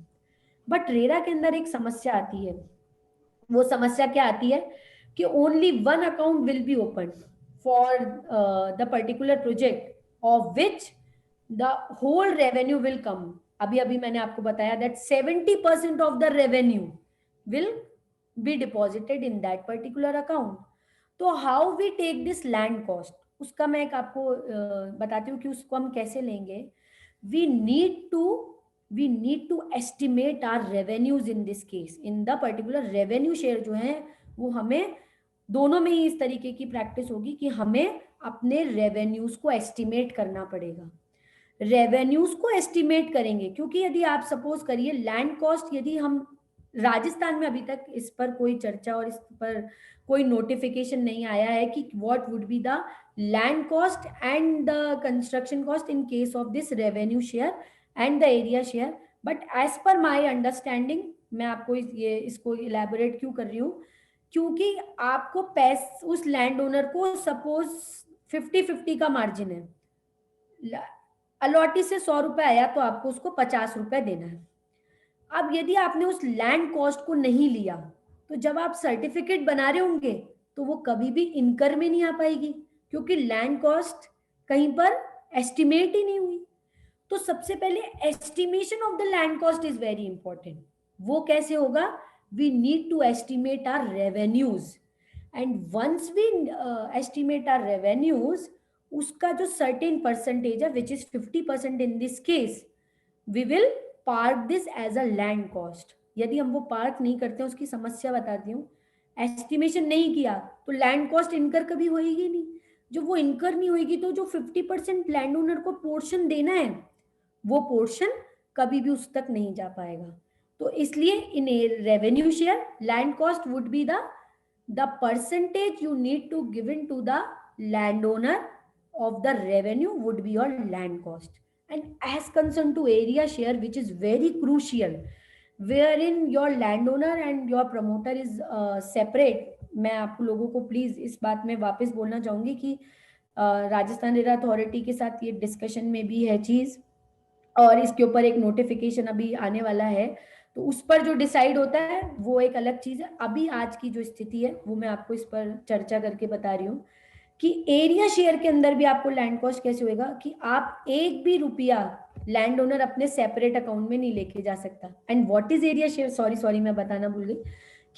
S2: बट रेरा के अंदर एक समस्या आती है. वो समस्या क्या आती है कि only one account will be open for the particular project of which the whole revenue will come. अभी अभी मैंने आपको बताया that 70% of the revenue will be deposited in that particular account. तो how we take this land cost, उसका मैं एक आपको बताती हूँ कि उसको हम कैसे लेंगे. We need to estimate our revenues in this case. In the particular revenue share जो है वो हमें दोनों में ही इस तरीके की प्रैक्टिस होगी कि हमें अपने रेवेन्यूज को एस्टिमेट करना पड़ेगा. रेवेन्यूज को एस्टिमेट करेंगे क्योंकि यदि आप सपोज करिए लैंड कॉस्ट, यदि हम राजस्थान में अभी तक इस पर कोई चर्चा और इस पर कोई नोटिफिकेशन नहीं आया है कि what would be the land cost and the construction cost in case of this revenue share and the area share. But as per my understanding, मैं आपको इसको इलेबोरेट क्यों कर रही हूँ, क्योंकि आपको पैस उस लैंड ओनर को सपोज 50-50 का मार्जिन है, अलॉटी से 100 रुपए आया तो आपको उसको 50 रुपए देना है. अब यदि आपने उस लैंड कॉस्ट को नहीं लिया तो जब आप सर्टिफिकेट बना रहे होंगे तो वो कभी भी इनकर में नहीं आ पाएगी क्योंकि लैंड कॉस्ट कहीं पर एस्टिमेट ही नहीं हुई. तो सबसे पहले estimation of the land cost is very important. वो कैसे होगा? We need to estimate our revenues and once we estimate our revenues, उसका जो सर्टेन परसेंटेज है which is 50% in this case, we will park this as a land cost. यदि हम वो park नहीं करते हैं, उसकी समस्या बताती हूँ, एस्टिमेशन नहीं किया तो लैंड कॉस्ट इनकर कभी होएगी नहीं. जो वो इनकर नहीं होगी तो जो 50% लैंड ओनर को पोर्शन देना है वो पोर्शन कभी भी उस तक नहीं जा पाएगा। तो इसलिए in revenue share land cost would be the percentage you need to given to the land owner of the revenue would be your land cost. And as concerned to area share, which is very crucial, wherein your landowner and your promoter is separate. मैं आप लोगों को please इस बात में वापस बोलना चाहूंगी कि राजस्थान रेरा अथॉरिटी के साथ ये डिस्कशन में भी है चीज, और इसके ऊपर एक नोटिफिकेशन अभी आने वाला है, तो उस पर जो डिसाइड होता है वो एक अलग चीज है। अभी आज की जो स्थिति है वो मैं आपको इस पर चर्चा करके बता रही हूँ कि एरिया शेयर के अंदर भी आपको लैंड कॉस्ट कैसे होएगा कि आप एक भी रुपया लैंड ओनर अपने सेपरेट अकाउंट में नहीं लेके जा सकता। And what is area share, sorry sorry मैं बताना भूल गई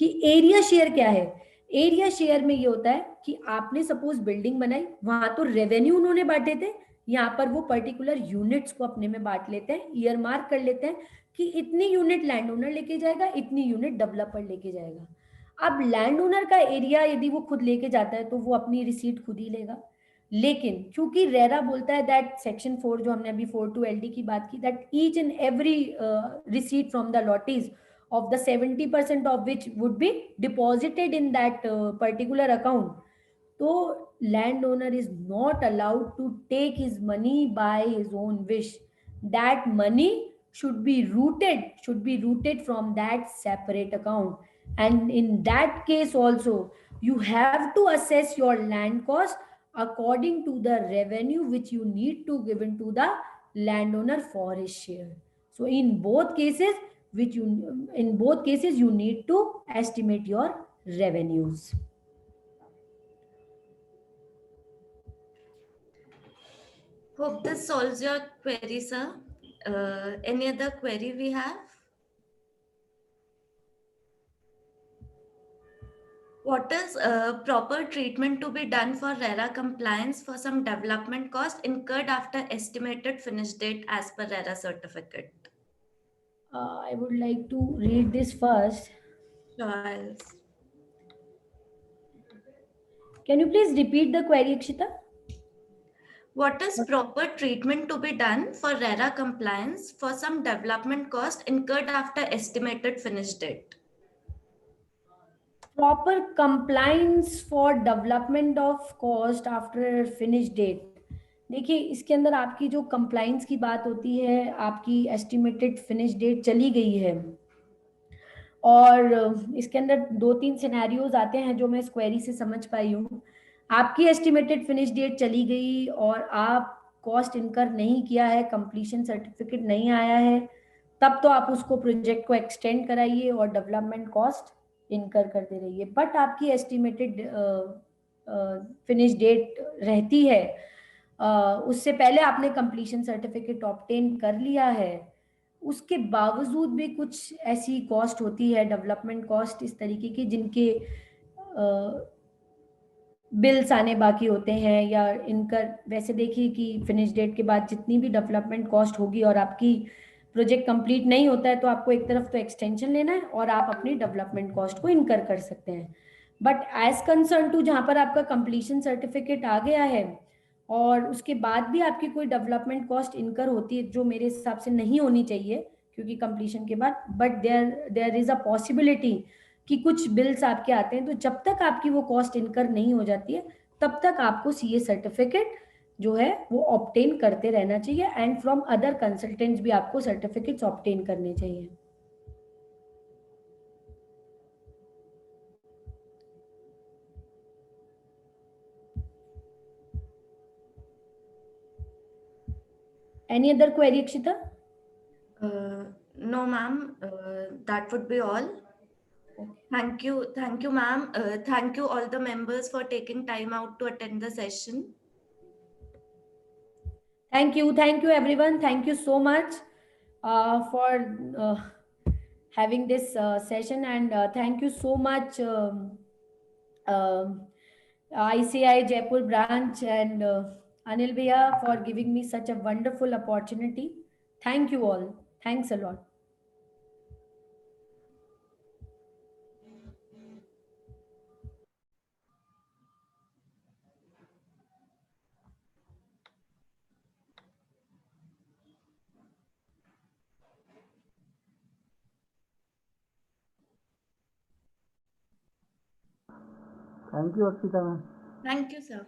S2: कि एरिया शेयर क्या है। एरिया शेयर में ये होता है कि आपने सपोज बिल्डिंग बनाई, वहां तो रेवेन्यू उन्होंने बांटे थे, यहाँ पर वो पर्टिकुलर यूनिट्स को अपने में बांट लेते हैं, ईयर मार्क कर लेते हैं कि इतनी यूनिट लैंड ओनर लेके जाएगा, इतनी यूनिट डेवलपर लेके जाएगा। अब लैंड ओनर का एरिया यदि वो खुद लेके जाता है तो वो अपनी रिसीट खुद ही लेगा, लेकिन क्योंकि रेरा बोलता है दैट सेक्शन 4 जो हमने अभी 4(2) LD की बात की, that each and every receipt from the allottees of the 70% of which would be deposited in that particular account. So landowner is not allowed to take his money by his own wish. That money should be routed from that separate account. And in that case also, you have to assess your land cost according to the revenue which you need to give into the landowner for his share. So in both cases you need to estimate your revenues.
S1: Hope this solves your query, sir. Any other query we have? What is proper treatment to be done for RERA compliance for some development cost incurred after estimated finish date as per RERA certificate?
S2: I would like to read this first.
S1: Sure.
S2: Can you please repeat the query, Akshita?
S1: What is proper treatment to be done for RERA compliance for some development cost incurred after estimated finish date?
S2: Proper compliance for development of cost after finish date. देखिए इसके अंदर आपकी जो compliance की बात होती है, आपकी एस्टिमेटेड फिनिश डेट चली गई है और इसके अंदर 2-3 सिनेरियोज आते हैं जो मैं इस क्वेरी से समझ पाई हूँ। आपकी एस्टिमेटेड फिनिश डेट चली गई और आप कॉस्ट इनकर नहीं किया है, कंप्लीशन सर्टिफिकेट नहीं आया है, तब तो आप उसको प्रोजेक्ट को एक्सटेंड कराइए और डेवलपमेंट कॉस्ट इनकर करते रहिए। बट आपकी एस्टिमेटेड फिनिश डेट रहती है, उससे पहले आपने कंप्लीशन सर्टिफिकेट ऑब्टेन कर लिया है, उसके बावजूद भी कुछ ऐसी कॉस्ट होती है, डेवलपमेंट कॉस्ट इस तरीके की जिनके बिल्स आने बाकी होते हैं या इनकर, वैसे देखिए कि फिनिश डेट के बाद जितनी भी डेवलपमेंट कॉस्ट होगी और आपकी प्रोजेक्ट कंप्लीट नहीं होता है तो आपको एक तरफ तो एक्सटेंशन लेना है और आप अपनी डेवलपमेंट कॉस्ट को इनकर कर सकते हैं। बट एज कंसर्न टू जहाँ पर आपका कंप्लीशन सर्टिफिकेट आ गया है और उसके बाद भी आपकी कोई डेवलपमेंट कॉस्ट इनकर होती है, जो मेरे हिसाब से नहीं होनी चाहिए क्योंकि कंप्लीशन के बाद, but there is a possibility कि कुछ बिल्स आपके आते हैं, तो जब तक आपकी वो कॉस्ट इनकर नहीं हो जाती है तब तक आपको सीए सर्टिफिकेट जो है वो ऑब्टेन करते रहना चाहिए एंड फ्रॉम अदर कंसल्टेंट्स भी आपको सर्टिफिकेट्स ऑब्टेन करने चाहिए। Any other query, Akshita?
S1: No, ma'am. That would be all. Thank you, ma'am. Thank you all the members for taking time out to attend the session.
S2: Thank you everyone. Thank you so much for having this session, and thank you so much ICI Jaipur branch and Anil Bhaiya for giving me such a wonderful opportunity. Thank you all. Thanks a lot.
S3: Thank you, Akshita ma'am.
S1: Thank you, sir.